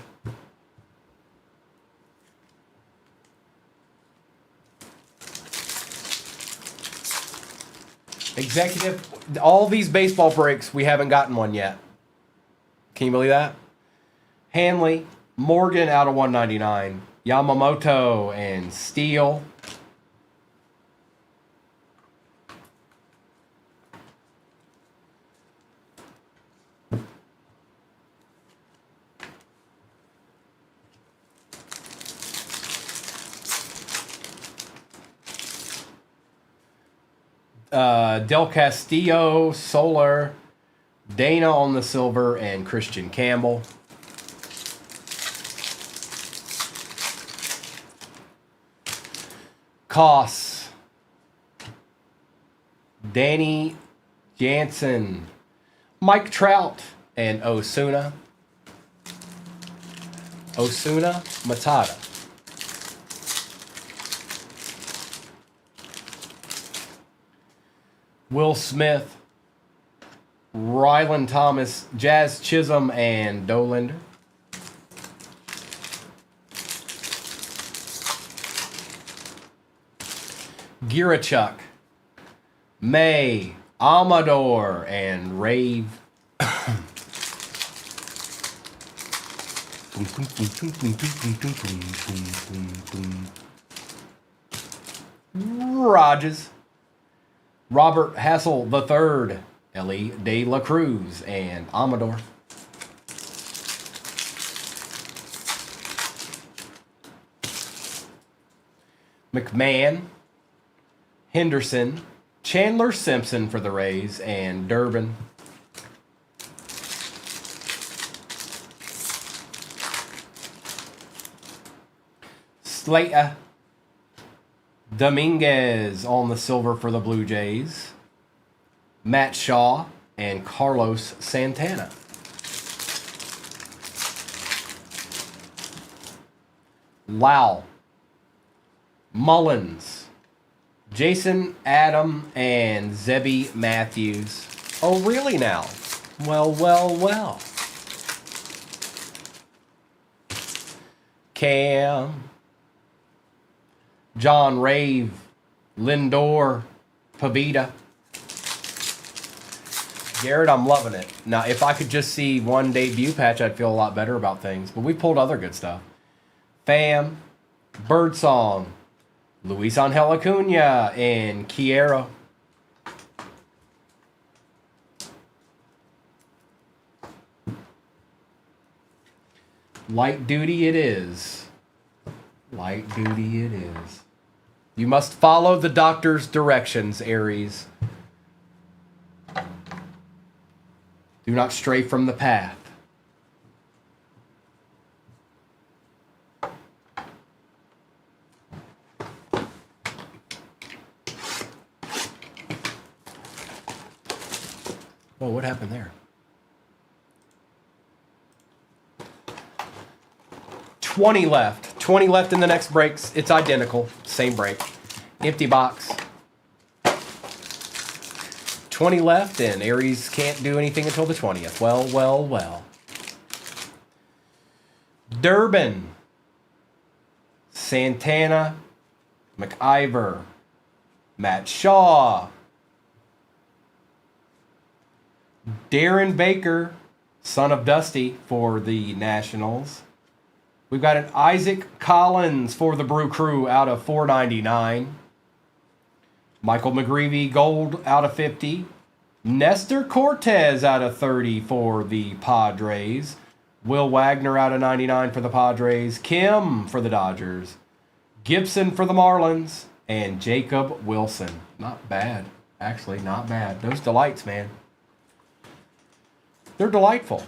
Executive, all these baseball breaks, we haven't gotten one yet. Can you believe that? Hanley, Morgan out of 199. Yamamoto and Steele. Del Castillo, Solar, Dana on the silver, and Christian Campbell. Koss, Danny Jansen, Mike Trout, and Osuna. Osuna Matata. Will Smith, Ryland Thomas, Jazz Chisholm, and Dolander. Girachuk, May, Amador, and Rave. Rogers, Robert Hassel III, Ellie De La Cruz, and Amador. McMahon, Henderson, Chandler Simpson for the Rays, and Durbin. Slater, Dominguez on the silver for the Blue Jays. Matt Shaw and Carlos Santana. Lau, Mullins, Jason Adam, and Zebby Matthews. Oh, really now? Well. Cam, John Rave, Lindor, Pavita. Garrett, I'm loving it. Now, if I could just see one debut patch, I'd feel a lot better about things. But we pulled other good stuff. Pham, Birdsong, Luis Angel Acuna, and Kiero. Light duty it is. Light duty it is. You must follow the doctor's directions, Aries. Do not stray from the path. Whoa, what happened there? 20 left. 20 left in the next breaks. It's identical. Same break. Empty box. 20 left, and Aries can't do anything until the 20th. Well, well, well. Durbin. Santana. McIver. Matt Shaw. Darren Baker, son of Dusty, for the Nationals. We've got an Isaac Collins for the Brew Crew out of 499. Michael McGreevy, gold out of 50. Nestor Cortez out of 30 for the Padres. Will Wagner out of 99 for the Padres. Kim for the Dodgers. Gibson for the Marlins. And Jacob Wilson. Not bad. Actually, not bad. Those delights, man. They're delightful.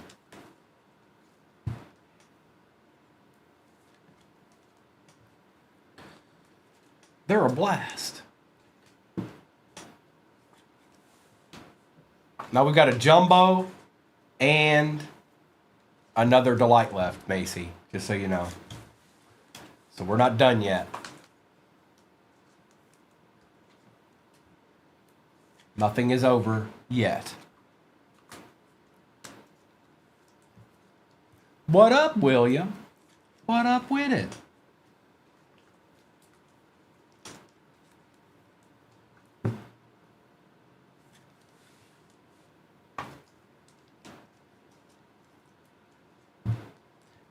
They're a blast. Now we've got a jumbo and another delight left, Macy, just so you know. So we're not done yet. Nothing is over yet. What up, William? What up with it?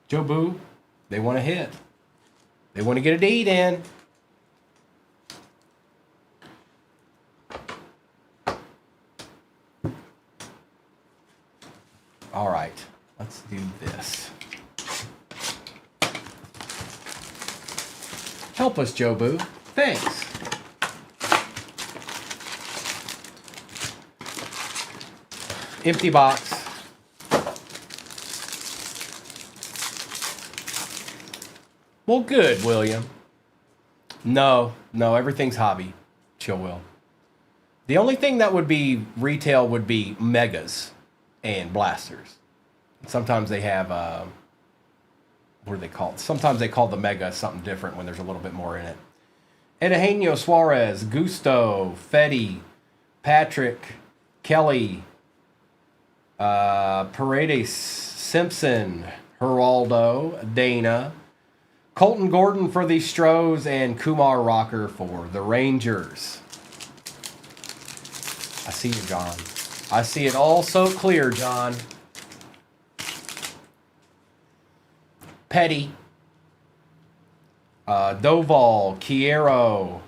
Joe Boo, they want to hit. They want to get a deed in. All right, let's do this. Help us, Joe Boo. Thanks. Empty box. Well, good, William. No, everything's hobby. Chill, Will. The only thing that would be retail would be megas and blasters. Sometimes they have, what are they called? Sometimes they call the mega something different when there's a little bit more in it. Eugenio Suarez, Gusto, Fetty, Patrick, Kelly, Paredes, Simpson, Geraldo, Dana, Colton Gordon for the Stros, and Kumar Rocker for the Rangers. I see you, John. I see it all so clear, John. Petty, Doval, Kiero,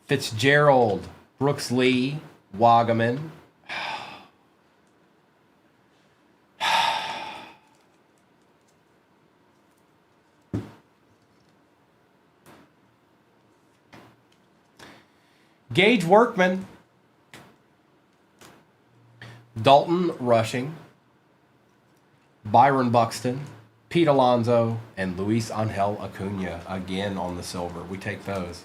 Fitzgerald, Brooks Lee, Wagaman. Gage Workman, Dalton Rushing, Byron Buxton, Pete Alonso, and Luis Angel Acuna again on the silver. We take those.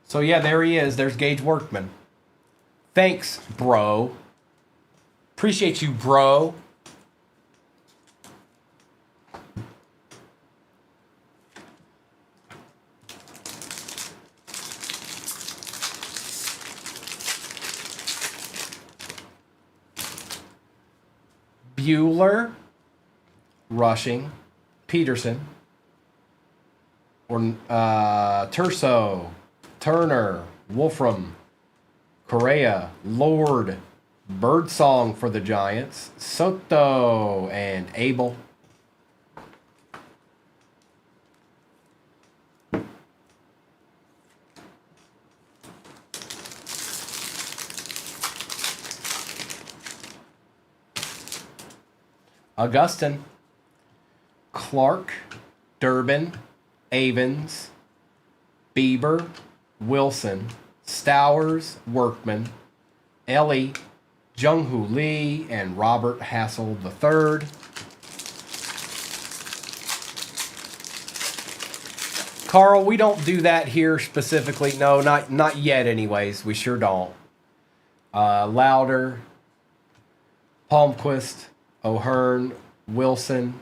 So yeah, there he is. There's Gage Workman. Thanks, bro. Appreciate you, bro. Bueller, Rushing, Peterson, or Terso, Turner, Wolfram, Correa, Lord, Birdsong for the Giants, Soto, and Abel. Augustin, Clark, Durbin, Avens, Bieber, Wilson, Stowers, Workman, Ellie, Jung-Hoo Lee, and Robert Hassel III. Carl, we don't do that here specifically. No, not yet anyways. We sure don't. Louder, Palmquist, O'Hearn, Wilson,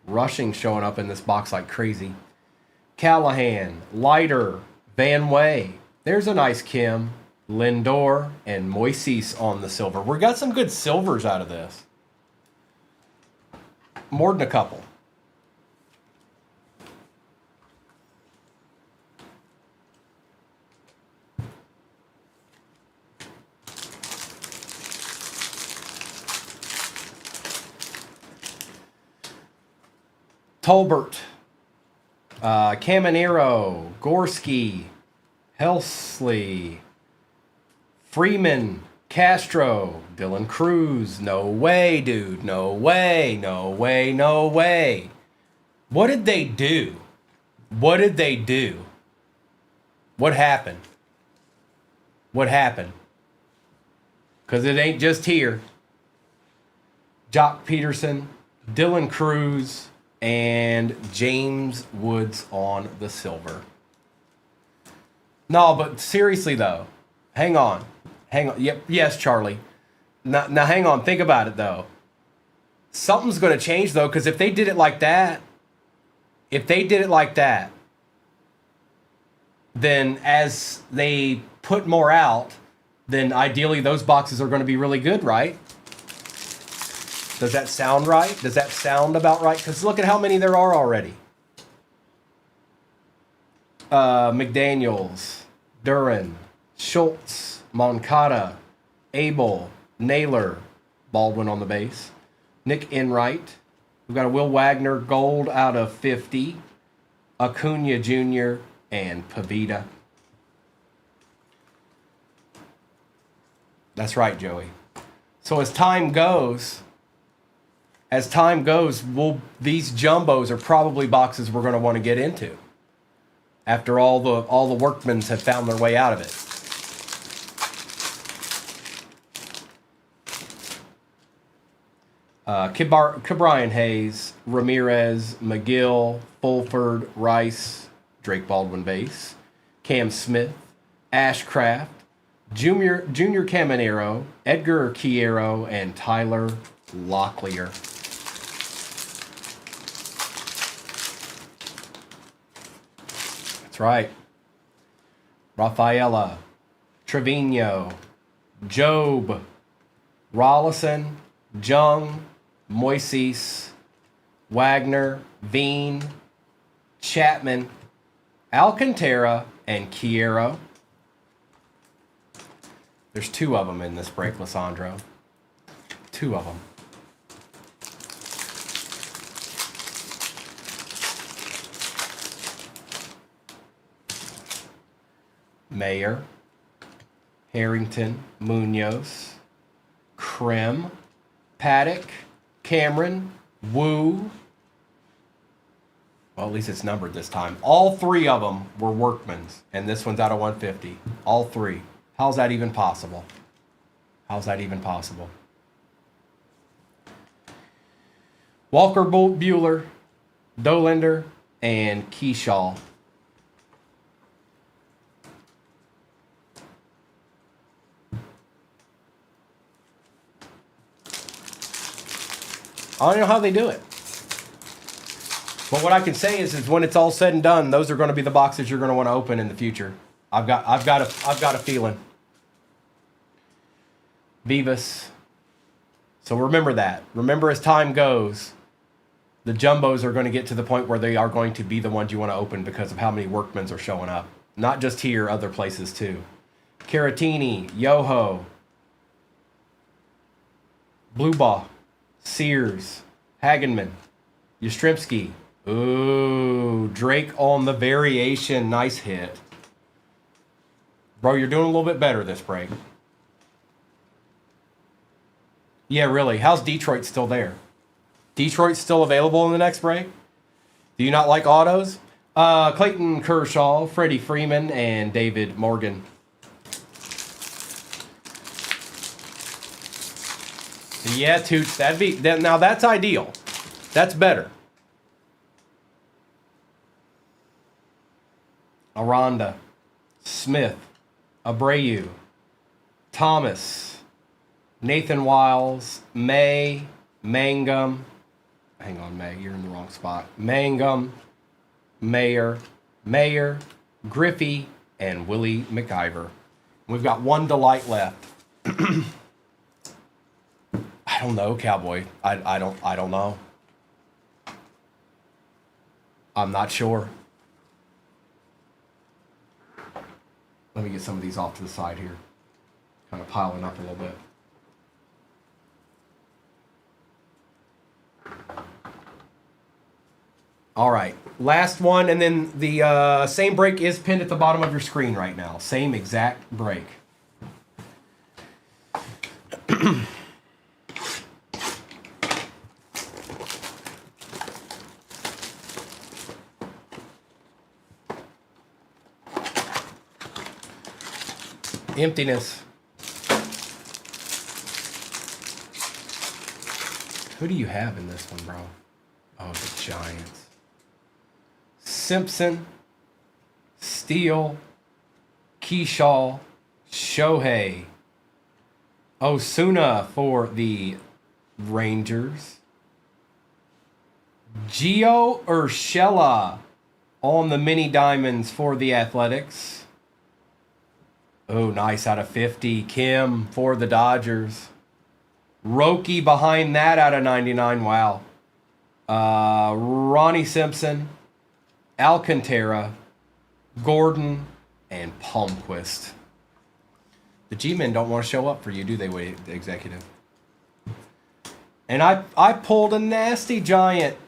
Rushing showing up in this box like crazy. Callahan, Leiter, Van Way. There's a nice Kim, Lindor, and Moises on the silver. We got some good silvers out of this. More than a couple. Tolbert, Caminero, Gorski, Helsley, Freeman, Castro, Dylan Cruz. No way, dude. No way, no way, no way. What did they do? What did they do? What happened? What happened? Because it ain't just here. Jock Peterson, Dylan Cruz, and James Woods on the silver. No, but seriously though, hang on. Yep, yes, Charlie. Now hang on. Think about it though. Something's going to change though, because if they did it like that, then as they put more out, then ideally those boxes are going to be really good, right? Does that sound right? Does that sound about right? Because look at how many there are already. McDaniels, Duran, Schultz, Moncada, Abel, Naylor, Baldwin on the base, Nick Enright. We've got a Will Wagner gold out of 50, Acuna Jr., and Pavita. That's right, Joey. So as time goes, these jumbos are probably boxes we're going to want to get into after all the workmans have found their way out of it. Ke'Bryan Hayes, Ramirez, McGill, Fulford, Rice, Drake Baldwin base, Cam Smith, Ashcraft, Junior Caminero, Edgar Quiero, and Tyler Locklear. That's right. Rafaela, Trevino, Job, Rollison, Jung, Moises, Wagner, Veen, Chapman, Alcantara, and Quiero. There's two of them in this break, Lissandro. Two of them. Mayer, Harrington, Munoz, Krim, Paddock, Cameron, Wu. Well, at least it's numbered this time. All three of them were workmans, and this one's out of 150. All three. How's that even possible? How's that even possible? Walker Buehler, Dollander, and Keyshaw. I don't know how they do it. But what I can say is when it's all said and done, those are going to be the boxes you're going to want to open in the future. I've got a feeling. Vivas. So remember that. Remember, as time goes, the jumbos are going to get to the point where they are going to be the ones you want to open because of how many workmans are showing up. Not just here, other places too. Caratini, Yoho, Bluebaugh, Sears, Hagenman, Yastrzemski. Ooh, Drake on the variation. Nice hit. Bro, you're doing a little bit better this break. Yeah, really. How's Detroit still there? Detroit's still available in the next break? Do you not like autos? Clayton Kershaw, Freddie Freeman, and David Morgan. Yeah, Toots, now that's ideal. That's better. Aranda, Smith, Abreu, Thomas, Nathan Wiles, May, Mangum, hang on, May, you're in the wrong spot. Mangum, Mayer, Griffey, and Willie McIver. We've got one delight left. I don't know, Cowboy. I don't know. I'm not sure. Let me get some of these off to the side here. Kind of piling up a little bit. All right, last one, and then the same break is pinned at the bottom of your screen right now. Same exact break. Emptiness. Who do you have in this one, bro? Oh, the Giants. Simpson, Steele, Keyshaw, Shohei, Osuna for the Rangers, Gio Urshela on the mini diamonds for the Athletics. Oh, nice out of 50. Kim for the Dodgers. Roki behind that out of 99. Wow. Ronnie Simpson, Alcantara, Gordon, and Palmquist. The G-men don't want to show up for you, do they, Wade, the executive? And I pulled a nasty Giant,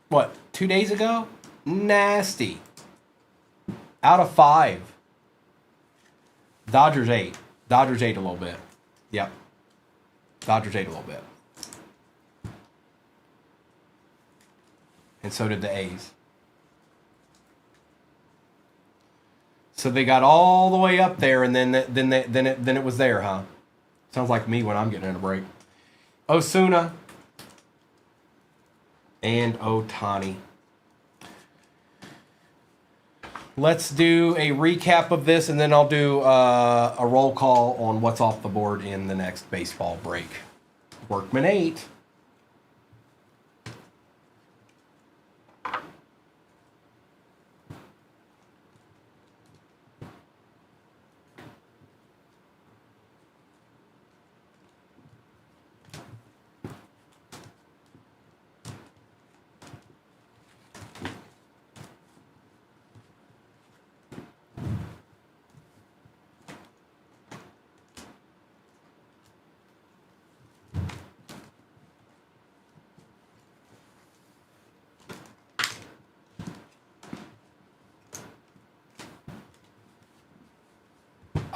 what, 2 days ago? Nasty. Out of 5. Dodgers 8. Dodgers 8 a little bit. Yep. Dodgers 8 a little bit. And so did the A's. So they got all the way up there, and then it was there, huh? Sounds like me when I'm getting in a break. Osuna and Ohtani. Let's do a recap of this, and then I'll do a roll call on what's off the board in the next baseball break. Workman 8.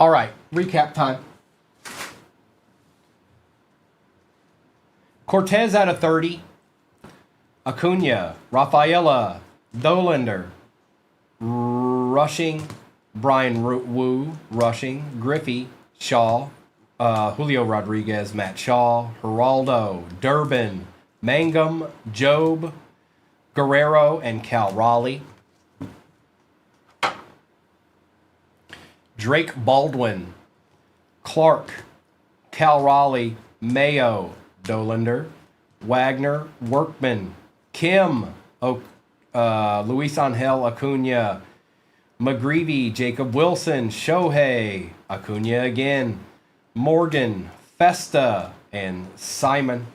All right, recap time. Cortez out of 30. Acuna, Rafaela, Dolander, rushing. Brian Wu, rushing. Griffey, Shaw, Julio Rodriguez, Matt Shaw, Geraldo, Durbin, Mangum, Job, Guerrero, and Cal Raleigh. Drake Baldwin, Clark, Cal Raleigh, Mayo, Dolander, Wagner, Workman, Kim, Luis Angel Acuna, McGreevy, Jacob Wilson, Shohei, Acuna again, Morgan, Festa, and Simon.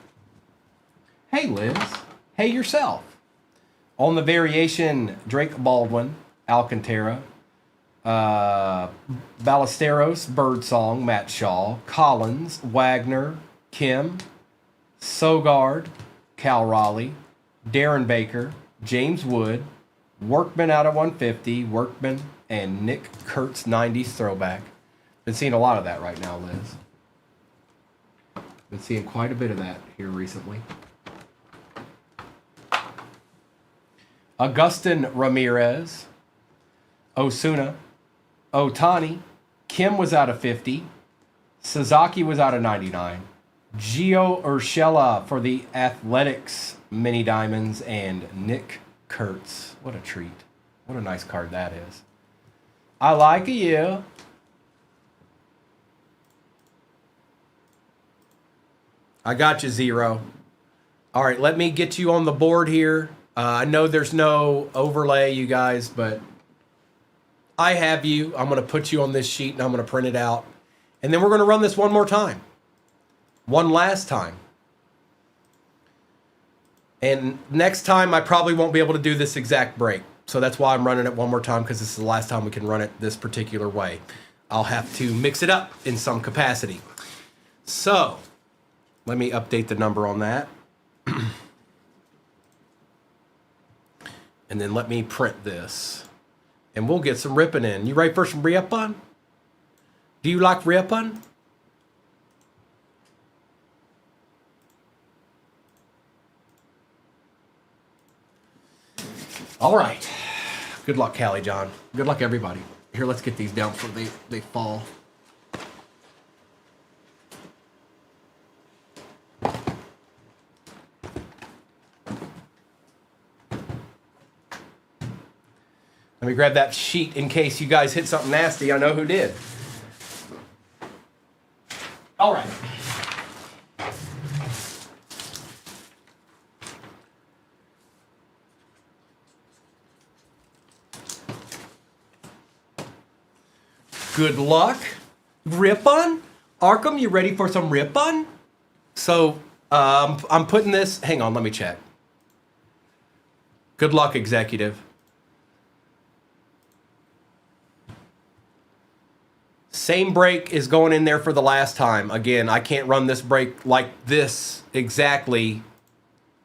Hey, Liz. Hey, yourself. On the variation, Drake Baldwin, Alcantara, Ballesteros, Birdsong, Matt Shaw, Collins, Wagner, Kim, Sogard, Cal Raleigh, Darren Baker, James Wood, Workman out of 150, Workman, and Nick Kurtz 90s throwback. Been seeing a lot of that right now, Liz. Been seeing quite a bit of that here recently. Augustin Ramirez, Osuna, Ohtani, Kim was out of 50, Sasaki was out of 99, Gio Urshela for the Athletics Mini Diamonds, and Nick Kurtz. What a treat. What a nice card that is. I like you. I got you, Zero. All right, let me get you on the board here. I know there's no overlay, you guys, but I have you. I'm going to put you on this sheet and I'm going to print it out. And then we're going to run this one more time. One last time. And next time, I probably won't be able to do this exact break. So that's why I'm running it one more time, because this is the last time we can run it this particular way. I'll have to mix it up in some capacity. So let me update the number on that. And then let me print this. And we'll get some ripping in. You ready for some ripping? Do you like ripping? All right. Good luck, Callie John. Good luck, everybody. Here, let's get these down before they fall. Let me grab that sheet in case you guys hit something nasty. I know who did. All right. Good luck. Rip-on? Arkham, you ready for some rip-on? So, I'm putting this... Hang on, let me check. Good luck, executive. Same break is going in there for the last time. Again, I can't run this break like this exactly.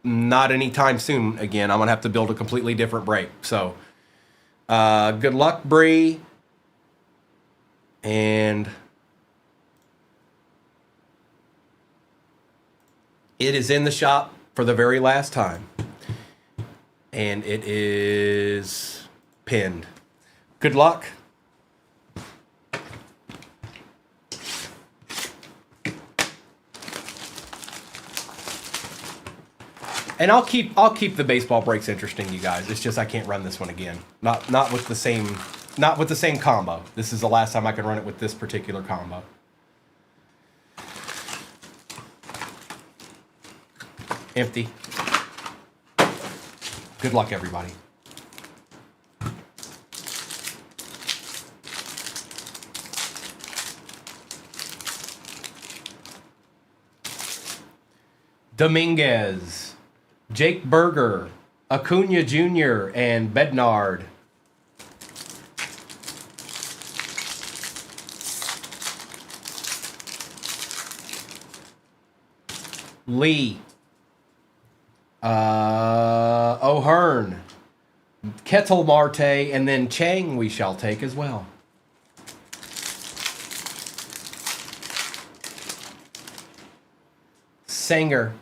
Not anytime soon. Again, I'm going to have to build a completely different break. So, good luck, Bree. And it is in the shop for the very last time. And it is pinned. Good luck. And I'll keep the baseball breaks interesting, you guys. It's just I can't run this one again. Not with the same combo. This is the last time I can run it with this particular combo. Empty. Good luck, everybody. Dominguez, Jake Berger, Acuna Jr., and Bednard. Lee, O'Hearn, Kettle Marte, and then Chang we shall take as well. Sanger,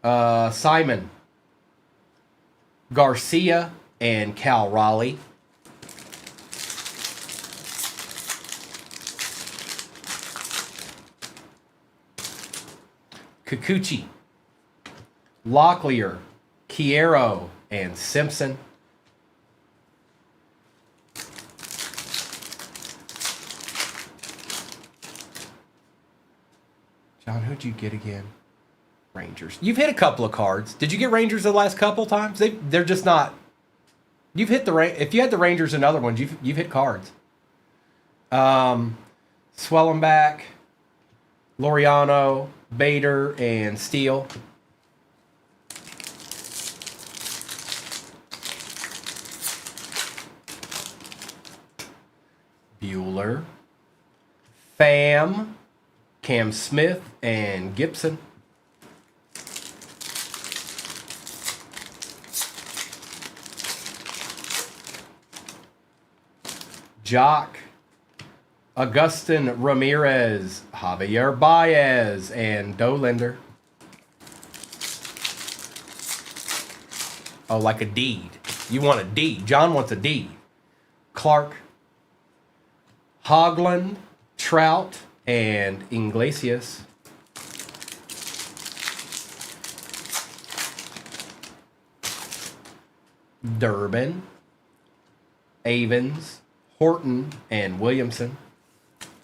Simon, Garcia, and Cal Raleigh. Kikuchi, Locklear, Chiero, and Simpson. John, who'd you get again? Rangers. You've hit a couple of cards. Did you get Rangers the last couple times? They're just not. You've hit the if you had the Rangers and other ones, you've hit cards. Swellenback, Laureano, Bader, and Steele. Bueller, Pham, Cam Smith, and Gibson. Jock, Augustin Ramirez, Javier Baez, and Dollander. Oh, like a deed. You want a deed. John wants a deed. Clark, Hoagland, Trout, and Iglesias. Durbin, Avens, Horton, and Williamson.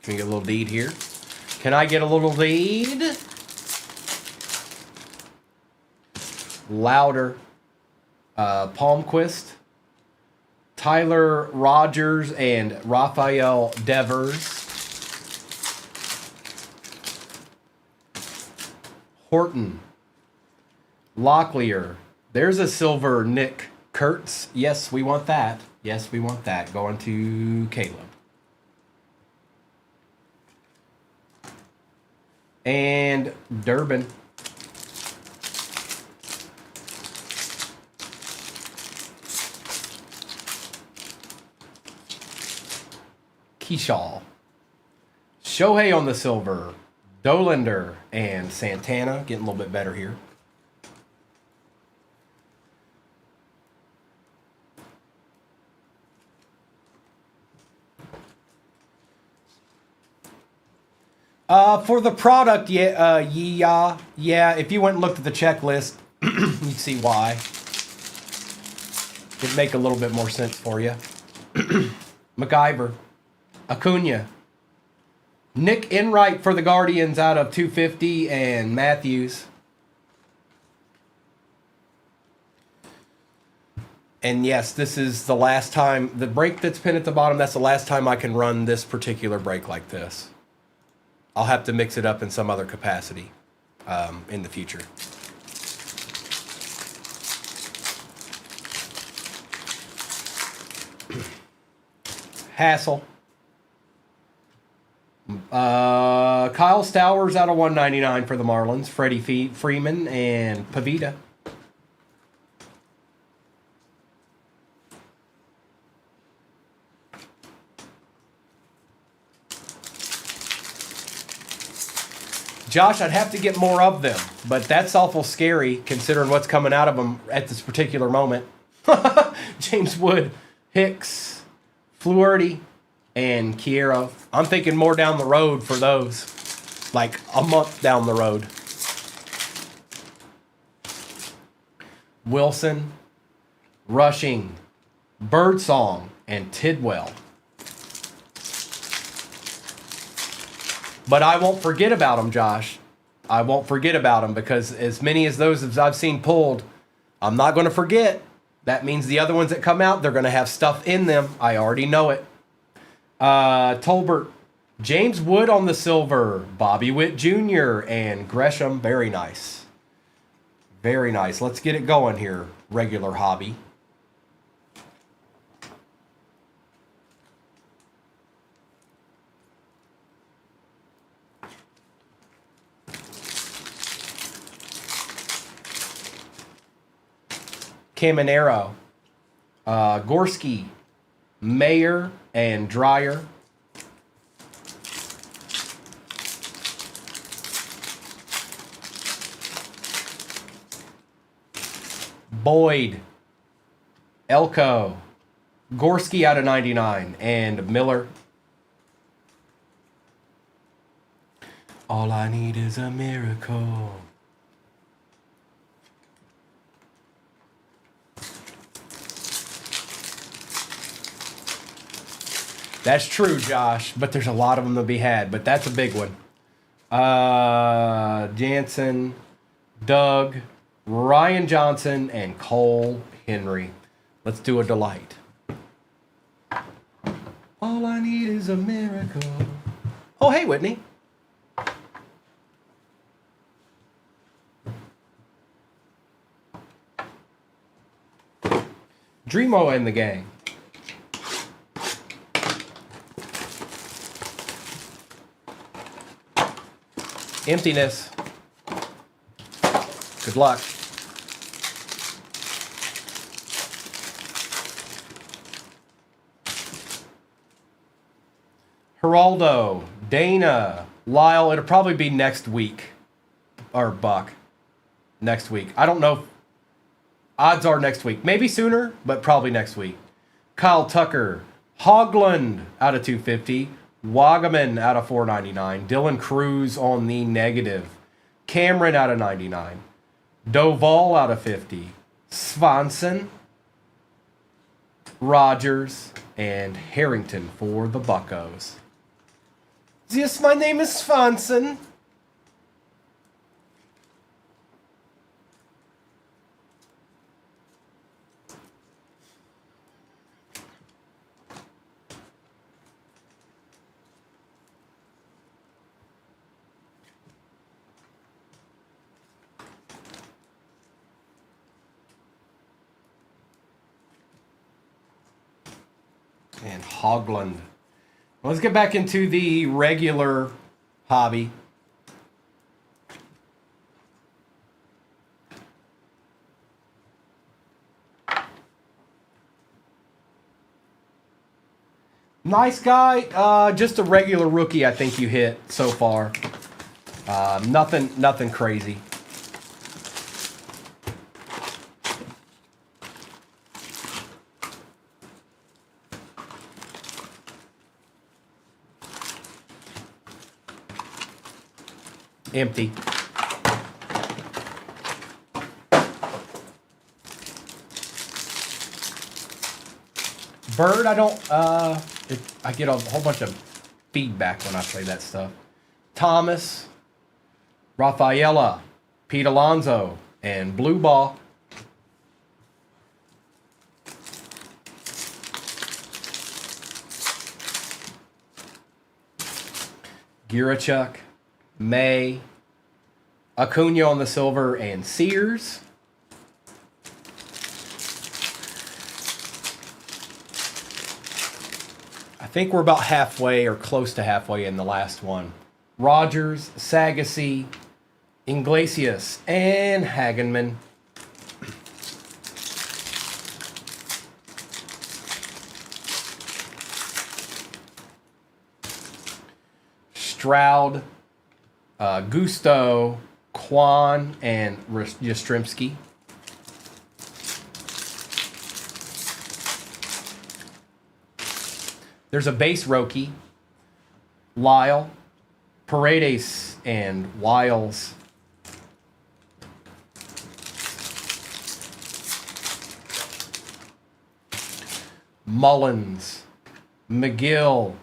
Can we get a little deed here? Can I get a little deed? Louder, Palmquist, Tyler Rogers, and Rafael Devers. Horton, Locklear. There's a silver Nick Kurtz. Yes, we want that. Yes, we want that. Going to Caleb. And Durbin. Keyshaw. Shohei on the silver. Dolander and Santana. Getting a little bit better here. For the product, yeah, if you went and looked at the checklist, you'd see why. It'd make a little bit more sense for you. MacGyver, Acuna, Nick Enright for the Guardians out of 250, and Matthews. And yes, this is the last time, the break that's pinned at the bottom, that's the last time I can run this particular break like this. I'll have to mix it up in some other capacity in the future. Hassel. Kyle Stowers out of 199 for the Marlins. Freddie Freeman and Pavita. Josh, I'd have to get more of them, but that's awful scary considering what's coming out of them at this particular moment. James Wood, Hicks, Fluharty, and Kiero. I'm thinking more down the road for those, like a month down the road. Wilson, Rushing, Birdsong, and Tidwell. But I won't forget about them, Josh. I won't forget about them because as many as those as I've seen pulled, I'm not going to forget. That means the other ones that come out, they're going to have stuff in them. I already know it. Tolbert, James Wood on the silver, Bobby Witt Jr., and Gresham. Very nice. Very nice. Let's get it going here, regular hobby. Caminero, Gorski, Mayer, and Dreyer. Boyd, Elko, Gorski out of 99, and Miller. All I need is a miracle. That's true, Josh, but there's a lot of them to be had, but that's a big one. Jansen, Doug, Ryan Johnson, and Cole Henry. Let's do a delight. All I need is a miracle. Oh, hey, Whitney. Primo and the gang. Emptiness. Good luck. Geraldo, Dana, Lyle. It'll probably be next week. Or Buck. Next week. I don't know. Odds are next week. Maybe sooner, but probably next week. Kyle Tucker, Hogland out of 250. Wagaman out of 499. Dylan Cruz on the negative. Cameron out of 99. Doval out of 50. Swanson, Rogers, and Harrington for the Buccos. Yes, my name is Swanson. and Hogland. Let's get back into the regular hobby. Nice guy. Just a regular rookie, I think you hit so far. Nothing crazy. Empty. Bird, I get a whole bunch of feedback when I say that stuff. Thomas, Rafaela, Pete Alonso, and Blue Ball. Girachuk, May, Acuna on the silver, and Sears. I think we're about halfway or close to halfway in the last one. Rogers, Sagassi, Iglesias, and Hagenman. Stroud, Gusto, Kwan, and Yastrzemski. There's a base Roki, Lyle, Paredes, and Wiles. Mullins, McGill,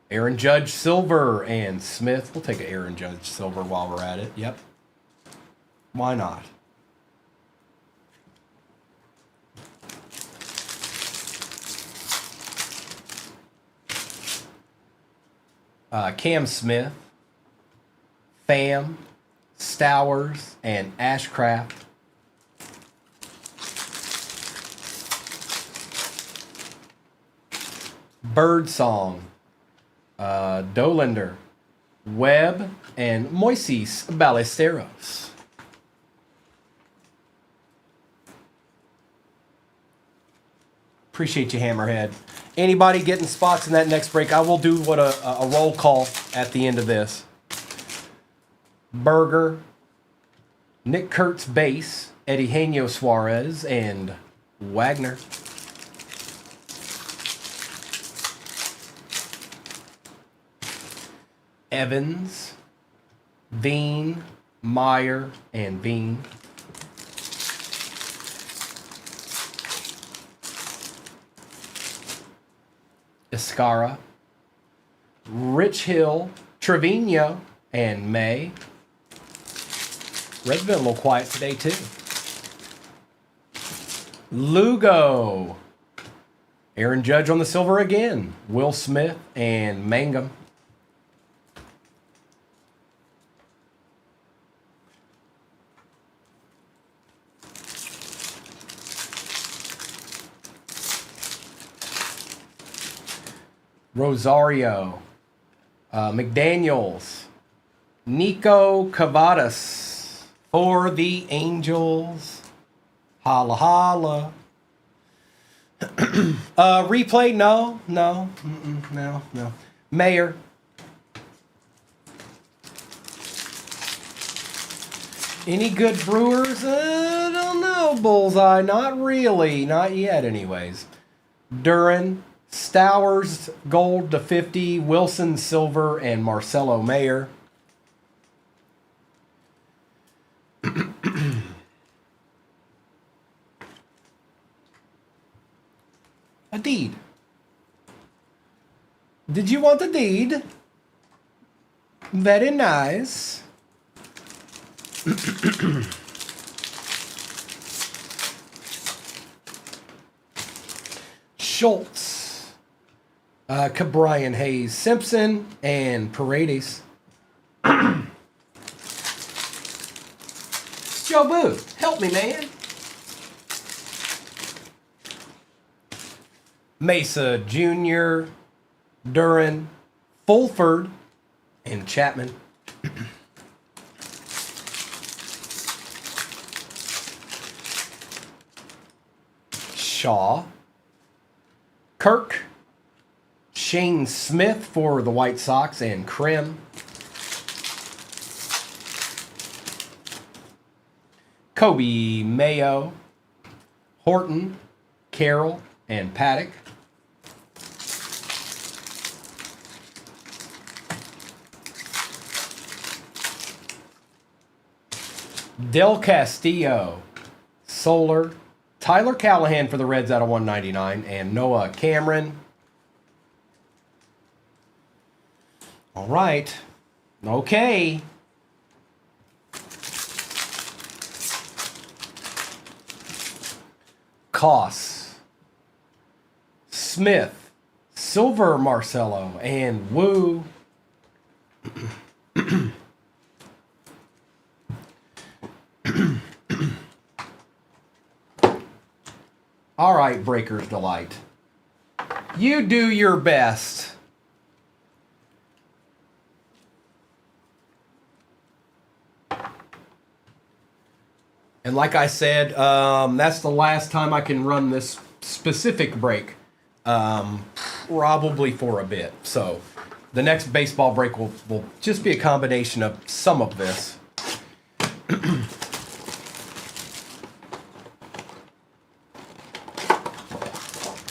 Aaron Judge Silver, and Smith. We'll take an Aaron Judge Silver while we're at it. Yep. Why not? Cam Smith, Pham, Stowers, and Ashcraft. Birdsong, Dolander, Webb, and Moises Ballesteros. Appreciate you, Hammerhead. Anybody getting spots in that next break, I will do a roll call at the end of this. Berger, Nick Kurtz base, Eddie Eugenio Suarez, and Wagner. Evans, Veen, Meyer, and Veen. Escara, Rich Hill, Trevino, and May. Red's been a little quiet today, too. Lugo, Aaron Judge on the silver again, Will Smith, and Mangum. Rosario, McDaniels, Nico Cavadas for the Angels. Holla, holla. Replay? No. No. Mayor. Any good Brewers? I don't know, Bullseye. Not really. Not yet, anyways. Duran, Stowers, gold to 50, Wilson, silver, and Marcelo Mayer. A deed. Did you want the deed? Very nice. Schultz. Brian Hayes Simpson, and Paredes. Joe Boo, help me, man. Mesa Jr., Duran, Fulford, and Chapman. Shaw, Kirk, Shane Smith for the White Sox, and Krim. Kobe Mayo, Horton, Carroll, and Paddock. Del Castillo, Solar, Tyler Callahan for the Reds out of 199, and Noah Cameron. All right. Okay. Koss, Smith, Silver Marcelo, and Wu. All right, Breaker's Delight. You do your best. And like I said, that's the last time I can run this specific break, probably for a bit. So the next baseball break will just be a combination of some of this.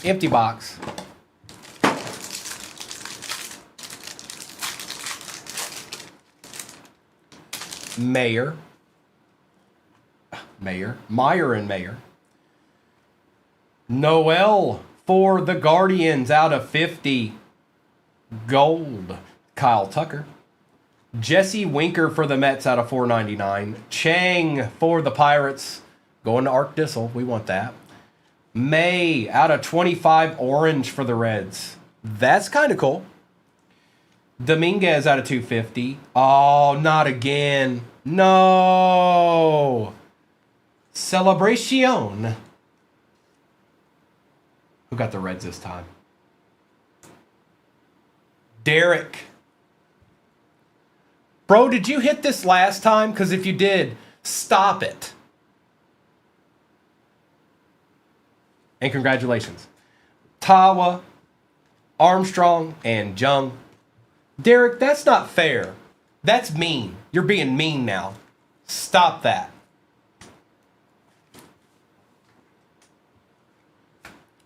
Empty box. Meyer, Meyer and Mayer. Noel for the Guardians out of 50. Gold, Kyle Tucker. Jesse Winker for the Mets out of 499. Chang for the Pirates. Going to Arc Dissel. We want that. May out of 25. Orange for the Reds. That's kind of cool. Dominguez out of 250. Oh, not again. No. Celebration. Who got the Reds this time? Derek. Bro, did you hit this last time? Because if you did, stop it. And congratulations. Tawa, Armstrong, and Jung. Derek, that's not fair. That's mean. You're being mean now. Stop that.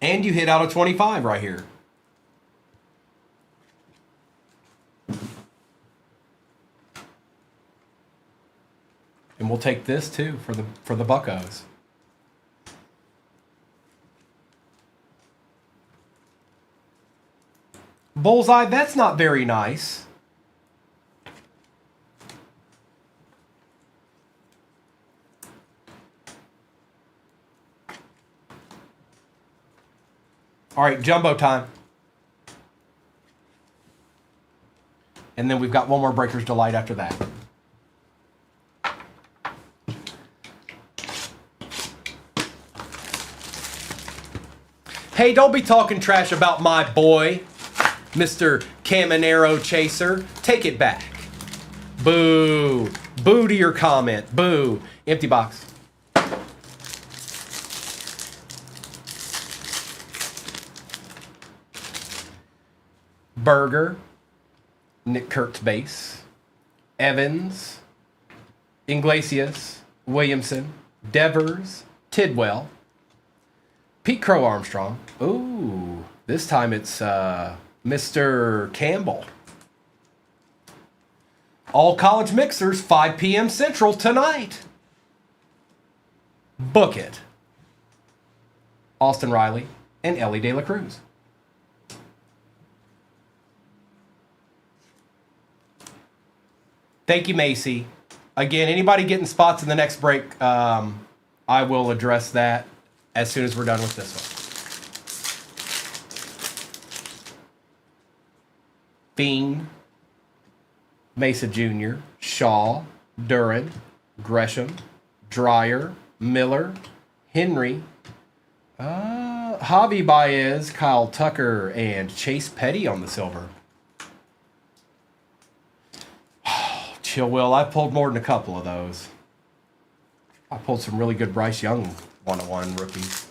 And you hit out of 25 right here. And we'll take this too for the Buccos. Bullseye, that's not very nice. All right, jumbo time. And then we've got one more Breaker's Delight after that. Hey, don't be talking trash about my boy, Mr. Caminero Chaser. Take it back. Boo. Boo to your comment. Boo. Empty box. Berger. Nick Kurtz base. Evans. Iglesias. Williamson. Devers. Tidwell. Pete Crow Armstrong. Ooh. This time it's Mr. Campbell. All college mixers, 5 p.m. Central tonight. Book it. Austin Riley and Ellie De La Cruz. Thank you, Macy. Again, anybody getting spots in the next break, I will address that as soon as we're done with this one. Bean, Mesa Jr., Shaw, Duran, Gresham, Dreyer, Miller, Henry. Javi Baez, Kyle Tucker, and Chase Petty on the silver. Chill, Will. I pulled more than a couple of those. I pulled some really good Bryce Young 101 rookies.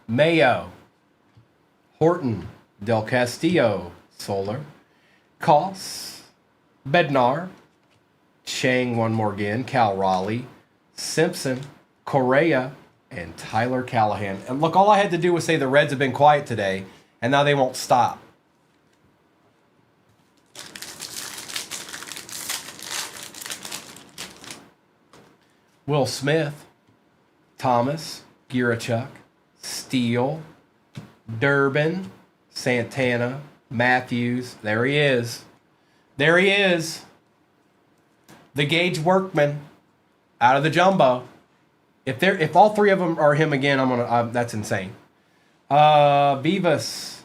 Mayo, Horton, Del Castillo, Solar, Koss, Bednar, Chang one more again, Cal Raleigh, Simpson, Correa, and Tyler Callahan. And look, all I had to do was say the Reds have been quiet today, and now they won't stop. Will Smith, Thomas, Girachuk, Steele, Durbin, Santana, Matthews. There he is. There he is. The Gage Workman out of the jumbo. If all three of them are him again, that's insane. Vivas,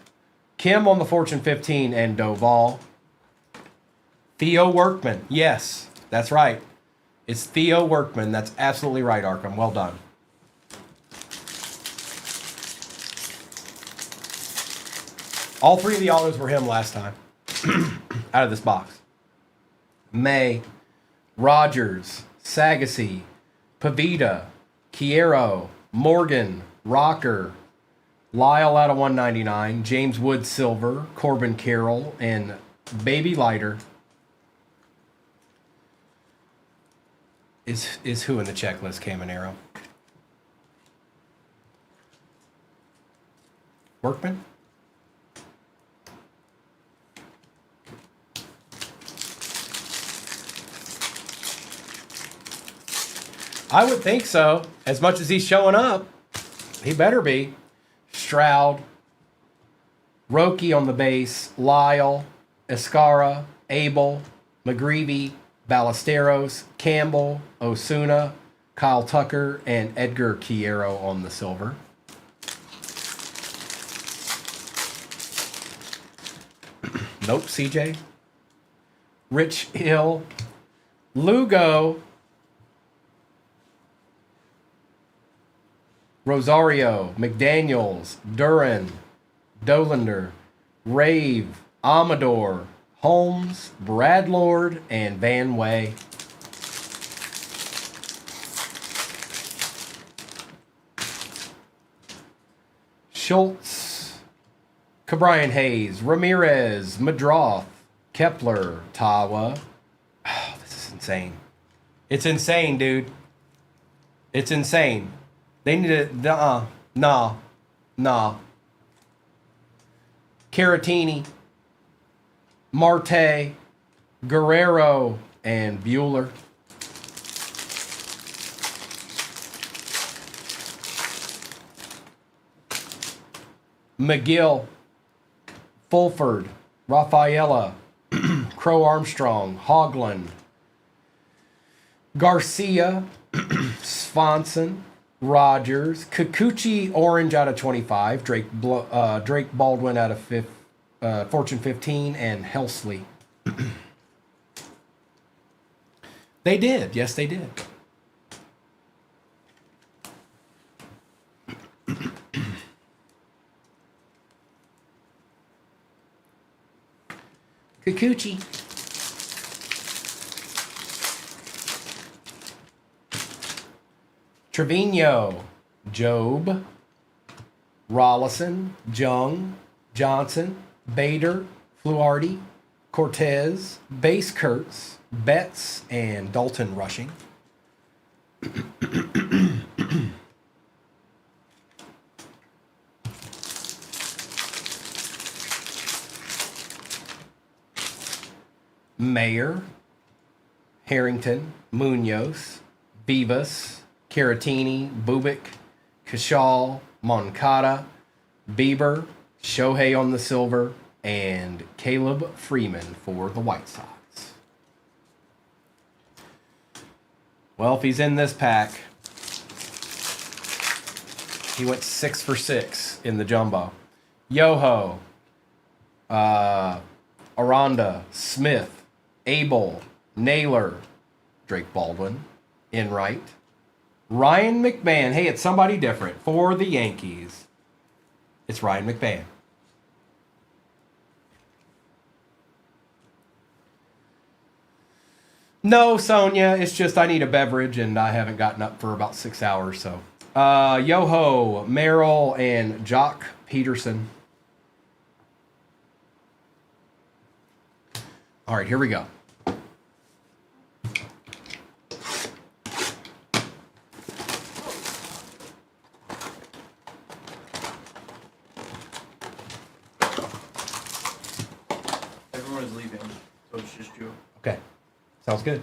Kim on the Fortune 15, and Doval. Theo Workman. Yes, that's right. It's Theo Workman. That's absolutely right, Arkham. Well done. All three of the autos were him last time. Out of this box. May, Rogers, Sagassi, Pavita, Quiero, Morgan, Rocker, Lyle out of 199, James Wood Silver, Corbin Carroll, and Baby Lighter. Is who in the checklist, Caminero? Workman? I would think so. As much as he's showing up, he better be. Stroud, Roki on the base, Lyle, Escara, Abel, McGreevy, Ballesteros, Campbell, Osuna, Kyle Tucker, and Edgar Quiero on the silver. Nope, CJ. Rich Hill, Lugo, Rosario, McDaniels, Duran, Dolander, Rave, Amador, Holmes, Bradlord, and Van Way. Schultz, Cabrian Hayes, Ramirez, Madroth, Kepler, Tawa. Oh, this is insane. It's insane, dude. It's insane. They need to, nah. Caratini, Marte, Guerrero, and Bueller. McGill, Fulford, Rafaela, Crow Armstrong, Hoagland, Garcia, Swanson, Rogers, Kikuchi Orange out of 25, Drake Baldwin out of Fortune 15, and Helsley. They did. Yes, they did. Kikuchi. Trevino, Job, Rollison, Jung, Johnson, Bader, Fluardi, Cortez, Base Kurtz, Betts, and Dalton Rushing. Mayer, Harrington, Munoz, Vivas, Caratini, Bubik, Kashal, Moncada, Bieber, Shohei on the silver, and Caleb Freeman for the White Sox. Well, if he's in this pack, he went 6 for 6 in the jumbo. Yoho, Aranda, Smith, Abel, Naylor, Drake Baldwin, in right. Ryan McMahon. Hey, it's somebody different for the Yankees. It's Ryan McMahon. No, Sonia. It's just I need a beverage and I haven't gotten up for about 6 hours. So, Yoho, Merrill, and Jock Peterson. All right, here we go. Everyone is leaving, so it's just you. Okay, sounds good.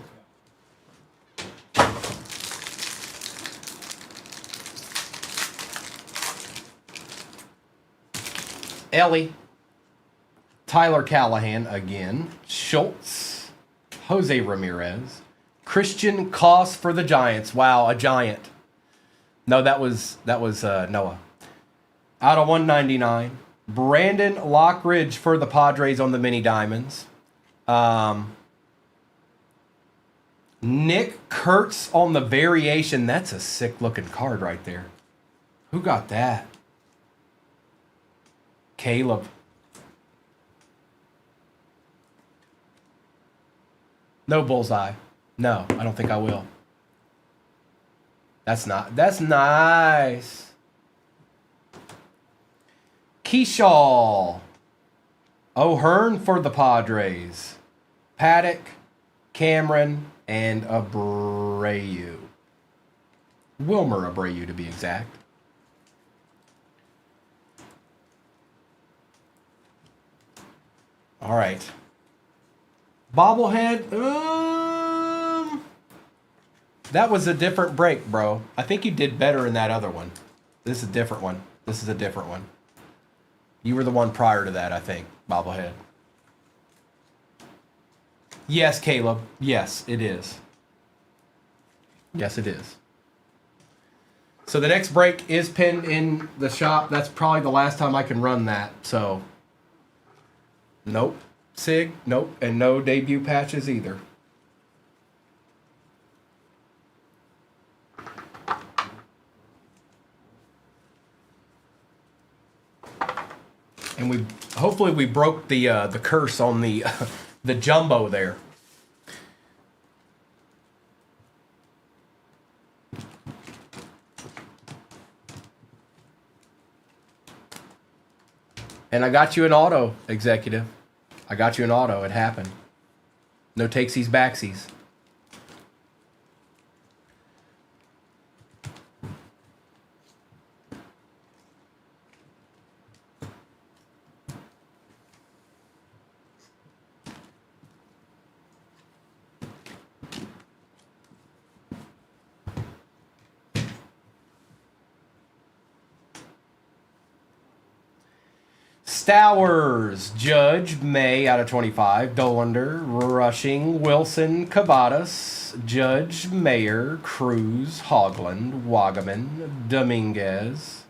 Ellie, Tyler Callahan again, Schultz, Jose Ramirez, Christian Koss for the Giants. Wow, a giant. No, that was Noah. Out of 199. Brandon Lockridge for the Padres on the mini diamonds. Nick Kurtz on the variation. That's a sick looking card right there. Who got that? Caleb. No bullseye. No, I don't think I will. That's nice. Keyshaw. O'Hearn for the Padres. Paddock, Cameron, and Abreu. Wilmer Abreu to be exact. All right. Bobblehead. That was a different break, bro. I think you did better in that other one. This is a different one. This is a different one. You were the one prior to that, I think, Bobblehead. Yes, Caleb. Yes, it is. Yes, it is. So the next break is pinned in the shop. That's probably the last time I can run that. So, nope. Sig, nope. And no debut patches either. And we hopefully we broke the curse on the the jumbo there. And I got you an auto, executive. I got you an auto. It happened. No takesies backsies. Stowers, Judge, May out of 25, Dolander, Rushing, Wilson, Cavadas, Judge, Mayer, Cruz, Hogland, Wagaman, Dominguez,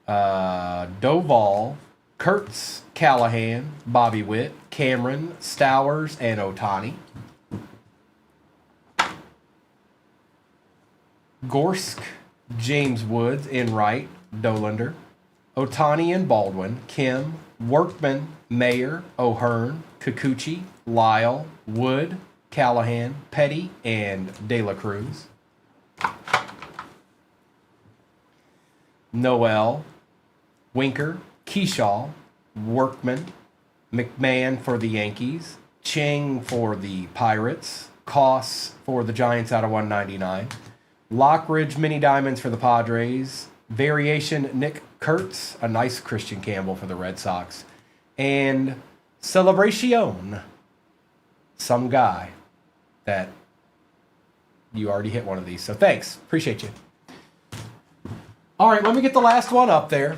Doval, Kurtz, Callahan, Bobby Witt, Cameron, Stowers, and Otani. Gorsk, James Woods, Enright, Dolander. Otani and Baldwin, Kim, Workman, Mayer, O'Hearn, Kikuchi, Lyle, Wood, Callahan, Petty, and De La Cruz. Noel, Winker, Keyshaw, Workman, McMahon for the Yankees, Chang for the Pirates, Koss for the Giants out of 199, Lockridge Mini Diamonds for the Padres, Variation Nick Kurtz, a nice Christian Campbell for the Red Sox, and Celebration, some guy that you already hit one of these. So thanks. Appreciate you. All right, let me get the last one up there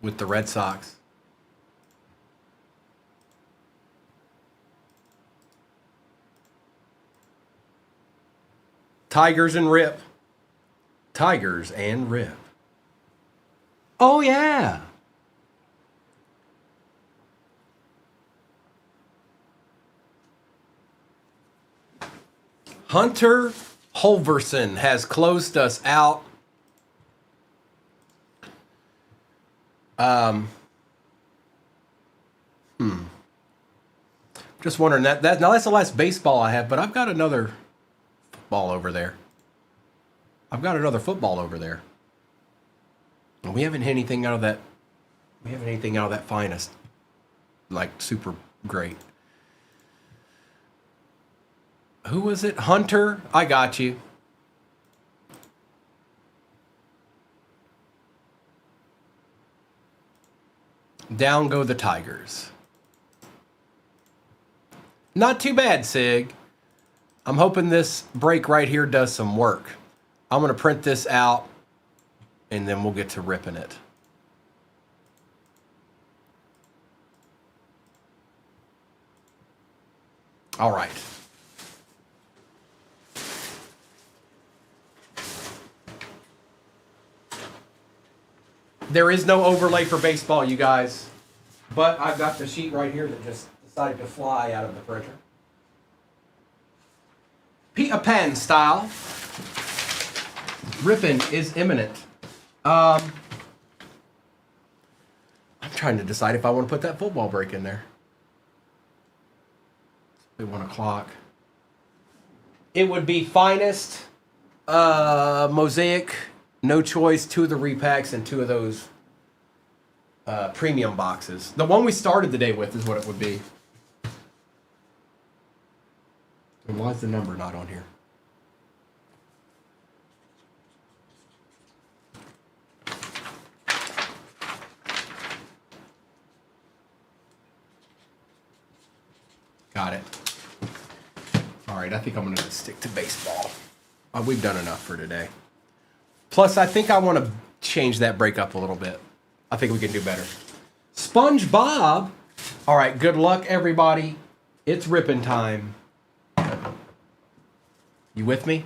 with the Red Sox. Tigers and Rip. Tigers and Rip. Oh, yeah. Hunter Holverson has closed us out. Just wondering that now that's the last baseball I have, but I've got another football over there. And we haven't hit anything out of that. We haven't anything out of that finest, like super great. Who was it? Hunter. I got you. Down go the Tigers. Not too bad, Sig. I'm hoping this break right here does some work. I'm going to print this out, and then we'll get to ripping it. All right. There is no overlay for baseball, you guys. But I've got the sheet right here that just decided to fly out of the printer. Peter Pan style. Ripping is imminent. I'm trying to decide if I want to put that football break in there. It's 1 o'clock. It would be finest, mosaic, no choice, 2 of the repacks, and 2 of those premium boxes. The one we started the day with is what it would be. And why is the number not on here? Got it. All right, I think I'm going to stick to baseball. We've done enough for today. Plus, I think I want to change that break up a little bit. I think we can do better. SpongeBob. All right, good luck, everybody. It's ripping time. You with me?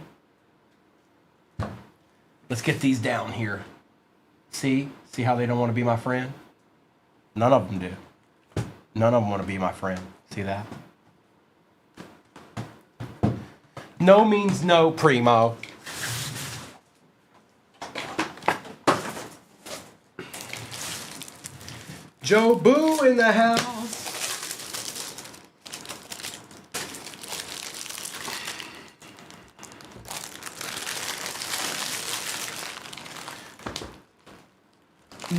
Let's get these down here. See how they don't want to be my friend? None of them do. None of them want to be my friend. See that? No means no, Primo. Joe Boo in the house.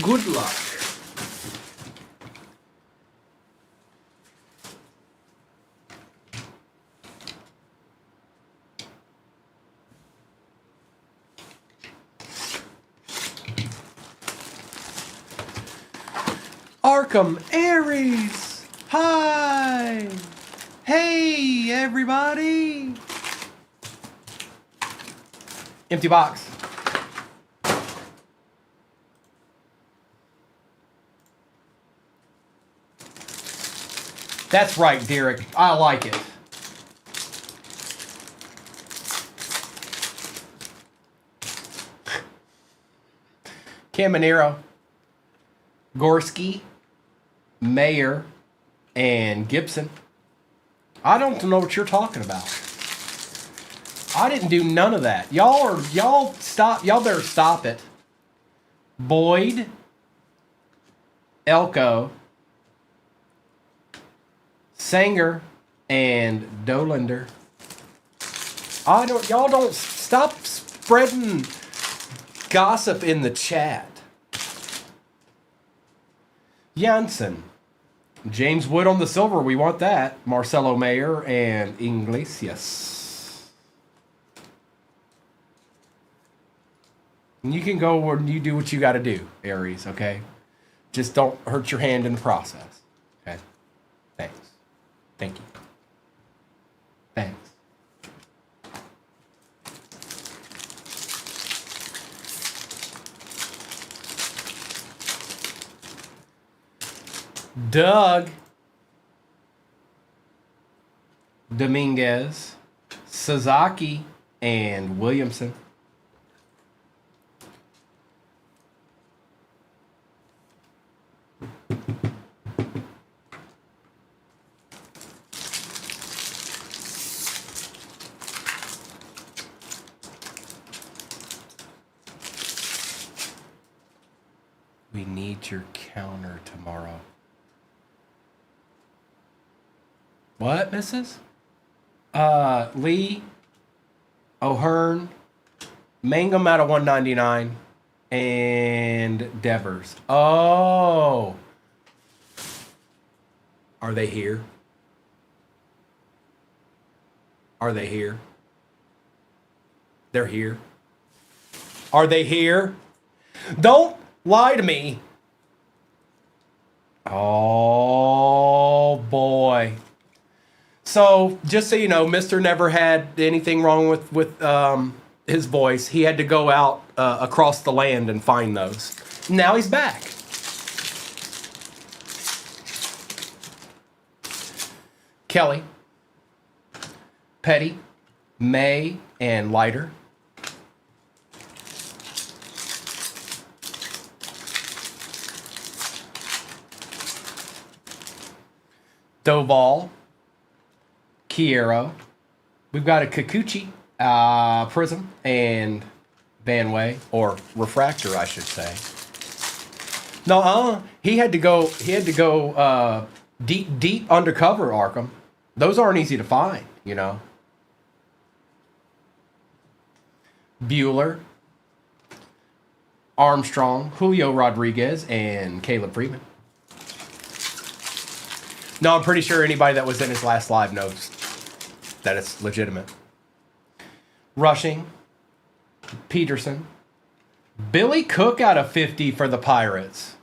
Good luck. Arkham Aries. Hi. Hey, everybody. Empty box. That's right, Derek. I like it. Caminero, Gorski, Mayer, and Gibson. I don't know what you're talking about. I didn't do none of that. Y'all better stop it. Boyd, Elko, Sanger, and Dolander. Y'all don't stop spreading gossip in the chat. Janssen. James Wood on the silver. We want that. Marcelo Mayer and Iglesias. And you can go where you do what you got to do, Aries, okay? Just don't hurt your hand in the process. Okay? Thanks. Thank you. Thanks. Doug, Dominguez, Sasaki, and Williamson. at your counter tomorrow. What, Mrs.? Lee, O'Hearn, Mangum out of 199, and Devers. Oh. Are they here? Are they here? They're here. Are they here? Don't lie to me. Oh, boy. So, just so you know, Mr. never had anything wrong with his voice. He had to go out across the land and find those. Now he's back. Kelly, Petty, May, and Leiter. Doval, Kiero. We've got a Kikuchi, Prism, and Banway, or Refractor, I should say. No, he had to go deep undercover, Arkham. Those aren't easy to find, you know. Bueller, Armstrong, Julio Rodriguez, and Caleb Freeman. No, I'm pretty sure anybody that was in his last live knows that it's legitimate. Rushing, Peterson, Billy Cook out of 50 for the Pirates,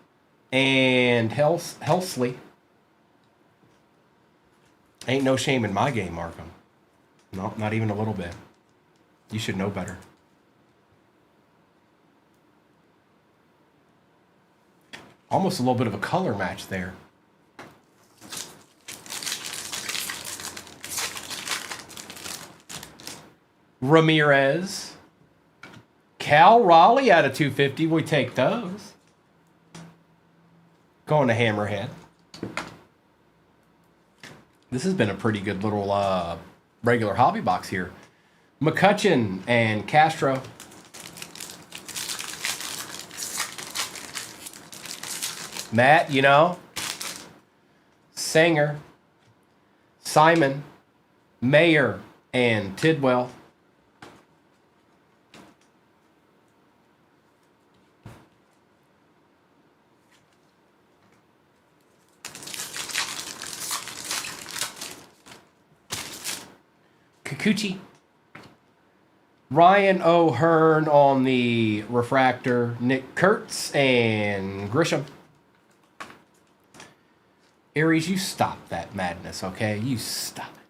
and Helsley. Ain't no shame in my game, Markham. No, not even a little bit. You should know better. Almost a little bit of a color match there. Ramirez. Cal Raleigh out of 250. We take those. Going to Hammerhead. This has been a pretty good little regular hobby box here. McCutcheon and Castro. Matt, you know. Sanger. Simon. Mayer and Tidwell. Kikuchi. Ryan O'Hearn on the refractor. Nick Kurtz and Grisham. Aries, you stop that madness, okay? You stop it.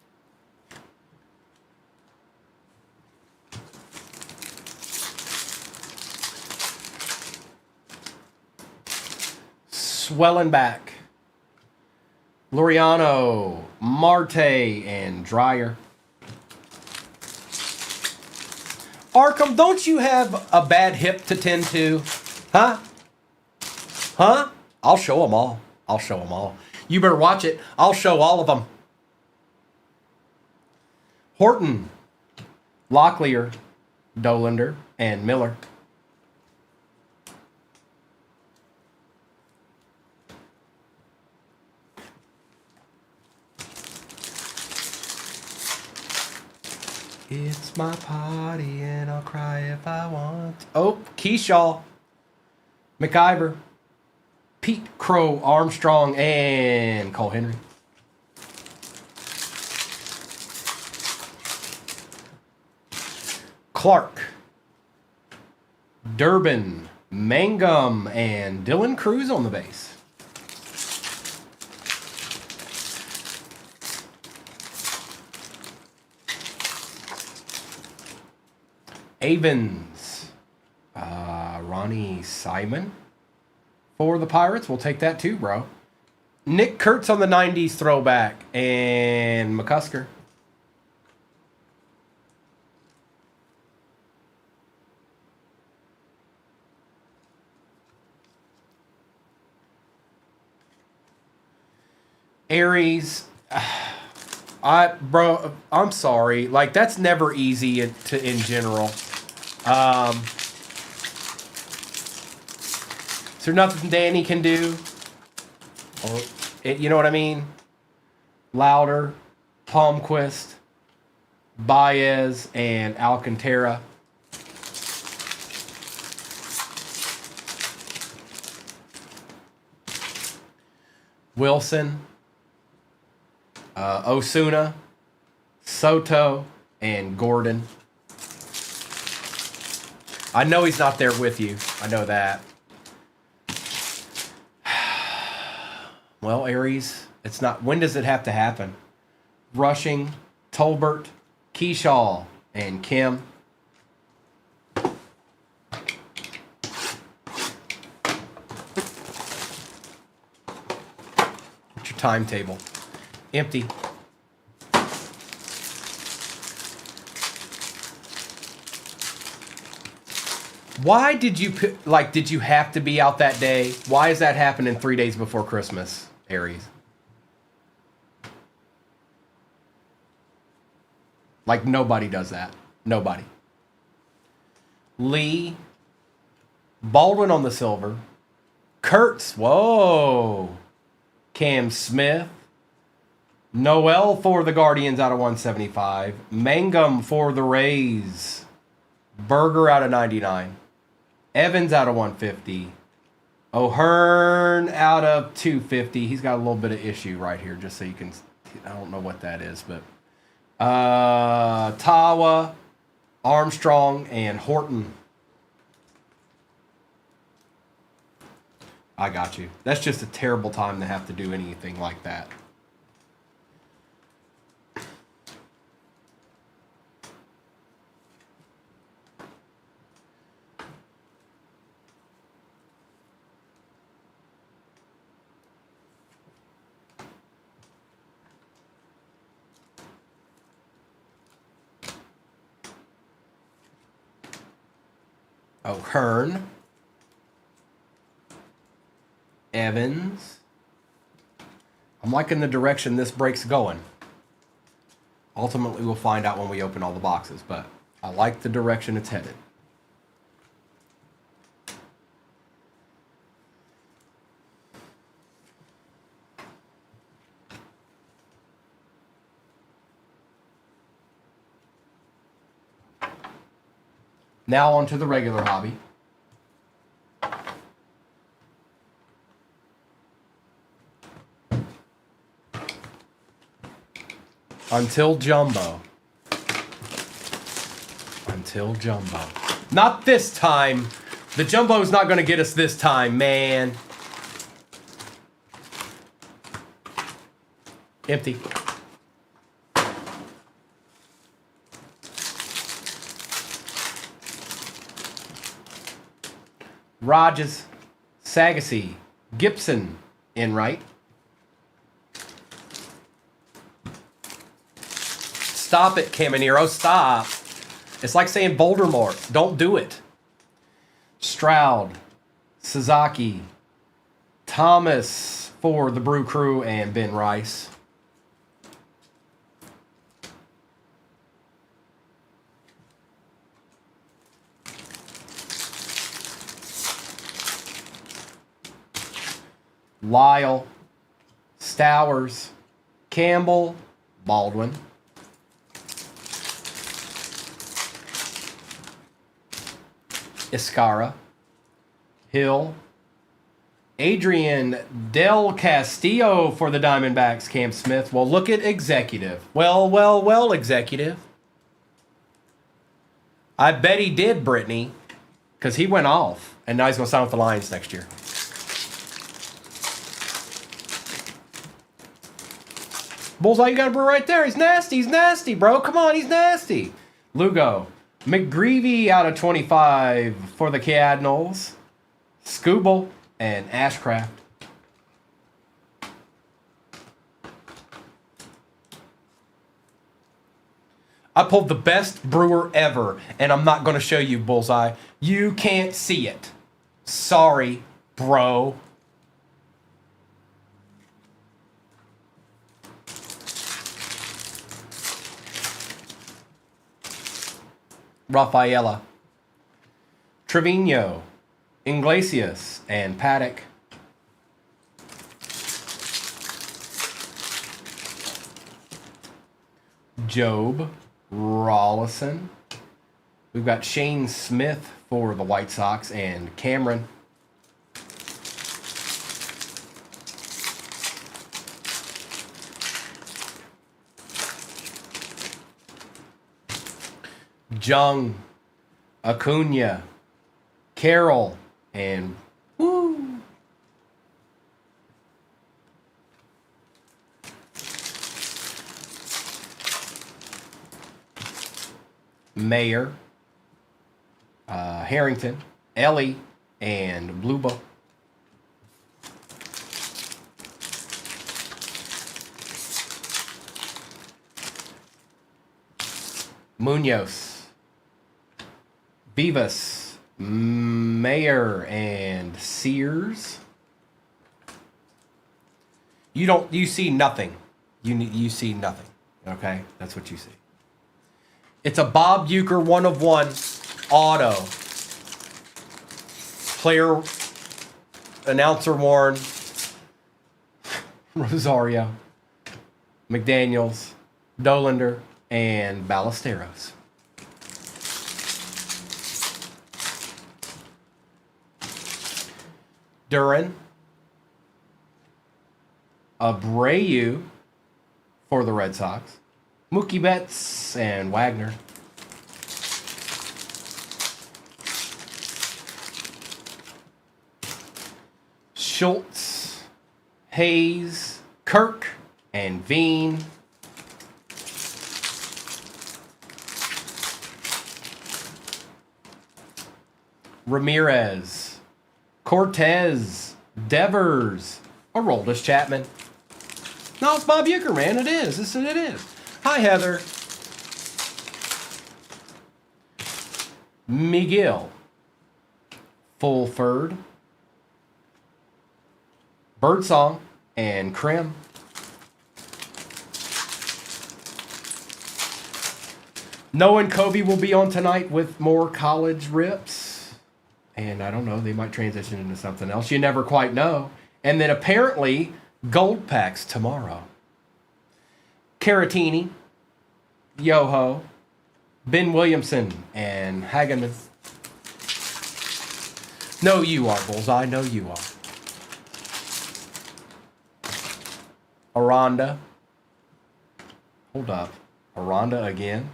Swelling back. Loriano, Marte, and Dreyer. Arkham, don't you have a bad hip to tend to? Huh? Huh? I'll show them all. I'll show them all. You better watch it. I'll show all of them. Horton, Locklear, Dolander, and Miller. It's my party and I'll cry if I want. Oh, Keyshaw, McIver, Pete Crow, Armstrong, and Cole Henry. Clark, Durbin, Mangum, and Dylan Cruz on the base. Avens, Ronnie Simon for the Pirates. We'll take that too, bro. Nick Kurtz on the 90s throwback, and McCusker. Aries, bro, I'm sorry. Like, that's never easy in general. there nothing Danny can do? Or, you know what I mean? Louder, Palmquist, Baez, and Alcantara. Wilson, Osuna, Soto, and Gordon. I know he's not there with you. I know that. Well, Aries, it's not. When does it have to happen? Rushing, Tolbert, Keyshaw, and Kim. What's your timetable? Empty. Why did you did you have to be out that day? Why is that happening 3 days before Christmas, Aries? Like nobody does that. Nobody. Lee, Baldwin on the silver, Kurtz, whoa, Cam Smith, Noel for the Guardians out of 175, Mangum for the Rays, Berger out of 99, Evans out of 150, O'Hearn out of 250. He's got a little bit of issue right here, just so you can, I don't know what that is, but Tawa, Armstrong, and Horton. I got you. That's just a terrible time to have to do anything like that. O'Hearn, Evans. I'm liking the direction this break's going. Ultimately, we'll find out when we open all the boxes, but I like the direction it's headed. Now on to the regular hobby. Until Jumbo. Until Jumbo. Not this time. The Jumbo's not going to get us this time, man. Empty. Rogers, Sagassi, Gibson, Enright. Stop it, Caminero, stop. It's like saying Voldemort. Don't do it. Stroud, Sasaki, Thomas for the Brew Crew, and Ben Rice. Lyle, Stowers, Campbell, Baldwin. Escara, Hill, Adrian Del Castillo for the Diamondbacks, Cam Smith. Well, look at Executive. Well, Executive. I bet he did, Brittany, because he went off, and now he's going to sign with the Lions next year. Bullseye, you got a brew right there. He's nasty, bro. Come on, he's nasty. Lugo. McGreevy out of 25 for the Cardinals. Scooble and Ashcraft. I pulled the best brewer ever, and I'm not going to show you, Bullseye. You can't see it. Sorry, bro. Rafaela, Trevino, Iglesias and Paddock. Job Rollison. We've got Shane Smith for the White Sox and Cameron. Jung, Acuna, Carroll, and woo. Mayer, Harrington, Ellie, and Blue Book. Munoz, Vivas, Mayer, and Sears. You see nothing. You see nothing. Okay, that's what you see. It's a Bob Uecker 1 of 1 auto. Player, announcer worn. Rosario, McDaniels, Dolander, and Ballesteros. Duran, Abreu for the Red Sox, Mookie Betts, and Wagner. Schultz, Hayes, Kirk, and Veen. Ramirez, Cortez, Devers, Aroldis Chapman. No, it's Bob Uecker, man. It is. It is. Hi, Heather. Miguel, Fulford, Birdsong, and Krim. Noah and Kobe will be on tonight with more college rips. And I don't know, they might transition into something else. You never quite know. And then apparently, gold packs tomorrow. Caratini, Yoho, Ben Williamson, and Hageman. No, you are, Bullseye. No, you are. Aranda. Hold up. Aranda again.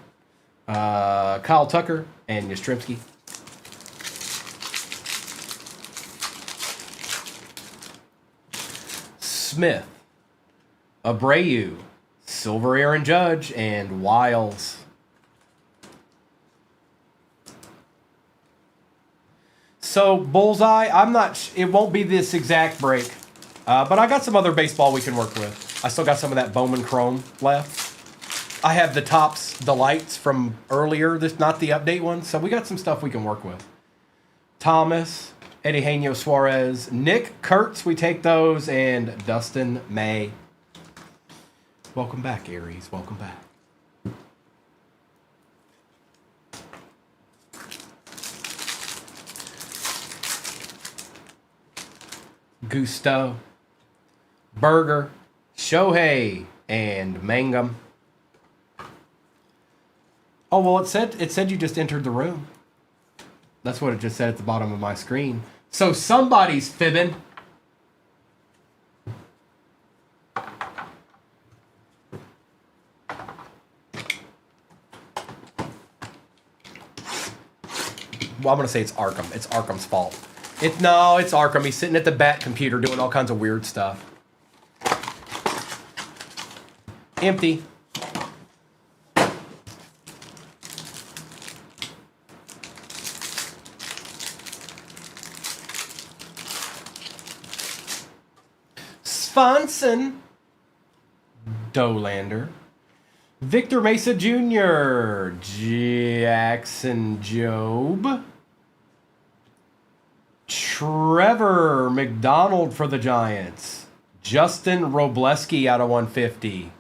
Kyle Tucker and Yastrzemski. Smith, Abreu, Silver Aaron Judge, and Wiles. So, Bullseye, it won't be this exact break, but I got some other baseball we can work with. I still got some of that Bowman Chrome left. I have the Topps Delights from earlier, not the update one, so we got some stuff we can work with. Thomas, Eugenio Suarez, Nick Kurtz, we take those, and Dustin May. Welcome back, Aries. Welcome back. Gusto, Berger, Shohei, and Mangum. Oh, well, it said you just entered the room. That's what it just said at the bottom of my screen. So somebody's fibbing. Well, I'm going to say it's Arkham. It's Arkham's fault. No, it's Arkham. He's sitting at the bat computer doing all kinds of weird stuff. Empty. Swanson, Dolander, Victor Mesa Jr., Jackson Job, Trevor McDonald for the Giants, Justin Robleski out of 150,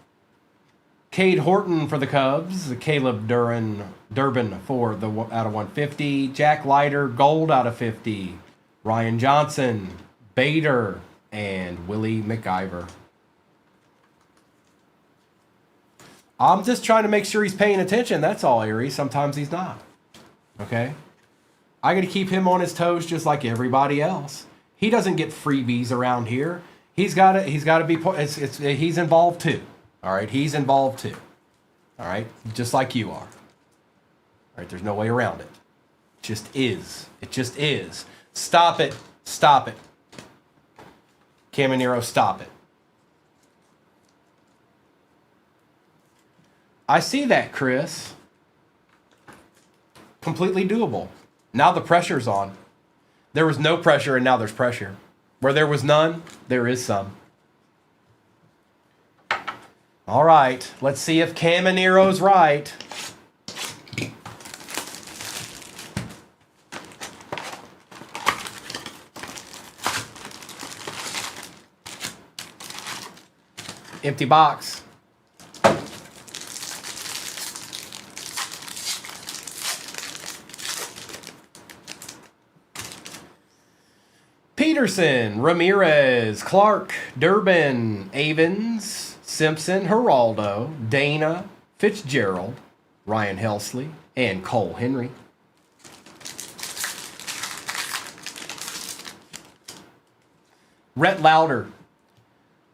Cade Horton for the Cubs, Caleb Durbin for the out of 150, Jack Leiter gold out of 50, Ryan Johnson, Bader, and Willie McIver. I'm just trying to make sure he's paying attention. That's all, Erie. Sometimes he's not. Okay? I got to keep him on his toes just like everybody else. He doesn't get freebies around here. He's got to be. He's involved too. All right, he's involved too. All right, just like you are. All right, there's no way around it. It just is. It just is. Stop it. Stop it. Caminero, stop it. I see that, Chris. Completely doable. Now the pressure's on. There was no pressure and now there's pressure. Where there was none, there is some. All right, let's see if Caminero's right. Empty box. Peterson, Ramirez, Clark, Durbin, Avens, Simpson, Geraldo, Dana, Fitzgerald, Ryan Helsley, and Cole Henry. Rhett Lauder,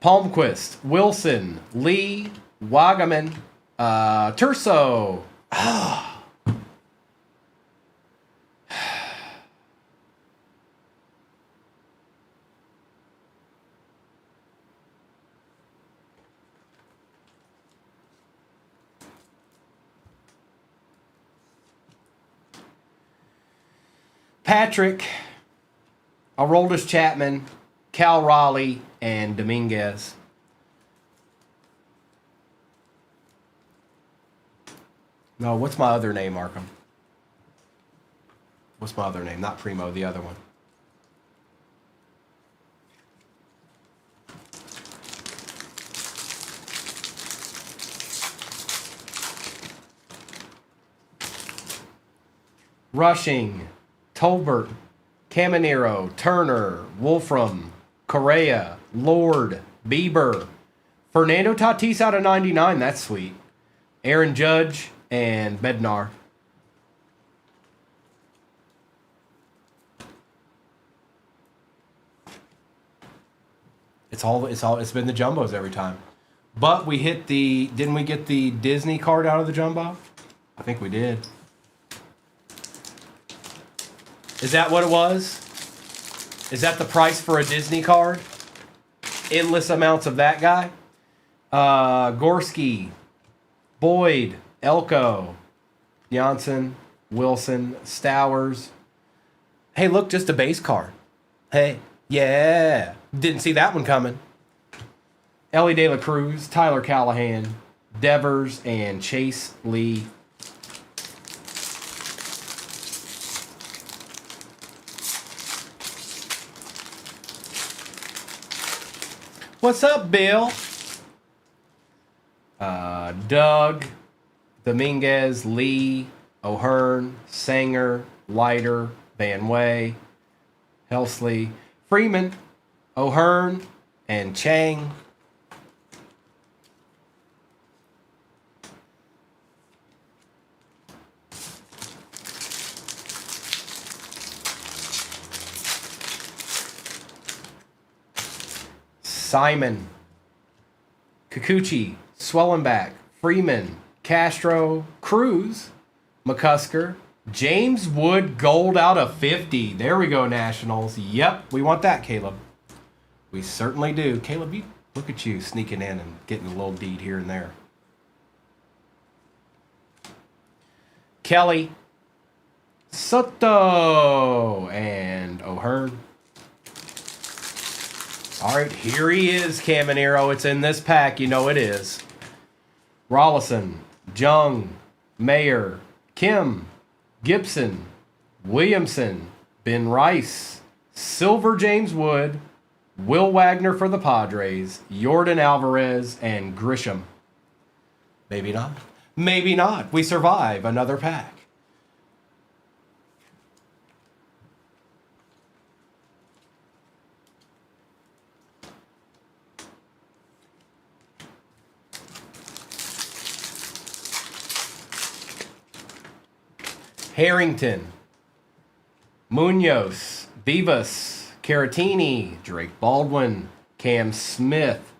Palmquist, Wilson, Lee, Wagaman, Turso. Patrick, Aroldis Chapman, Cal Raleigh, and Dominguez. No, what's my other name, Markham? What's my other name? Not Primo, the other one. Rushing, Tolbert, Caminero, Turner, Wolfram, Correa, Lord, Bieber, Fernando Tatis out of 99. That's sweet. Aaron Judge and Bednar. It's been the jumbos every time. But we hit didn't we get the Disney card out of the jumbo? I think we did. Is that what it was? Is that the price for a Disney card? Endless amounts of that guy? Gorski, Boyd, Elko, Janssen, Wilson, Stowers. Hey, look, just a base card. Hey, yeah. Didn't see that one coming. Ellie De La Cruz, Tyler Callahan, Devers, and Chase Lee. What's up, Bill? Doug, Dominguez, Lee, O'Hearn, Sanger, Leiter, Van Way, Helsley, Freeman, O'Hearn, and Chang. Simon, Kikuchi, Swellenbach, Freeman, Castro, Cruz, McCusker, James Wood gold out of 50. There we go, Nationals. Yep, we want that, Caleb. We certainly do. Caleb, look at you sneaking in and getting a little deed here and there. Kelly, Soto, and O'Hearn. All right, here he is, Caminero. It's in this pack. You know it is. Rollison, Jung, Mayer, Kim, Gibson, Williamson, Ben Rice, Silver James Wood, Will Wagner for the Padres, Yordan Alvarez, and Grisham. Maybe not. Maybe not. We survive another pack. Harrington, Munoz, Vivas, Caratini, Drake Baldwin, Cam Smith,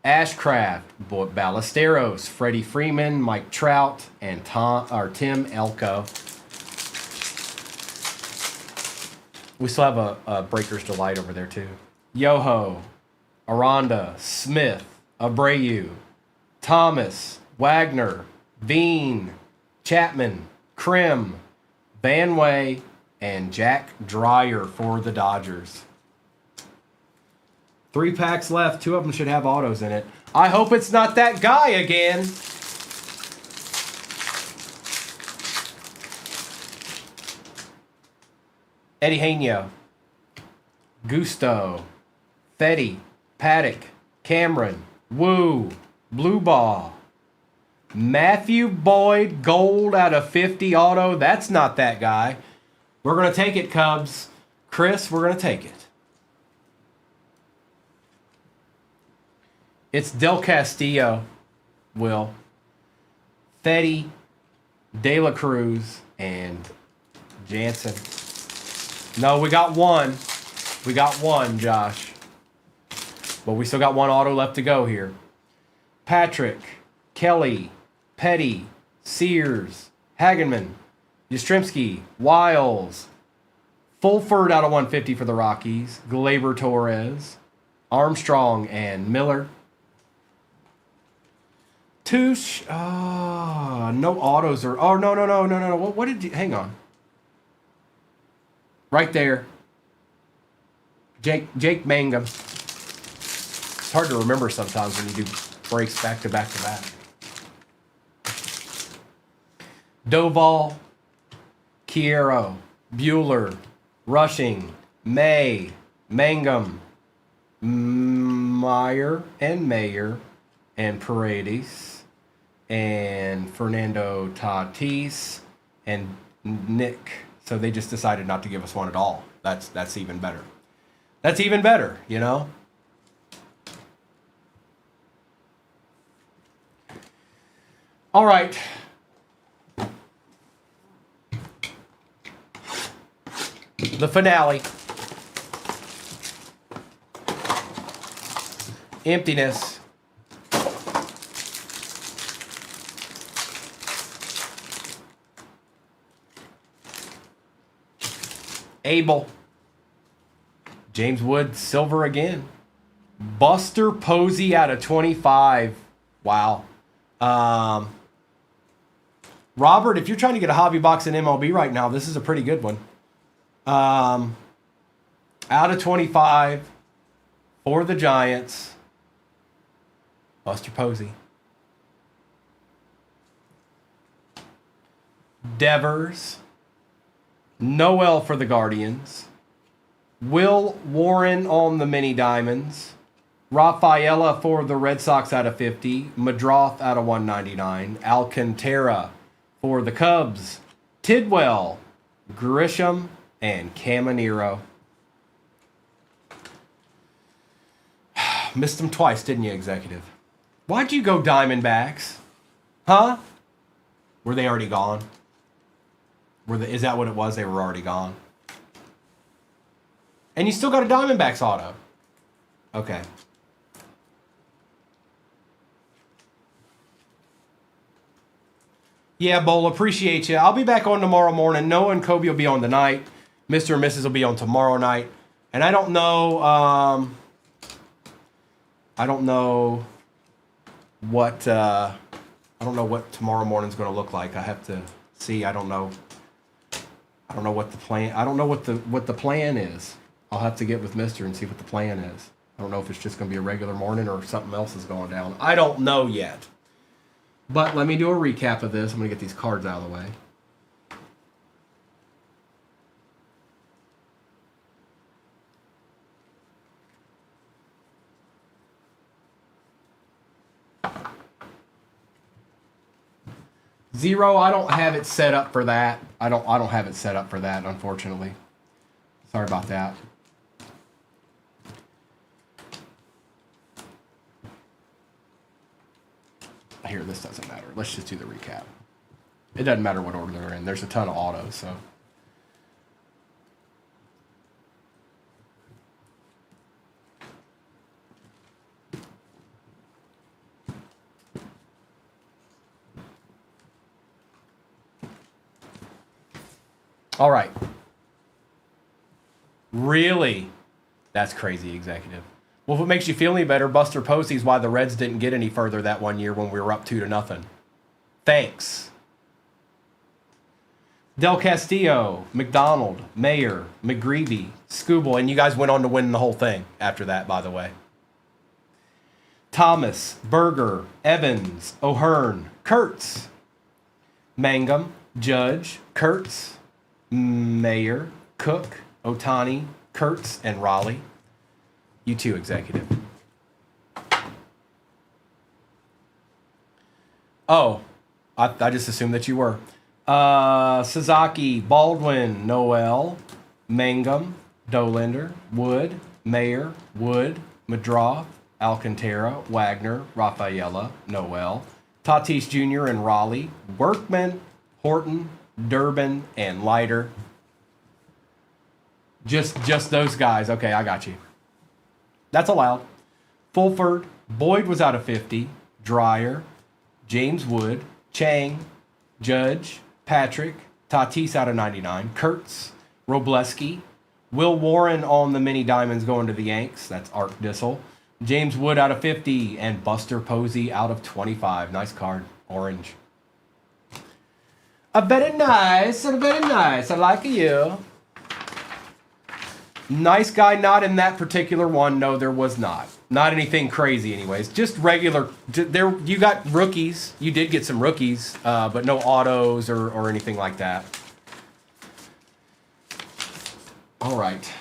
Ashcraft, Ballesteros, Freddie Freeman, Mike Trout, and Tim Elko. We still have a Breaker's Delight over there too. Yoho, Aranda, Smith, Abreu, Thomas, Wagner, Bean, Chapman, Krim, Vanway, and Jack Dreyer for the Dodgers. 3 packs left. 2 of them should have autos in it. I hope it's not that guy again. Eddie Hainio, Gusto, Fetty, Paddock, Cameron, Woo, Blue Ball, Matthew Boyd, gold out of 50 auto. That's not that guy. We're going to take it, Cubs. Chris, we're going to take it. It's Del Castillo, Will, Fetty, De La Cruz, and Jansen. No, we got one. We got one, Josh. But we still got 1 auto left to go here. Patrick, Kelly, Petty, Sears, Hagenman, Yastrzemski, Wiles, Fulford out of 150 for the Rockies, Gleyber Torres, Armstrong, and Miller. No autos are. Oh, no. What did you. Hang on. Right there. Jake Mangum. It's hard to remember sometimes when you do breaks back to back to back. Doval, Quiero, Bueller, Rushing, May, Mangum, Meyer, and Paredes, and Fernando Tatis, and Nick. So they just decided not to give us one at all. That's even better. That's even better, you know? All right. The finale. Emptiness. Abel. James Wood, silver again. Buster Posey out of 25. Wow. Robert, if you're trying to get a hobby box in MLB right now, this is a pretty good one. Out of 25 for the Giants, Buster Posey. Devers. Noel for the Guardians. Will Warren on the mini diamonds. Rafaela for the Red Sox out of 50. Madroth out of 199. Alcantara for the Cubs. Tidwell, Grisham, and Caminero. Missed them twice, didn't you, Executive? Why'd you go Diamondbacks? Huh? Were they already gone? Is that what it was? They were already gone. And you still got a Diamondbacks auto. Okay. Yeah, Bowl, appreciate you. I'll be back on tomorrow morning. Noah and Kobe will be on tonight. Mr. and Mrs. will be on tomorrow night. And I don't know what tomorrow morning's going to look like. I have to see. I don't know what the plan is. I'll have to get with Mr. and see what the plan is. I don't know if it's just going to be a regular morning or something else is going down. I don't know yet. But let me do a recap of this. I'm going to get these cards out of the way. Zero, I don't have it set up for that. I don't have it set up for that, unfortunately. Sorry about that. Here, this doesn't matter. Let's just do the recap. It doesn't matter what order they're in. There's a ton of autos, so. All right. Really? That's crazy, executive. Well, if it makes you feel any better, Buster Posey's why the Reds didn't get any further that one year when we were up 2-0. Thanks. Del Castillo, McDonald, Mayer, McGreevy, Scooble, and you guys went on to win the whole thing after that, by the way. Thomas, Berger, Evans, O'Hearn, Kurtz, Mangum, Judge, Kurtz, Mayer, Cook, Otani, Kurtz, and Raleigh. You too, executive. Oh, I just assumed that you were. Sasaki, Baldwin, Noel, Mangum, Dolander, Wood, Mayer, Wood, Madroff, Alcantara, Wagner, Rafaela, Noel, Tatis Jr. and Raleigh, Workman, Horton, Durbin, and Leiter. Just those guys. Okay, I got you. That's allowed. Fulford, Boyd was out of 50. Dreyer, James Wood, Chang, Judge, Patrick, Tatis out of 99. Kurtz, Robleski, Will Warren on the mini diamonds going to the Yanks. That's Art Dissel. James Wood out of 50 and Buster Posey out of 25. Nice card. Orange. A very nice. I like you. Nice guy, not in that particular one. No, there was not. Not anything crazy anyways. Just regular. There, you got rookies. You did get some rookies, but no autos or anything like that. All right.